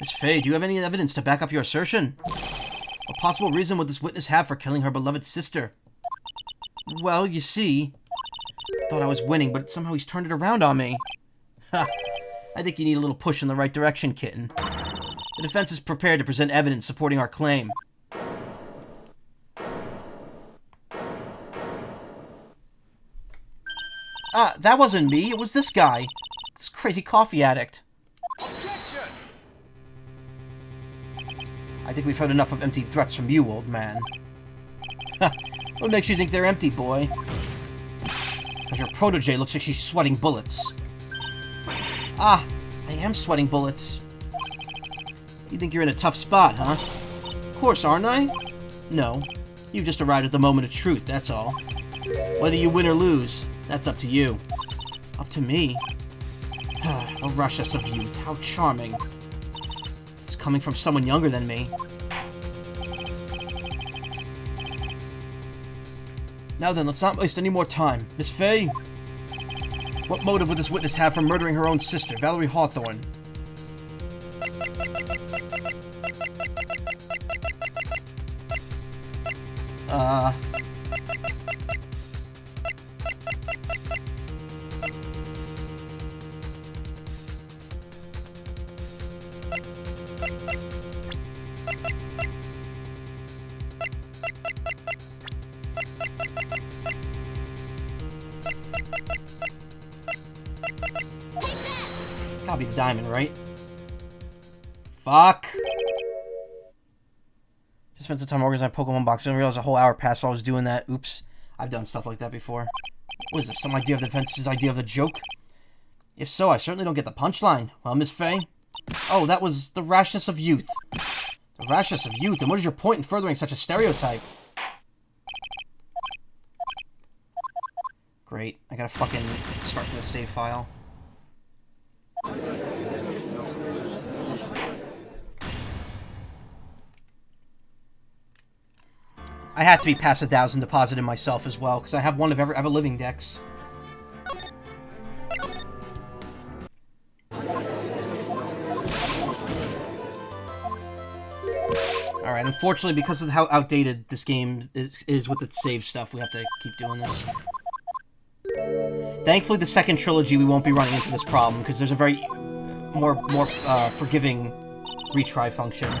Miss Fay, do you have any evidence to back up your assertion? What possible reason would this witness have for killing her beloved sister? Well, you see... I thought I was winning, but somehow he's turned it around on me. Ha! I think you need a little push in the right direction, kitten. The defense is prepared to present evidence supporting our claim. Ah, that wasn't me. It was this guy. This crazy coffee addict. Objection! I think we've heard enough of empty threats from you, old man. Ha! What makes you think they're empty, boy? Because your protege looks like she's sweating bullets. Ah, I am sweating bullets. You think you're in a tough spot, huh? Of course, aren't I? No. You've just arrived at the moment of truth, that's all. Whether you win or lose, that's up to you. Up to me? The rushness of youth, how charming. It's coming from someone younger than me. Now then, let's not waste any more time. Miss Fay? What motive would this witness have for murdering her own sister, Valerie Hawthorne? Gotta be the diamond, right? Fuck! Just spent some time organizing my Pokemon box. I didn't realize a whole hour passed while I was doing that. Oops. I've done stuff like that before. What is this, some idea of the defense's idea of a joke? If so, I certainly don't get the punchline. Well, Miss Fay? Oh, that was the rashness of youth. The rashness of youth? And what is your point in furthering such a stereotype? Great. I gotta fucking start from the save file. I have to be past 1,000 deposit in myself as well, because I have one of ever living decks. Alright, unfortunately, because of how outdated this game is with its save stuff, we have to keep doing this. Thankfully, the second trilogy, we won't be running into this problem, because there's a very forgiving retry function.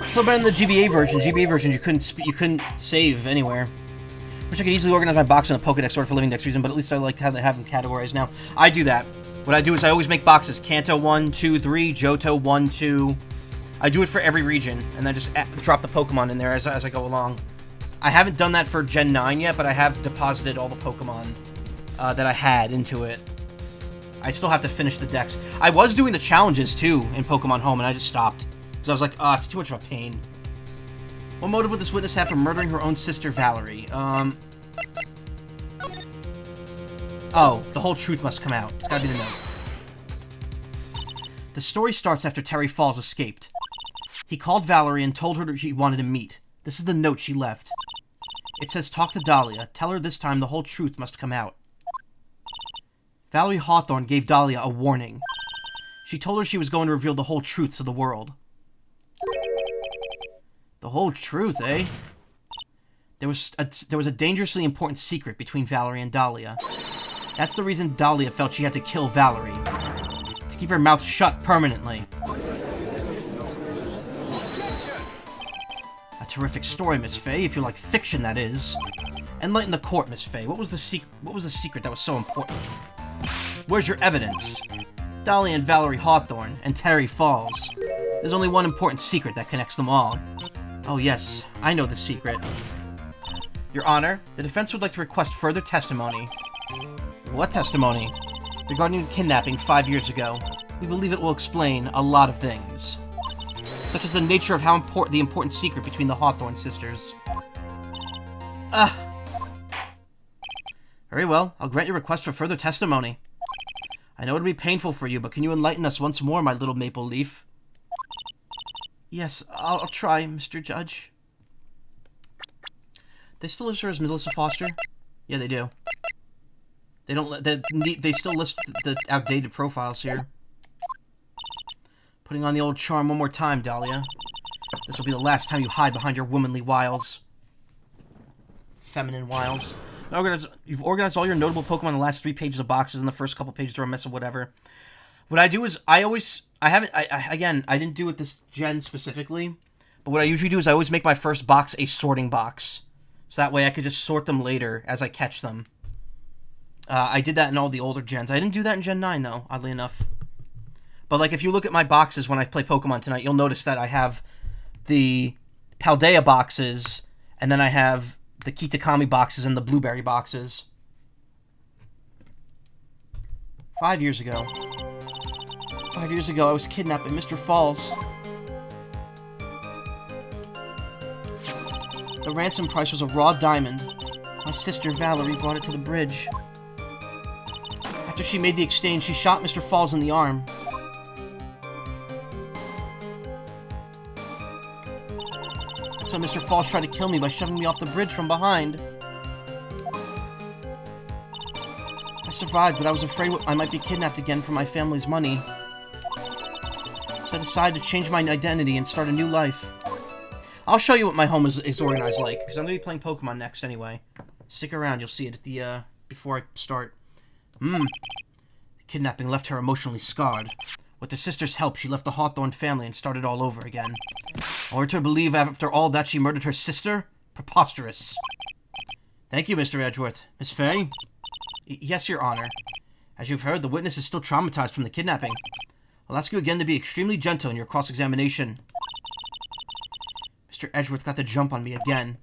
Still better than the GBA version. GBA version, you couldn't save anywhere. Wish I could easily organize my box in a Pokédex order for living dex reason, but at least I like how they have them categorized now. I do that. What I do is I always make boxes: Kanto 1, 2, 3, Johto 1, 2. I do it for every region, and then just drop the Pokemon in there as I go along. I haven't done that for Gen 9 yet, but I have deposited all the Pokemon that I had into it. I still have to finish the decks. I was doing the challenges, too, in Pokemon Home, and I just stopped. So I was like, oh, it's too much of a pain. What motive would this witness have for murdering her own sister, Valerie? Oh, the whole truth must come out. It's gotta be the note. The story starts after Terry Falls escaped. He called Valerie and told her he wanted to meet. This is the note she left. It says, talk to Dahlia. Tell her this time the whole truth must come out. Valerie Hawthorne gave Dahlia a warning. She told her she was going to reveal the whole truth to the world. The whole truth, eh? There was a dangerously important secret between Valerie and Dahlia. That's the reason Dahlia felt she had to kill Valerie. To keep her mouth shut permanently. A terrific story, Miss Faye, if you like fiction, that is. Enlighten the court, Miss Faye. What was the secret that was so important? Where's your evidence? Dahlia and Valerie Hawthorne, and Terry Falls. There's only one important secret that connects them all. Oh yes, I know the secret. Your Honor, the defense would like to request further testimony. What testimony? Regarding the kidnapping 5 years ago. We believe it will explain a lot of things. Such as the nature of how the important secret between the Hawthorne sisters. Very well, I'll grant your request for further testimony. I know it'll be painful for you, but can you enlighten us once more, my little maple leaf? Yes, I'll try, Mr. Judge. They still list her as Melissa Foster? Yeah, they do. They don't. They still list the outdated profiles here. Putting on the old charm one more time, Dahlia. This will be the last time you hide behind your womanly wiles. Feminine wiles. You've organized all your notable Pokemon in the last 3 pages of boxes, and the first couple pages are a mess of whatever. What I do is I didn't do it this gen specifically, but what I usually do is I always make my first box a sorting box. So that way I could just sort them later as I catch them. I did that in all the older gens. I didn't do that in Gen 9, though, oddly enough. But, like, if you look at my boxes when I play Pokemon tonight, you'll notice that I have the Paldea boxes, and then I have the Kitakami boxes and the Blueberry boxes. 5 years ago. 5 years ago, I was kidnapped by Mr. Falls. The ransom price was a raw diamond. My sister, Valerie, brought it to the bridge. After she made the exchange, she shot Mr. Falls in the arm. So Mr. Falls tried to kill me by shoving me off the bridge from behind. I survived, but I was afraid I might be kidnapped again for my family's money. So I decided to change my identity and start a new life. I'll show you what my home is organized like, because I'm going to be playing Pokemon next anyway. Stick around, you'll see it at the, before I start. Kidnapping left her emotionally scarred. With the sister's help, she left the Hawthorne family and started all over again. Or to believe after all that she murdered her sister? Preposterous. Thank you, Mr. Edgeworth. Miss Faye? Yes, Your Honor. As you've heard, the witness is still traumatized from the kidnapping. I'll ask you again to be extremely gentle in your cross-examination. Mr. Edgeworth got the jump on me again.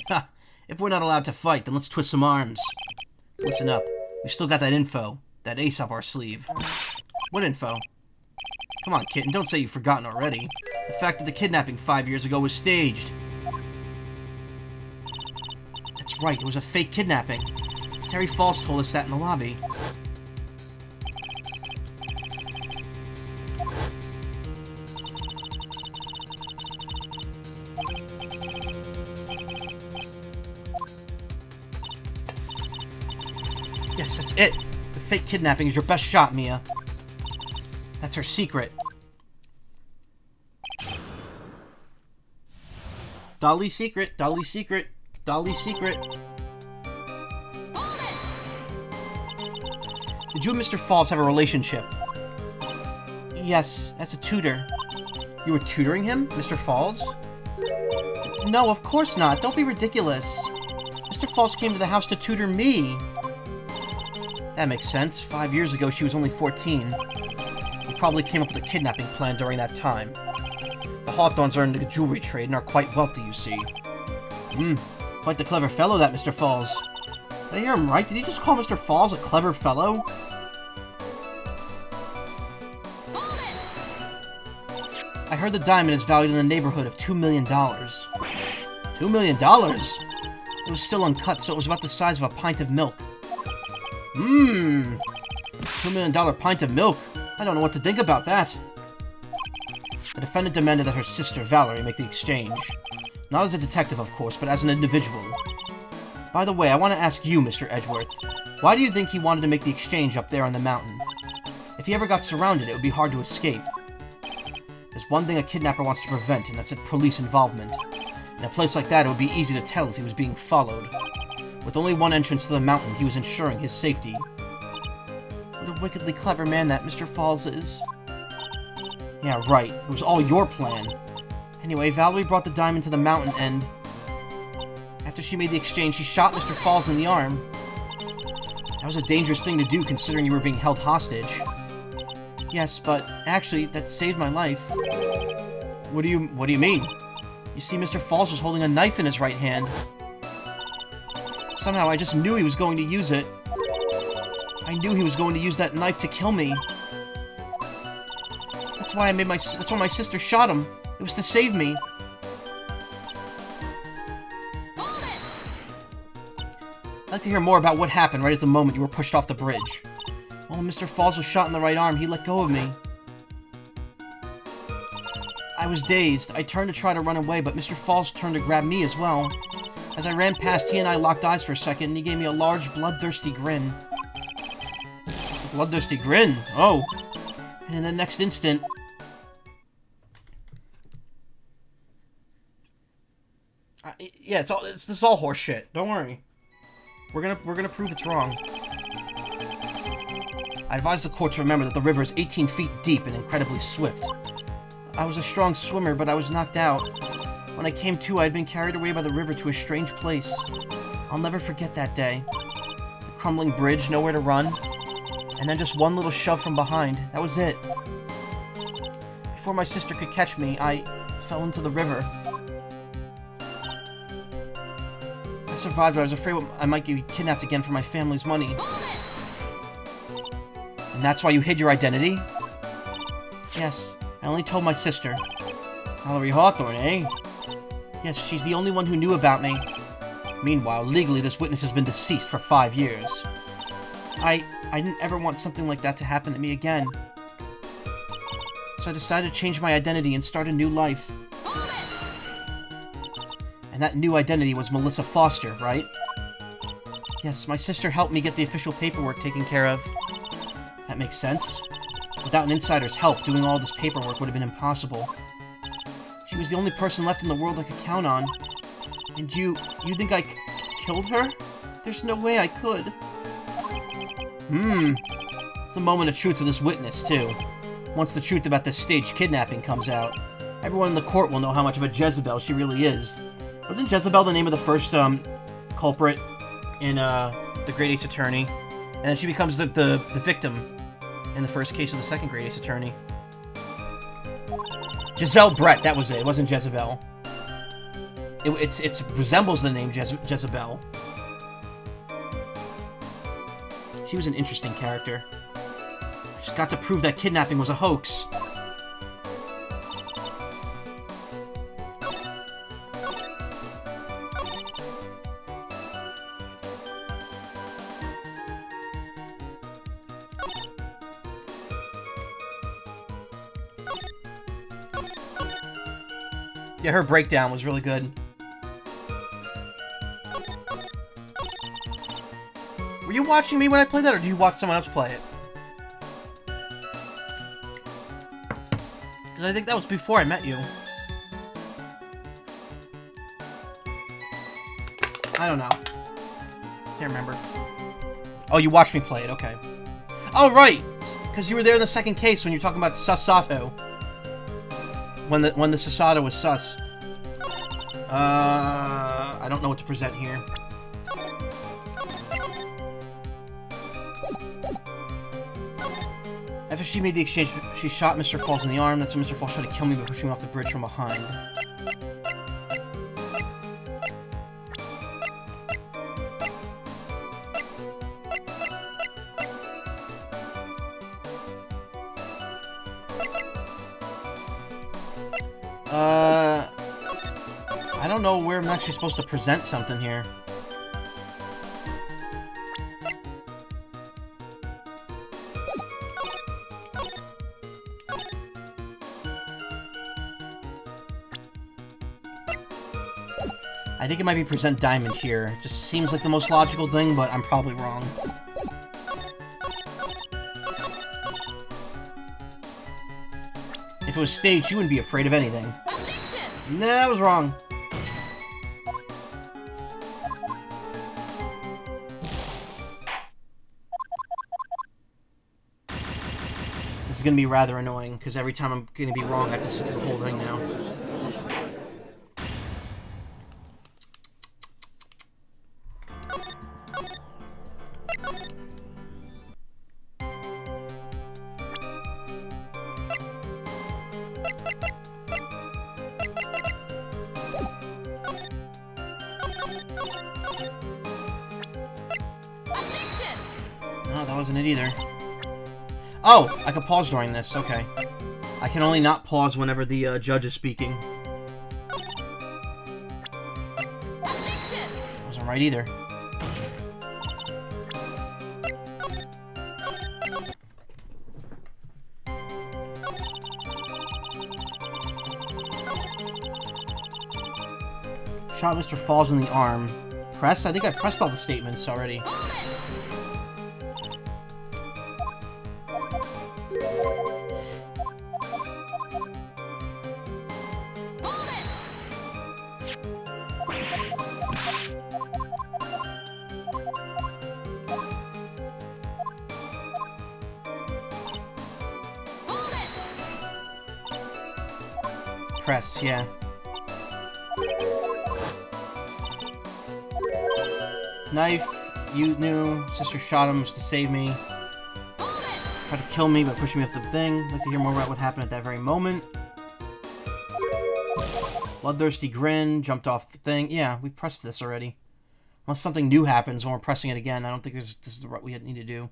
Ha! If we're not allowed to fight, then let's twist some arms. Listen up. We still got that info. That ace up our sleeve. What info? Come on, kitten, don't say you've forgotten already. The fact that the kidnapping 5 years ago was staged. That's right, it was a fake kidnapping. Terry Falls told us that in the lobby. it. The fake kidnapping is your best shot, Mia. That's her secret. Dolly's secret, Dolly's secret, Dolly's secret. Did you and Mr. Falls have a relationship? Yes, as a tutor. You were tutoring him, Mr. Falls? No, of course not. Don't be ridiculous. Mr. Falls came to the house to tutor me. That makes sense. 5 years ago, she was only 14. He probably came up with a kidnapping plan during that time. The Hawthorns are in the jewelry trade and are quite wealthy, you see. Quite the clever fellow, that Mr. Falls. Did I hear him right? Did he just call Mr. Falls a clever fellow? I heard the diamond is valued in the neighborhood of $2 million. $2 million? It was still uncut, so it was about the size of a pint of milk. $2 million pint of milk. I don't know what to think about that. The defendant demanded that her sister, Valerie, make the exchange. Not as a detective, of course, but as an individual. By the way, I want to ask you, Mr. Edgeworth, why do you think he wanted to make the exchange up there on the mountain? If he ever got surrounded, it would be hard to escape. There's one thing a kidnapper wants to prevent, and that's police involvement. In a place like that, it would be easy to tell if he was being followed. With only one entrance to the mountain, he was ensuring his safety. What a wickedly clever man that Mr. Falls is. Yeah, right. It was all your plan. Anyway, Valerie brought the diamond to the mountain, and after she made the exchange, she shot Mr. Falls in the arm. That was a dangerous thing to do, considering you were being held hostage. Yes, but actually, that saved my life. What do you mean? You see, Mr. Falls was holding a knife in his right hand. Somehow, I just knew he was going to use it. I knew he was going to use that knife to kill me. That's why my sister shot him. It was to save me. I'd like to hear more about what happened right at the moment you were pushed off the bridge. Well, when Mr. Falls was shot in the right arm, he let go of me. I was dazed. I turned to try to run away, but Mr. Falls turned to grab me as well. As I ran past, he and I locked eyes for a second, and he gave me a large, bloodthirsty grin. A bloodthirsty grin? Oh. And in the next instant... yeah, this is all horse shit. Don't worry. We're gonna prove it's wrong. I advise the court to remember that the river is 18 feet deep and incredibly swift. I was a strong swimmer, but I was knocked out. When I came to, I had been carried away by the river to a strange place. I'll never forget that day. The crumbling bridge, nowhere to run, and then just one little shove from behind. That was it. Before my sister could catch me, I fell into the river. I survived, but I was afraid I might get kidnapped again for my family's money. And that's why you hid your identity? Yes, I only told my sister. Valerie Hawthorne, eh? Yes, she's the only one who knew about me. Meanwhile, legally, this witness has been deceased for 5 years. I didn't ever want something like that to happen to me again. So I decided to change my identity and start a new life. And that new identity was Melissa Foster, right? Yes, my sister helped me get the official paperwork taken care of. That makes sense. Without an insider's help, doing all this paperwork would have been impossible. She was the only person left in the world I could count on. And you think I killed her? There's no way I could. It's the moment of truth for this witness, too. Once the truth about this staged kidnapping comes out, everyone in the court will know how much of a Jezebel she really is. Wasn't Jezebel the name of the first, culprit in, The Great Ace Attorney? And then she becomes the victim in the first case of the second Great Ace Attorney. Giselle Brett, that was it. It wasn't Jezebel. It resembles the name Jezebel. She was an interesting character. Just got to prove that kidnapping was a hoax. Yeah, her breakdown was really good. Were you watching me when I played that, or did you watch someone else play it? Because I think that was before I met you. I don't know. Can't remember. Oh, you watched me play it, okay. Oh, right! Because you were there in the second case when you were talking about Susato. When the Susato was sus. I don't know what to present here. After she made the exchange, she shot Mr. Falls in the arm. That's when Mr. Falls tried to kill me by pushing me off the bridge from behind. I don't know where I'm actually supposed to present something here. I think it might be present diamond here. Just seems like the most logical thing, but I'm probably wrong. If it was staged, you wouldn't be afraid of anything. Nah, I was wrong. This is gonna be rather annoying, because every time I'm gonna be wrong, I have to sit through the whole thing now. No, that wasn't it either. Oh, I can pause during this. Okay. I can only not pause whenever the judge is speaking. Wasn't right either. Shot Mr. Falls in the arm. Press? I think I pressed all the statements already. Press, yeah. Knife, you knew. Sister shot him just to save me. Tried to kill me by pushing me off the thing. I'd like to hear more about what happened at that very moment. Bloodthirsty grin, jumped off the thing. Yeah, we pressed this already. Unless something new happens when we're pressing it again, I don't think this is what we need to do.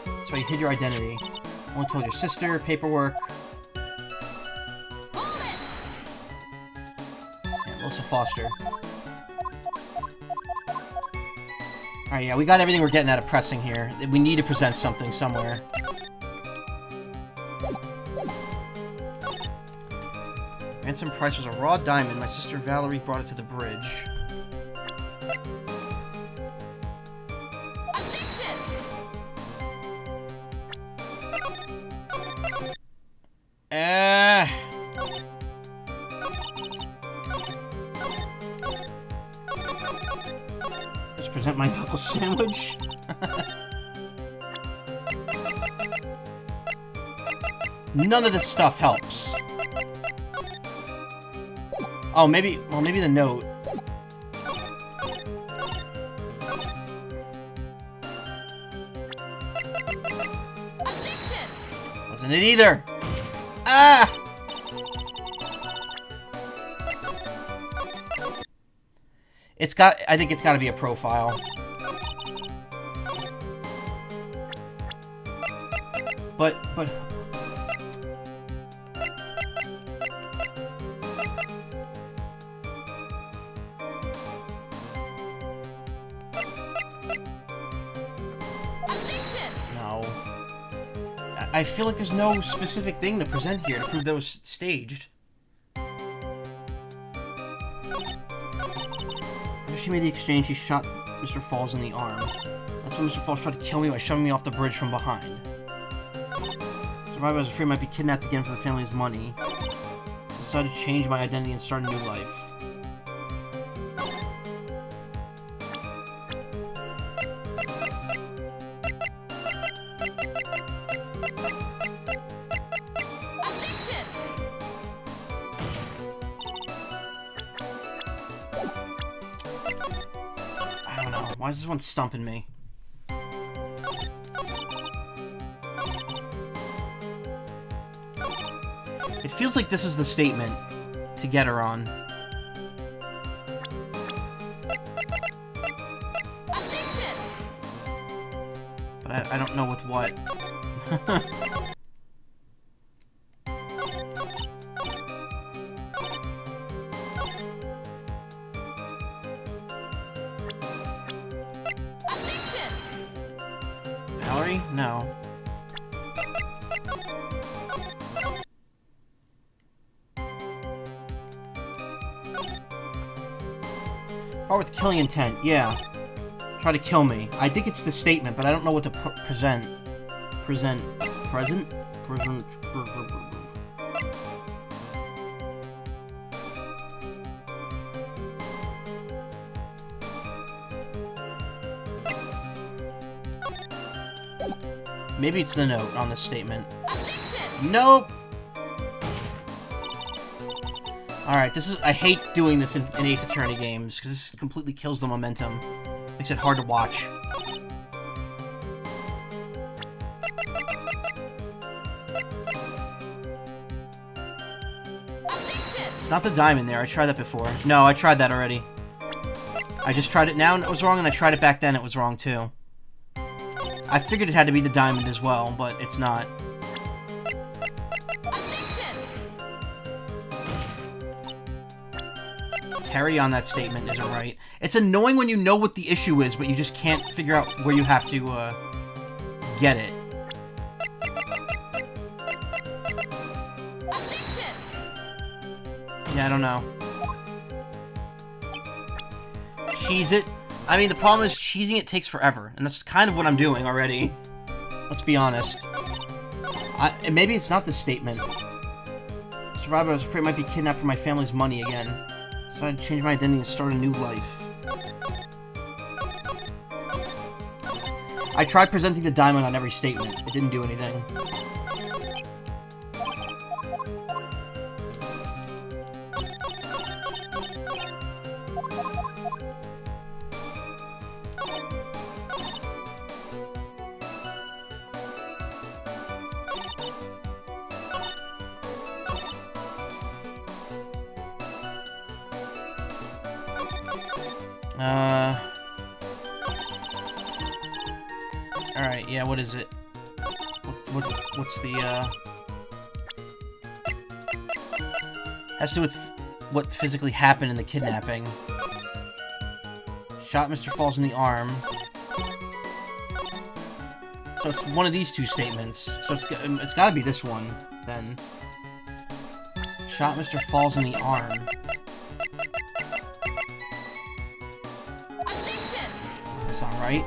That's why you hid your identity. Only told your sister, paperwork. Yeah, Melissa Foster. Alright, yeah, we got everything we're getting out of pressing here. We need to present something somewhere. Ransom price was a raw diamond. My sister Valerie brought it to the bridge. Just present my knuckle sandwich. None of this stuff helps. Oh, maybe, well, maybe the note. Wasn't it either? Ah! It's got, I think it's got to be a profile. But... No. I feel like there's no specific thing to present here to prove that was staged. After she made the exchange, she shot Mr. Falls in the arm. That's when Mr. Falls tried to kill me by shoving me off the bridge from behind. Survivor was afraid I might be kidnapped again for the family's money. Decided to change my identity and start a new life. I don't know. Why is this one stumping me? It feels like this is the statement to get her on. But I don't know with what. Valerie? No. Or with killing intent, yeah. Try to kill me. I think it's the statement, but I don't know what to present. Present. Maybe it's the note on this statement. Nope! Alright, this is- I hate doing this in Ace Attorney games, because this completely kills the momentum. Makes it hard to watch. It's not the diamond there, I tried that before. No, I tried that already. I just tried it now and it was wrong, and I tried it back then, it was wrong too. I figured it had to be the diamond as well, but it's not. Terry on that statement isn't right. It's annoying when you know what the issue is, but you just can't figure out where you have to, get it. Yeah, I don't know. Cheese it. I mean, the problem is cheesing it takes forever, and that's kind of what I'm doing already. Let's be honest. Maybe it's not the statement. Survivor, I was afraid I might be kidnapped for my family's money again. Decided to change my identity and start a new life. I tried presenting the diamond on every statement. It didn't do anything. Alright, yeah, what is it? What's the, has to do with what physically happened in the kidnapping. Shot Mr. Falls in the arm. So it's one of these two statements. So it's gotta be this one, then. Shot Mr. Falls in the arm. That's not right.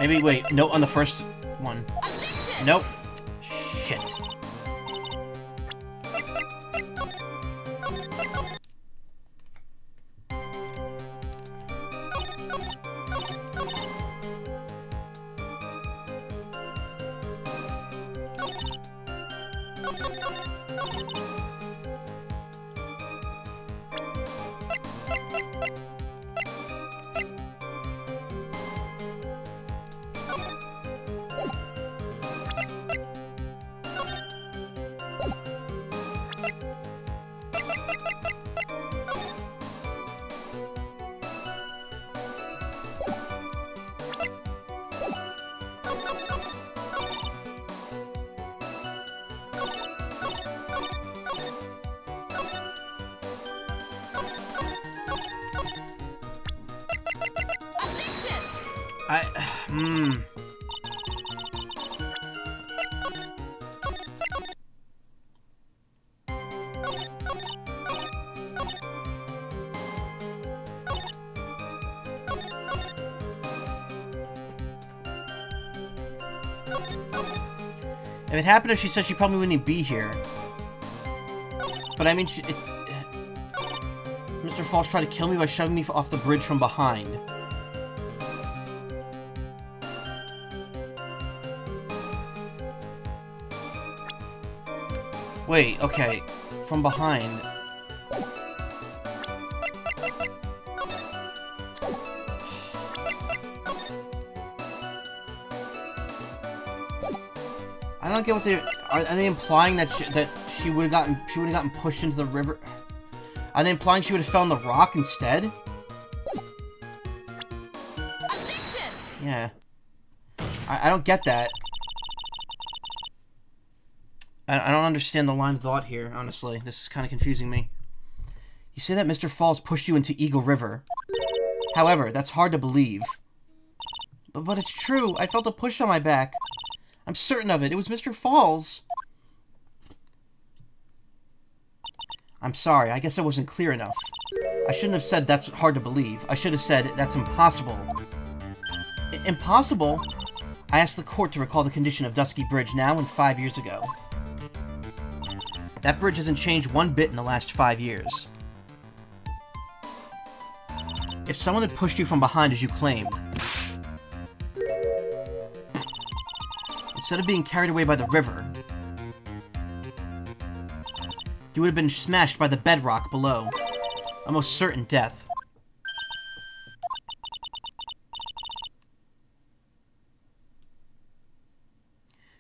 Maybe, wait, no, on the first one. Nope. Shit. If it happened, she said she probably wouldn't be here. But I mean, Mr. Falls tried to kill me by shoving me off the bridge from behind. Wait, okay. From behind. I don't get what they are they implying that she would have gotten pushed into the river? Are they implying she would have fell on the rock instead? Yeah. I don't get that. I don't understand the line of thought here, honestly. This is kind of confusing me. You say that Mr. Falls pushed you into Eagle River. However, that's hard to believe. But it's true. I felt a push on my back. I'm certain of it. It was Mr. Falls. I'm sorry. I guess I wasn't clear enough. I shouldn't have said that's hard to believe. I should have said that's impossible. Impossible? I asked the court to recall the condition of Dusky Bridge now and 5 years ago. That bridge hasn't changed one bit in the last 5 years. If someone had pushed you from behind as you claimed, instead of being carried away by the river, you would have been smashed by the bedrock below. A most certain death.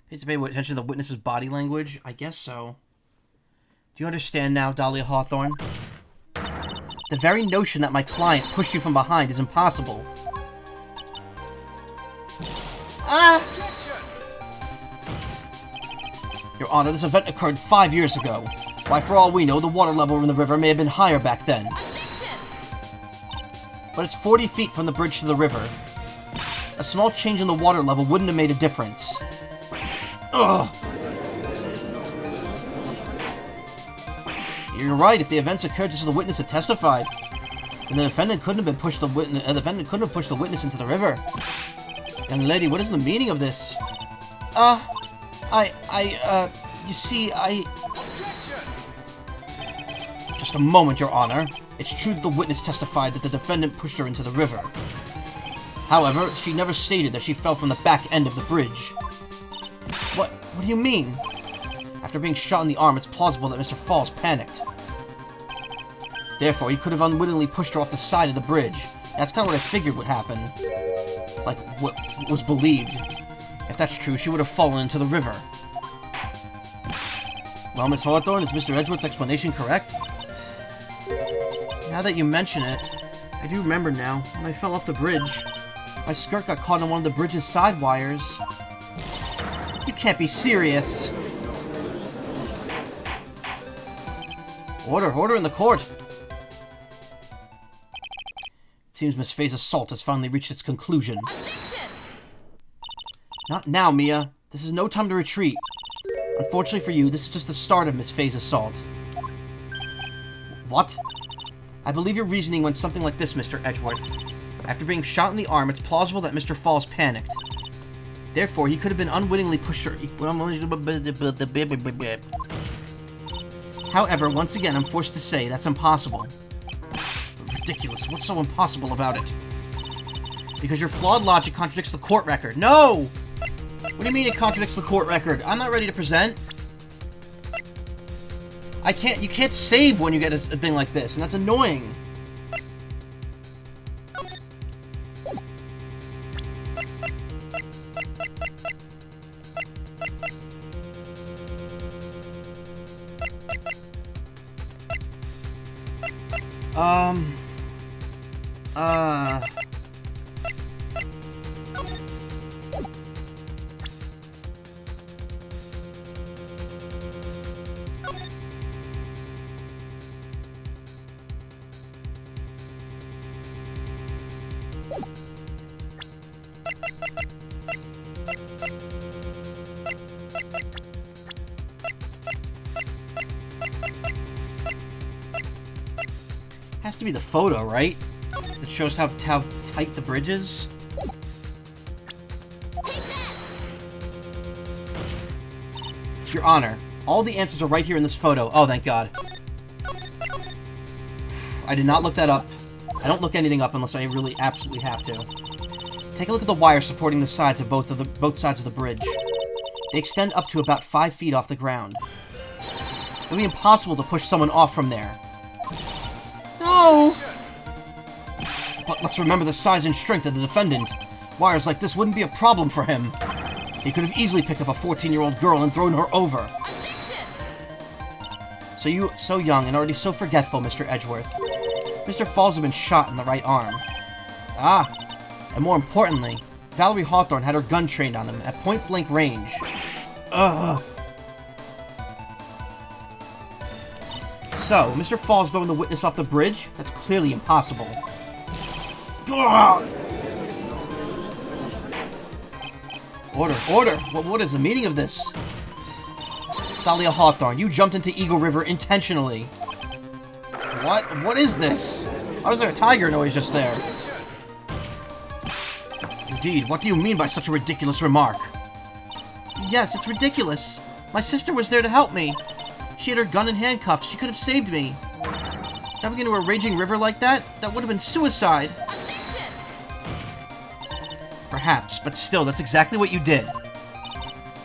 Pays to pay attention to the witness's body language? I guess so. Do you understand now, Dahlia Hawthorne? The very notion that my client pushed you from behind is impossible. Ah! Your Honor, this event occurred 5 years ago. Why, for all we know, the water level in the river may have been higher back then. But it's 40 feet from the bridge to the river. A small change in the water level wouldn't have made a difference. Ugh! You're right. If the events occurred just as the witness had testified, then the defendant couldn't have pushed the witness into the river. Young lady, what is the meaning of this? You see, Just a moment, Your Honor. It's true that the witness testified that the defendant pushed her into the river. However, she never stated that she fell from the back end of the bridge. What do you mean? After being shot in the arm, it's plausible that Mr. Falls panicked. Therefore, he could have unwittingly pushed her off the side of the bridge. That's kind of what I figured would happen. Like, what was believed. If that's true, she would have fallen into the river. Well, Miss Hawthorne, is Mr. Edgeworth's explanation correct? Now that you mention it, I do remember now. When I fell off the bridge, my skirt got caught on one of the bridge's side wires. You can't be serious. Order in the court. It seems Miss Faye's assault has finally reached its conclusion. Not now, Mia. This is no time to retreat. Unfortunately for you, this is just the start of Miss Faye's assault. What? I believe your reasoning went something like this, Mr. Edgeworth. After being shot in the arm, it's plausible that Mr. Falls panicked. Therefore, he could have been unwittingly pushed her... However, once again, I'm forced to say that's impossible. Ridiculous. What's so impossible about it? Because your flawed logic contradicts the court record. No! What do you mean it contradicts the court record? I'm not ready to present. You can't save when you get a thing like this, and that's annoying. to be the photo, right? It shows how tight the bridge is. Your Honor, all the answers are right here in this photo. Oh, thank God. I did not look that up. I don't look anything up unless I really absolutely have to. Take a look at the wires supporting the sides of both sides of the bridge. They extend up to about 5 feet off the ground. It would be impossible to push someone off from there. No! But let's remember the size and strength of the defendant. Wires like this wouldn't be a problem for him. He could have easily picked up a 14-year-old girl and thrown her over. So young and already so forgetful, Mr. Edgeworth. Mr. Falls had been shot in the right arm. Ah, and more importantly, Valerie Hawthorne had her gun trained on him at point-blank range. Ugh. So, Mr. Falls throwing the witness off the bridge? That's clearly impossible. Ugh. Order! What is the meaning of this? Dahlia Hawthorne, you jumped into Eagle River intentionally. What? What is this? Why was there a tiger noise just there? Indeed, what do you mean by such a ridiculous remark? Yes, it's ridiculous. My sister was there to help me. She had her gun and handcuffs. She could have saved me. Jumping into a raging river like that? That would have been suicide. Perhaps, but still, that's exactly what you did.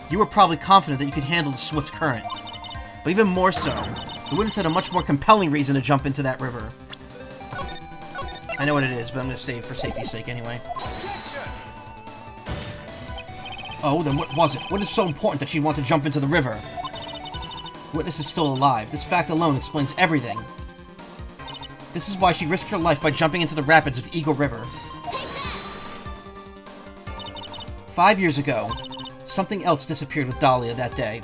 You were probably confident that you could handle the swift current. But even more so, the witness had a much more compelling reason to jump into that river. I know what it is, but I'm going to save for safety's sake anyway. Oh, then what was it? What is so important that she'd want to jump into the river? The witness is still alive. This fact alone explains everything. This is why she risked her life by jumping into the rapids of Eagle River. 5 years ago, something else disappeared with Dahlia that day.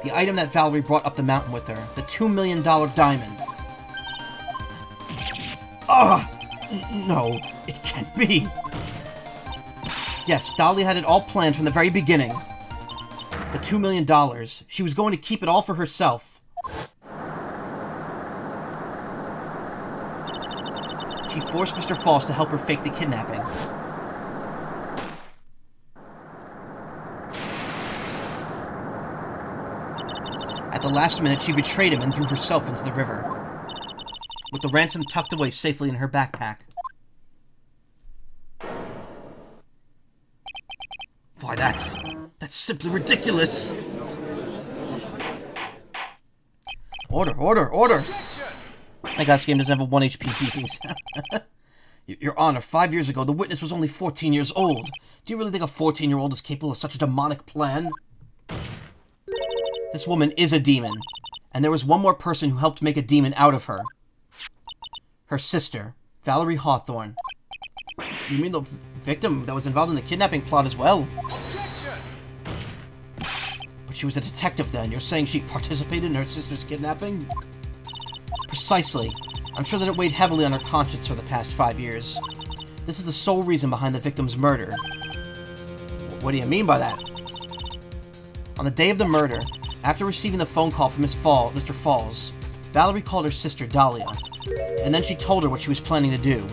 The item that Valerie brought up the mountain with her, the $2 million diamond. Ugh! No, it can't be. Yes, Dahlia had it all planned from the very beginning. The $2 million. She was going to keep it all for herself. She forced Mr. Falls to help her fake the kidnapping. At the last minute, she betrayed him and threw herself into the river, with the ransom tucked away safely in her backpack. Why, that's simply ridiculous! Order! My God, this game doesn't have a 1 HP beeping sound. Your Honor, 5 years ago, the witness was only 14 years old. Do you really think a 14-year-old is capable of such a demonic plan? This woman is a demon, and there was one more person who helped make a demon out of her. Her sister, Valerie Hawthorne. You mean the victim that was involved in the kidnapping plot as well? But she was a detective then. You're saying she participated in her sister's kidnapping? Precisely. I'm sure that it weighed heavily on her conscience for the past 5 years. This is the sole reason behind the victim's murder. What do you mean by that? On the day of the murder, after receiving the phone call from Mr. Falls, Valerie called her sister Dahlia, and then she told her what she was planning to do.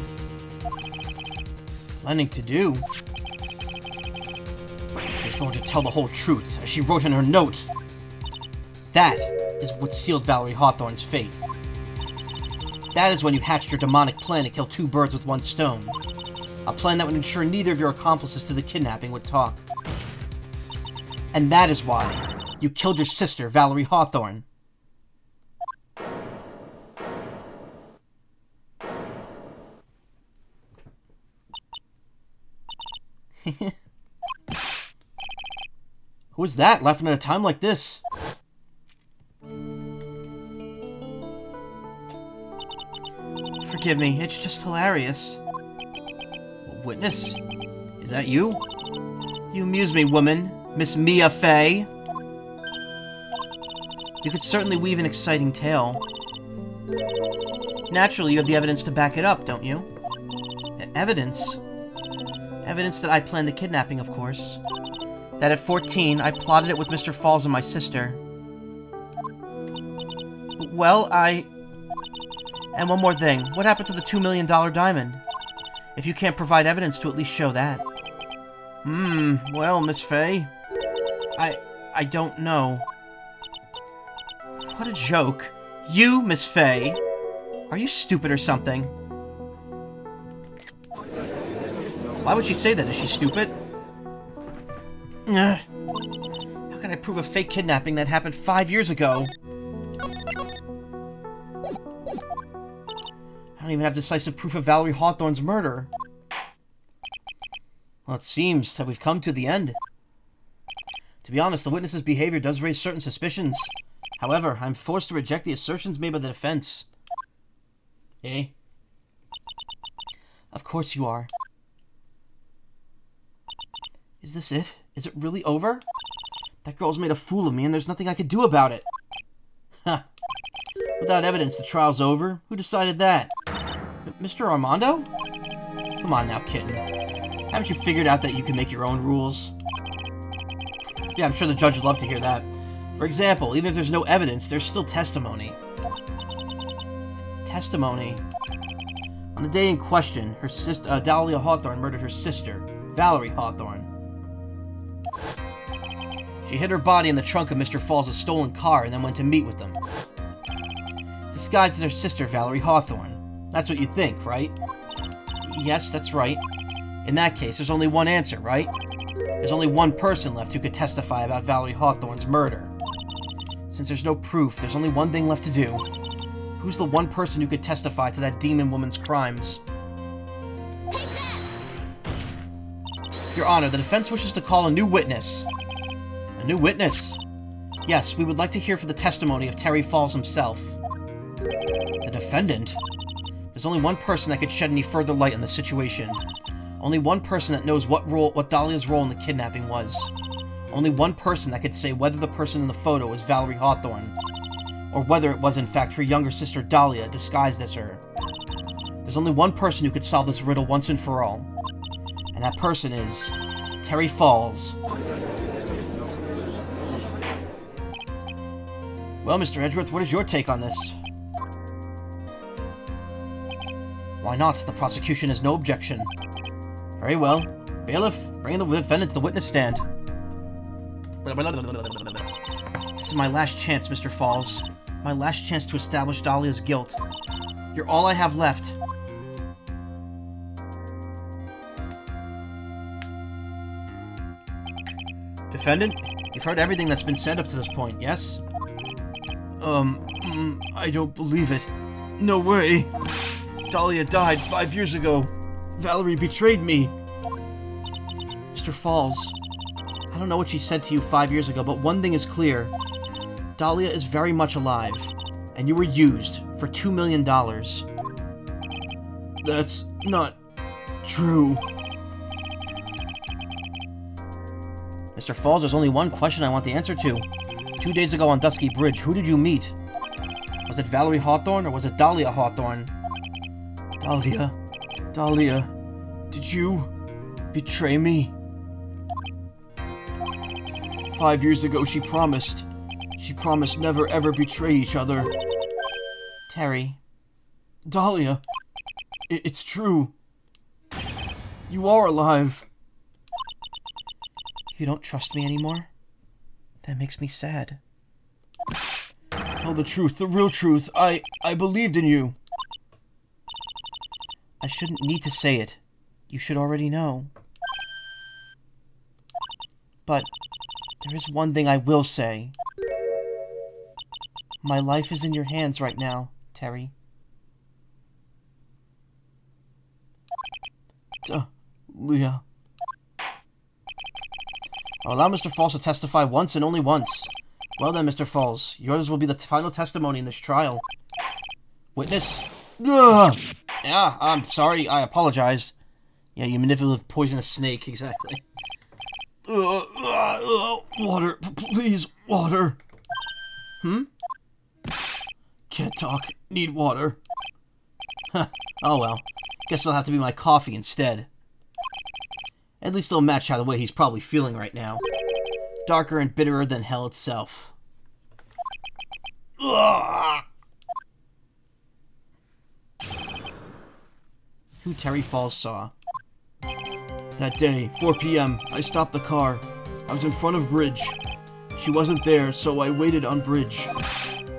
Planning to do? She was going to tell the whole truth, as she wrote in her note. That is what sealed Valerie Hawthorne's fate. That is when you hatched your demonic plan to kill 2 birds with 1 stone. A plan that would ensure neither of your accomplices to the kidnapping would talk. And that is why you killed your sister, Valerie Hawthorne. Who is that, laughing at a time like this? Forgive me, it's just hilarious. Witness? Is that you? You amuse me, woman. Miss Mia Fey. You could certainly weave an exciting tale. Naturally, you have the evidence to back it up, don't you? Evidence? Evidence that I planned the kidnapping, of course. That at 14, I plotted it with Mr. Falls and my sister. Well, And one more thing. What happened to the $2 million diamond? If you can't provide evidence to at least show that. Well, Miss Faye. I don't know. What a joke. You, Miss Faye. Are you stupid or something? Why would she say that? Is she stupid? How can I prove a fake kidnapping that happened 5 years ago? I don't even have decisive proof of Valerie Hawthorne's murder. Well, it seems that we've come to the end. To be honest, the witness's behavior does raise certain suspicions. However, I'm forced to reject the assertions made by the defense. Eh? Of course you are. Is this it? Is it really over? That girl's made a fool of me and there's nothing I could do about it. Huh. Without evidence, the trial's over. Who decided that? Mr. Armando? Come on now, kitten. Haven't you figured out that you can make your own rules? Yeah, I'm sure the judge would love to hear that. For example, even if there's no evidence, there's still testimony. Testimony. On the day in question, her sister, Dahlia Hawthorne murdered her sister, Valerie Hawthorne. She hid her body in the trunk of Mr. Falls' stolen car and then went to meet with them. Disguised as her sister, Valerie Hawthorne. That's what you think, right? Yes, that's right. In that case, there's only one answer, right? There's only one person left who could testify about Valerie Hawthorne's murder. Since there's no proof, there's only one thing left to do. Who's the one person who could testify to that demon woman's crimes? Your Honor, the defense wishes to call a new witness. A new witness? Yes, we would like to hear for the testimony of Terry Falls himself. The defendant? There's only one person that could shed any further light on the situation. Only one person that knows what Dahlia's role in the kidnapping was. Only one person that could say whether the person in the photo was Valerie Hawthorne, or whether it was in fact her younger sister Dahlia disguised as her. There's only one person who could solve this riddle once and for all. And that person is Terry Falls. Well, Mr. Edgeworth, what is your take on this? Why not? The prosecution has no objection. Very well. Bailiff, bring the defendant to the witness stand. This is my last chance, Mr. Falls. My last chance to establish Dahlia's guilt. You're all I have left. Defendant, you've heard everything that's been said up to this point, yes? I don't believe it. No way. Dahlia died 5 years ago. Valerie betrayed me. Mr. Falls, I don't know what she said to you 5 years ago, but one thing is clear. Dahlia is very much alive, and you were used for $2 million. That's not true. Mr. Falls, there's only one question I want the answer to. 2 days ago on Dusky Bridge, who did you meet? Was it Valerie Hawthorne or was it Dahlia Hawthorne? Dahlia, did you betray me? 5 years ago she promised never ever betray each other. Terry. Dahlia, it's true. You are alive. You don't trust me anymore? That makes me sad. Tell the truth, the real truth. I believed in you. I shouldn't need to say it. You should already know. But there is one thing I will say. My life is in your hands right now, Terry. Dahlia. I'll allow Mr. Falls to testify once and only once. Well then, Mr. Falls, yours will be the final testimony in this trial. Witness? Ugh! Yeah, I'm sorry, I apologize. Yeah, you manipulative poisonous snake, exactly. Water, please, water. Can't talk, need water. Oh well, guess it'll have to be my coffee instead. At least it'll match the way he's probably feeling right now. Darker and bitterer than hell itself. Ugh. Who Terry Falls saw. That day, 4 p.m., I stopped the car. I was in front of Bridge. She wasn't there, so I waited on Bridge.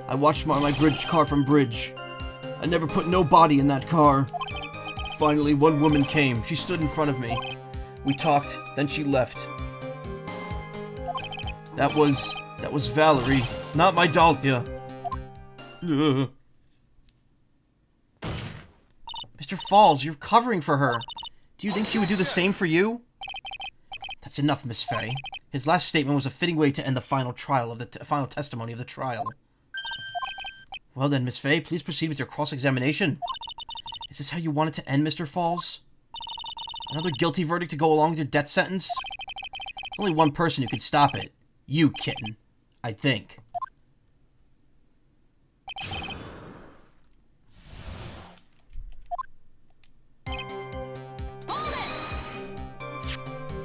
I watched my bridge car from Bridge. I never put no body in that car. Finally, one woman came. She stood in front of me. We talked, then she left. That was Valerie, not my Dahlia. Mr. Falls, you're covering for her. Do you think she would do the same for you? That's enough, Miss Fay. His last statement was a fitting way to end the final final testimony of the trial. Well then, Miss Fay, please proceed with your cross-examination. Is this how you want it to end, Mr. Falls? Another guilty verdict to go along with your death sentence? Only one person who could stop it. You, kitten. I think.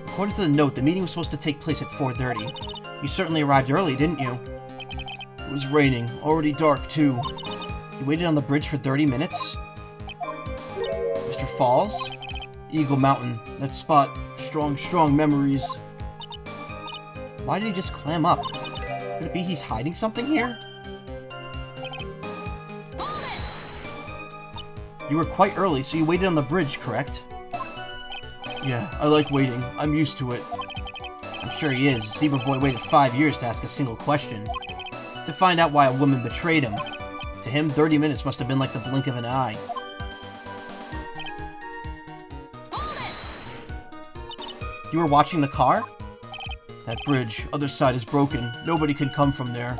According to the note, the meeting was supposed to take place at 4:30. You certainly arrived early, didn't you? It was raining, already dark, too. You waited on the bridge for 30 minutes? Mr. Falls? Eagle Mountain. That spot. Strong memories. Why did he just clam up? Could it be he's hiding something here? You were quite early, so you waited on the bridge, correct? Yeah, I like waiting. I'm used to it. I'm sure he is. Zebra Boy waited 5 years to ask a single question. To find out why a woman betrayed him. To him, 30 minutes must have been like the blink of an eye. You were watching the car? That bridge, other side is broken. Nobody can come from there.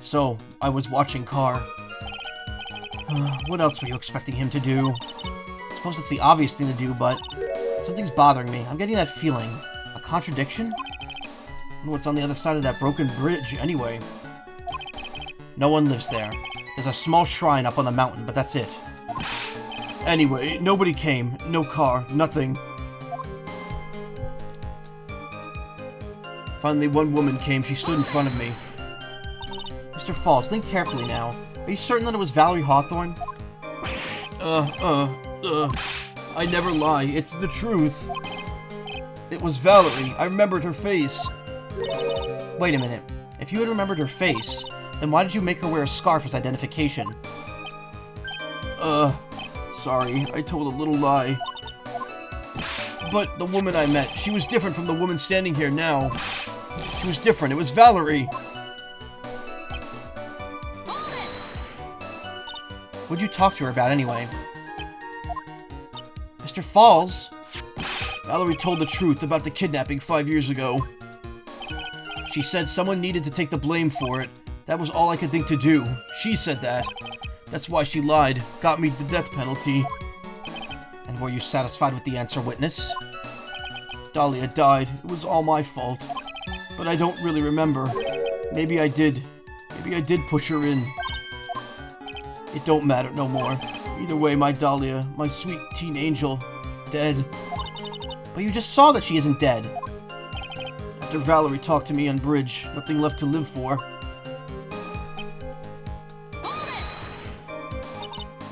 So, I was watching car. What else were you expecting him to do? I suppose it's the obvious thing to do, but something's bothering me. I'm getting that feeling. A contradiction? I wonder what's on the other side of that broken bridge, anyway. No one lives there. There's a small shrine up on the mountain, but that's it. Anyway, nobody came. No car. Nothing. Finally, one woman came. She stood in front of me. Mr. Falls, think carefully now. Are you certain that it was Valerie Hawthorne? I never lie. It's the truth. It was Valerie. I remembered her face. Wait a minute. If you had remembered her face, then why did you make her wear a scarf as identification? Sorry. I told a little lie. But the woman I met, she was different from the woman standing here now. She was different. It was Valerie. What'd you talk to her about anyway? Mr. Falls? Valerie told the truth about the kidnapping 5 years ago. She said someone needed to take the blame for it. That was all I could think to do. She said that. That's why she lied. Got me the death penalty. And were you satisfied with the answer, witness? Dahlia died. It was all my fault. But I don't really remember. Maybe I did. Maybe I did push her in. It don't matter no more. Either way, my Dahlia, my sweet teen angel, dead. But you just saw that she isn't dead. After Valerie talked to me on bridge, nothing left to live for.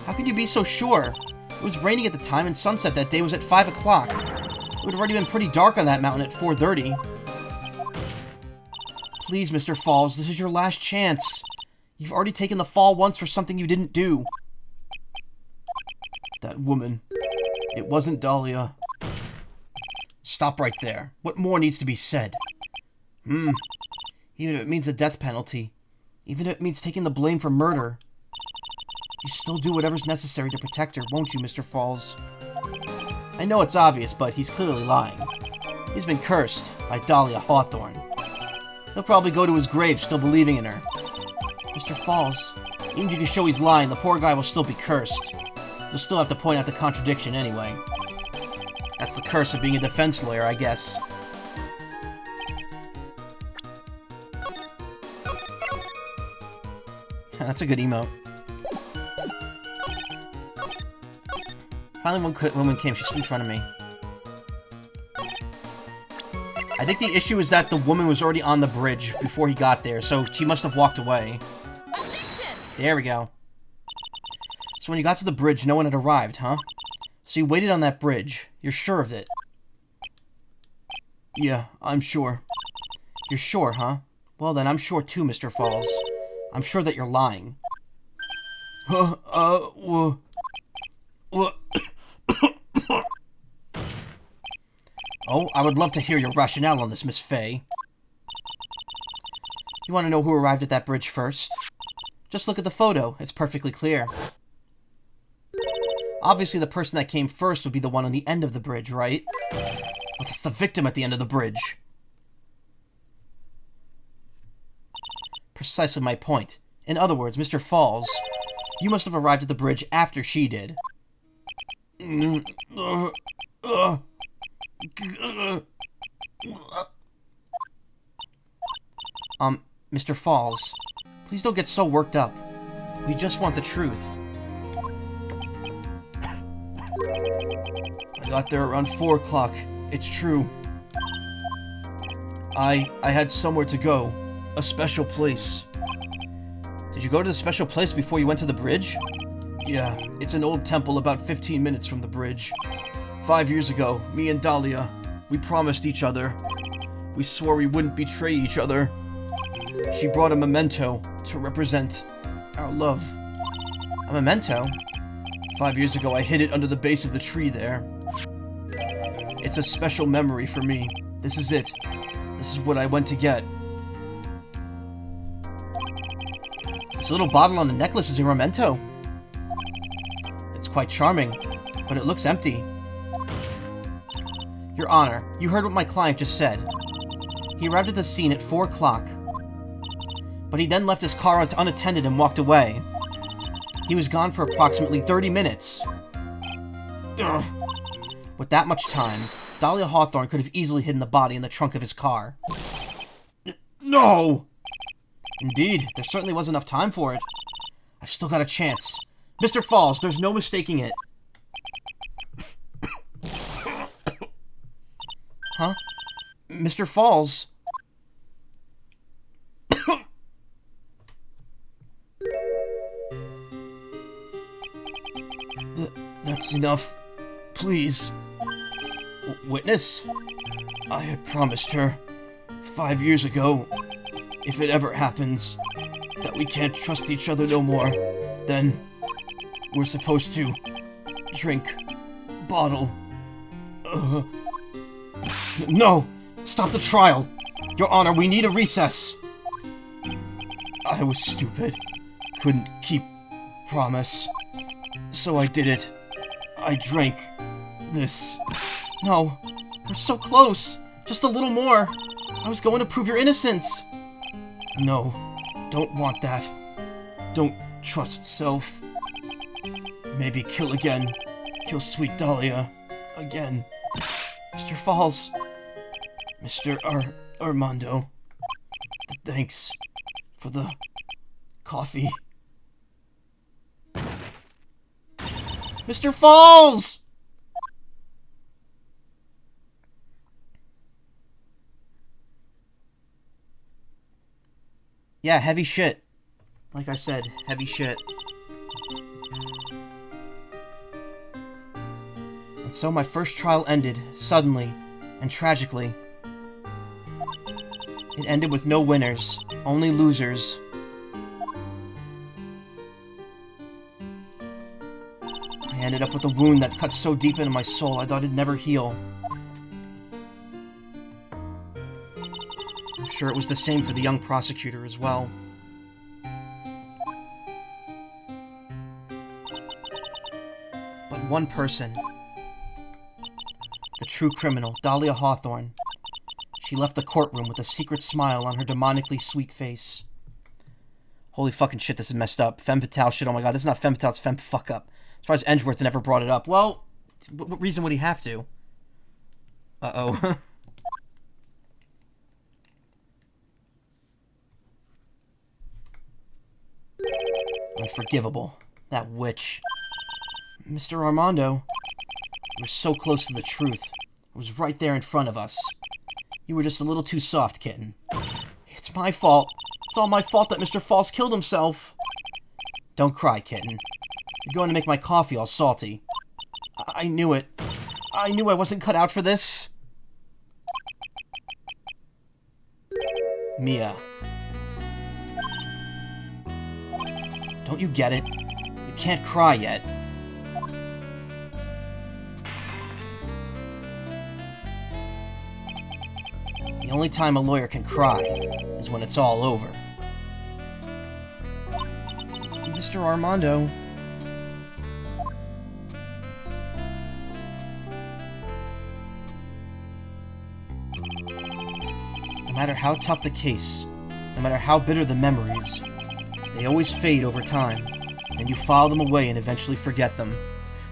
How could you be so sure? It was raining at the time and sunset that day was at 5 o'clock. It would have already been pretty dark on that mountain at 4:30. Please, Mr. Falls, this is your last chance. You've already taken the fall once for something you didn't do. That woman. It wasn't Dahlia. Stop right there. What more needs to be said? Even if it means the death penalty. Even if it means taking the blame for murder. You still do whatever's necessary to protect her, won't you, Mr. Falls? I know it's obvious, but he's clearly lying. He's been cursed by Dahlia Hawthorne. He'll probably go to his grave still believing in her. Mr. Falls, even if you can show he's lying, the poor guy will still be cursed. You'll still have to point out the contradiction anyway. That's the curse of being a defense lawyer, I guess. That's a good emote. Finally, one woman came. She stood in front of me. I think the issue is that the woman was already on the bridge before he got there, so she must have walked away. There we go. So when you got to the bridge, no one had arrived, huh? So you waited on that bridge. You're sure of it? Yeah, I'm sure. You're sure, huh? Well then, I'm sure too, Mr. Falls. I'm sure that you're lying. Oh, I would love to hear your rationale on this, Miss Fay. You want to know who arrived at that bridge first? Just look at the photo. It's perfectly clear. Obviously, the person that came first would be the one on the end of the bridge, right? But it's the victim at the end of the bridge. Precisely my point. In other words, Mr. Falls, you must have arrived at the bridge after she did. Mr. Falls, please don't get so worked up. We just want the truth. I got there around 4 o'clock. It's true. I had somewhere to go. A special place. Did you go to the special place before you went to the bridge? Yeah, it's an old temple about 15 minutes from the bridge. 5 years ago, me and Dahlia, we promised each other. We swore we wouldn't betray each other. She brought a memento to represent our love. A memento? 5 years ago, I hid it under the base of the tree there. It's a special memory for me. This is it. This is what I went to get. This little bottle on the necklace is a memento. It's quite charming, but it looks empty. Your Honor, you heard what my client just said. He arrived at the scene at 4 o'clock, but he then left his car unattended and walked away. He was gone for approximately 30 minutes. Ugh. With that much time, Dahlia Hawthorne could have easily hidden the body in the trunk of his car. No! Indeed, there certainly was enough time for it. I've still got a chance. Mr. Falls, there's no mistaking it. Huh? Mr. Falls? That's enough. Please. Witness? I had promised her 5 years ago, if it ever happens, that we can't trust each other no more, then we're supposed to drink bottle. No! Stop the trial! Your Honor, we need a recess! I was stupid. Couldn't keep promise. So I did it. I drank this. No. We're so close. Just a little more. I was going to prove your innocence. No. Don't want that. Don't trust self. Maybe kill again. Kill sweet Dahlia. Again. Mr. Falls. Mr. Armando. Thanks for the coffee. Mr. Falls! Yeah, heavy shit. Like I said, heavy shit. And so my first trial ended, suddenly, and tragically. It ended with no winners, only losers. I ended up with a wound that cut so deep into my soul I thought it'd never heal. I'm sure it was the same for the young prosecutor as well. But one person, the true criminal, Dahlia Hawthorne, she left the courtroom with a secret smile on her demonically sweet face. Holy fucking shit, this is messed up. Femme fatale shit, oh my god, this is not femme fatale, it's femme fuck up. As far as Edgeworth never brought it up. Well, what reason would he have to? Uh-oh. Unforgivable. That witch. Mr. Armando, you were so close to the truth. It was right there in front of us. You were just a little too soft, kitten. It's my fault. It's all my fault that Mr. Falls killed himself. Don't cry, kitten. You're going to make my coffee all salty. I I knew it. I knew I wasn't cut out for this. Mia. Don't you get it? You can't cry yet. The only time a lawyer can cry is when it's all over. Mr. Armando. No matter how tough the case, no matter how bitter the memories, they always fade over time, and you file them away and eventually forget them.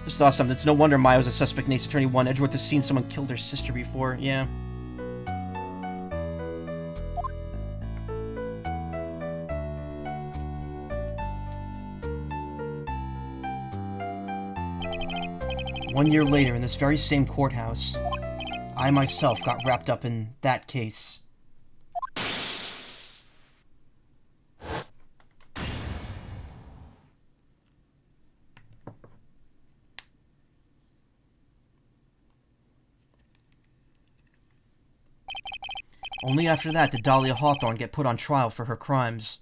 Just awesome. It's no wonder Maya was a suspect in Ace Attorney 1. Edgeworth has seen someone kill their sister before. Yeah. One year later, in this very same courthouse, I myself got wrapped up in that case. Only after that did Dahlia Hawthorne get put on trial for her crimes.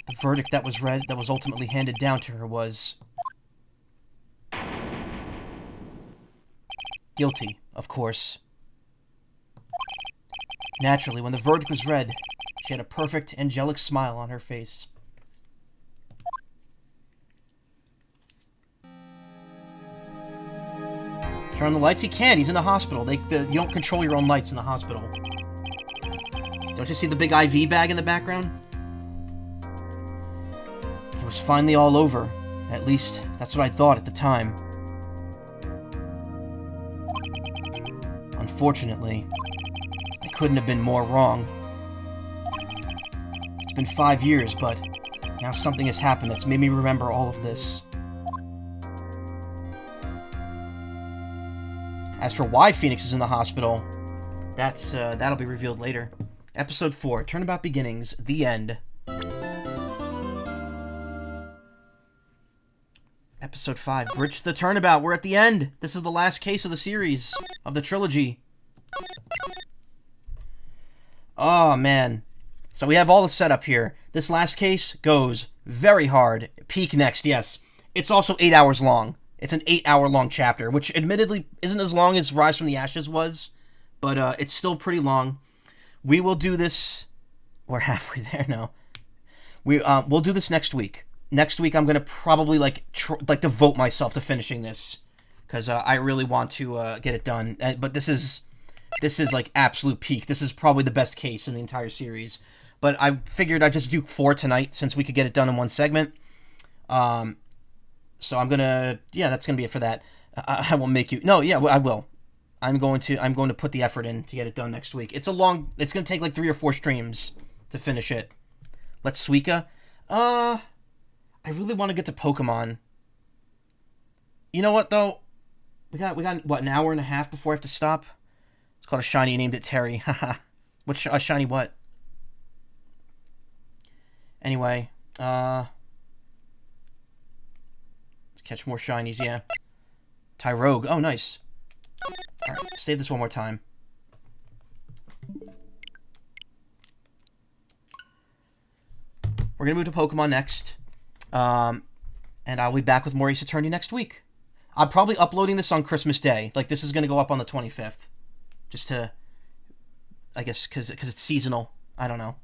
The verdict that was read, that was ultimately handed down to her was... guilty, of course. Naturally, when the verdict was read, she had a perfect, angelic smile on her face. Turn on the lights? He can't. He's in the hospital. You don't control your own lights in the hospital. Don't you see the big IV bag in the background? It was finally all over. At least, that's what I thought at the time. Unfortunately, I couldn't have been more wrong. It's been 5 years, but now something has happened that's made me remember all of this. As for why Phoenix is in the hospital, that'll be revealed later. Episode 4, Turnabout Beginnings, the end. Episode 5, Bridge to the Turnabout. We're at the end. This is the last case of the series, of the trilogy. Oh, man. So we have all the setup here. This last case goes very hard. Peak next, yes. It's also 8 hours long. It's an 8-hour-long chapter, which admittedly isn't as long as Rise from the Ashes was, but it's still pretty long. We will do this... We're halfway there now. We'll do this next week. Next week, I'm gonna probably devote myself to finishing this, because I really want to get it done. But this is like absolute peak. This is probably the best case in the entire series. But I figured I'd just do 4 tonight, since we could get it done in one segment. So I'm gonna, yeah, that's gonna be it for that. I won't make you. No, yeah, I will. I'm going to put the effort in to get it done next week. It's gonna take like 3 or 4 streams to finish it. Let's Suika. I really want to get to Pokemon. You know what though? We got what, an hour and a half before I have to stop. It's called a shiny. Named it Terry. Haha. What's a shiny what? Anyway, let's catch more shinies. Yeah. Tyrogue. Oh, nice. All right, save this one more time. We're gonna move to Pokemon next. And I'll be back with more Ace Attorney next week. I'm probably uploading this on Christmas Day. Like, this is going to go up on the 25th. Just to, I guess, because it's seasonal. I don't know.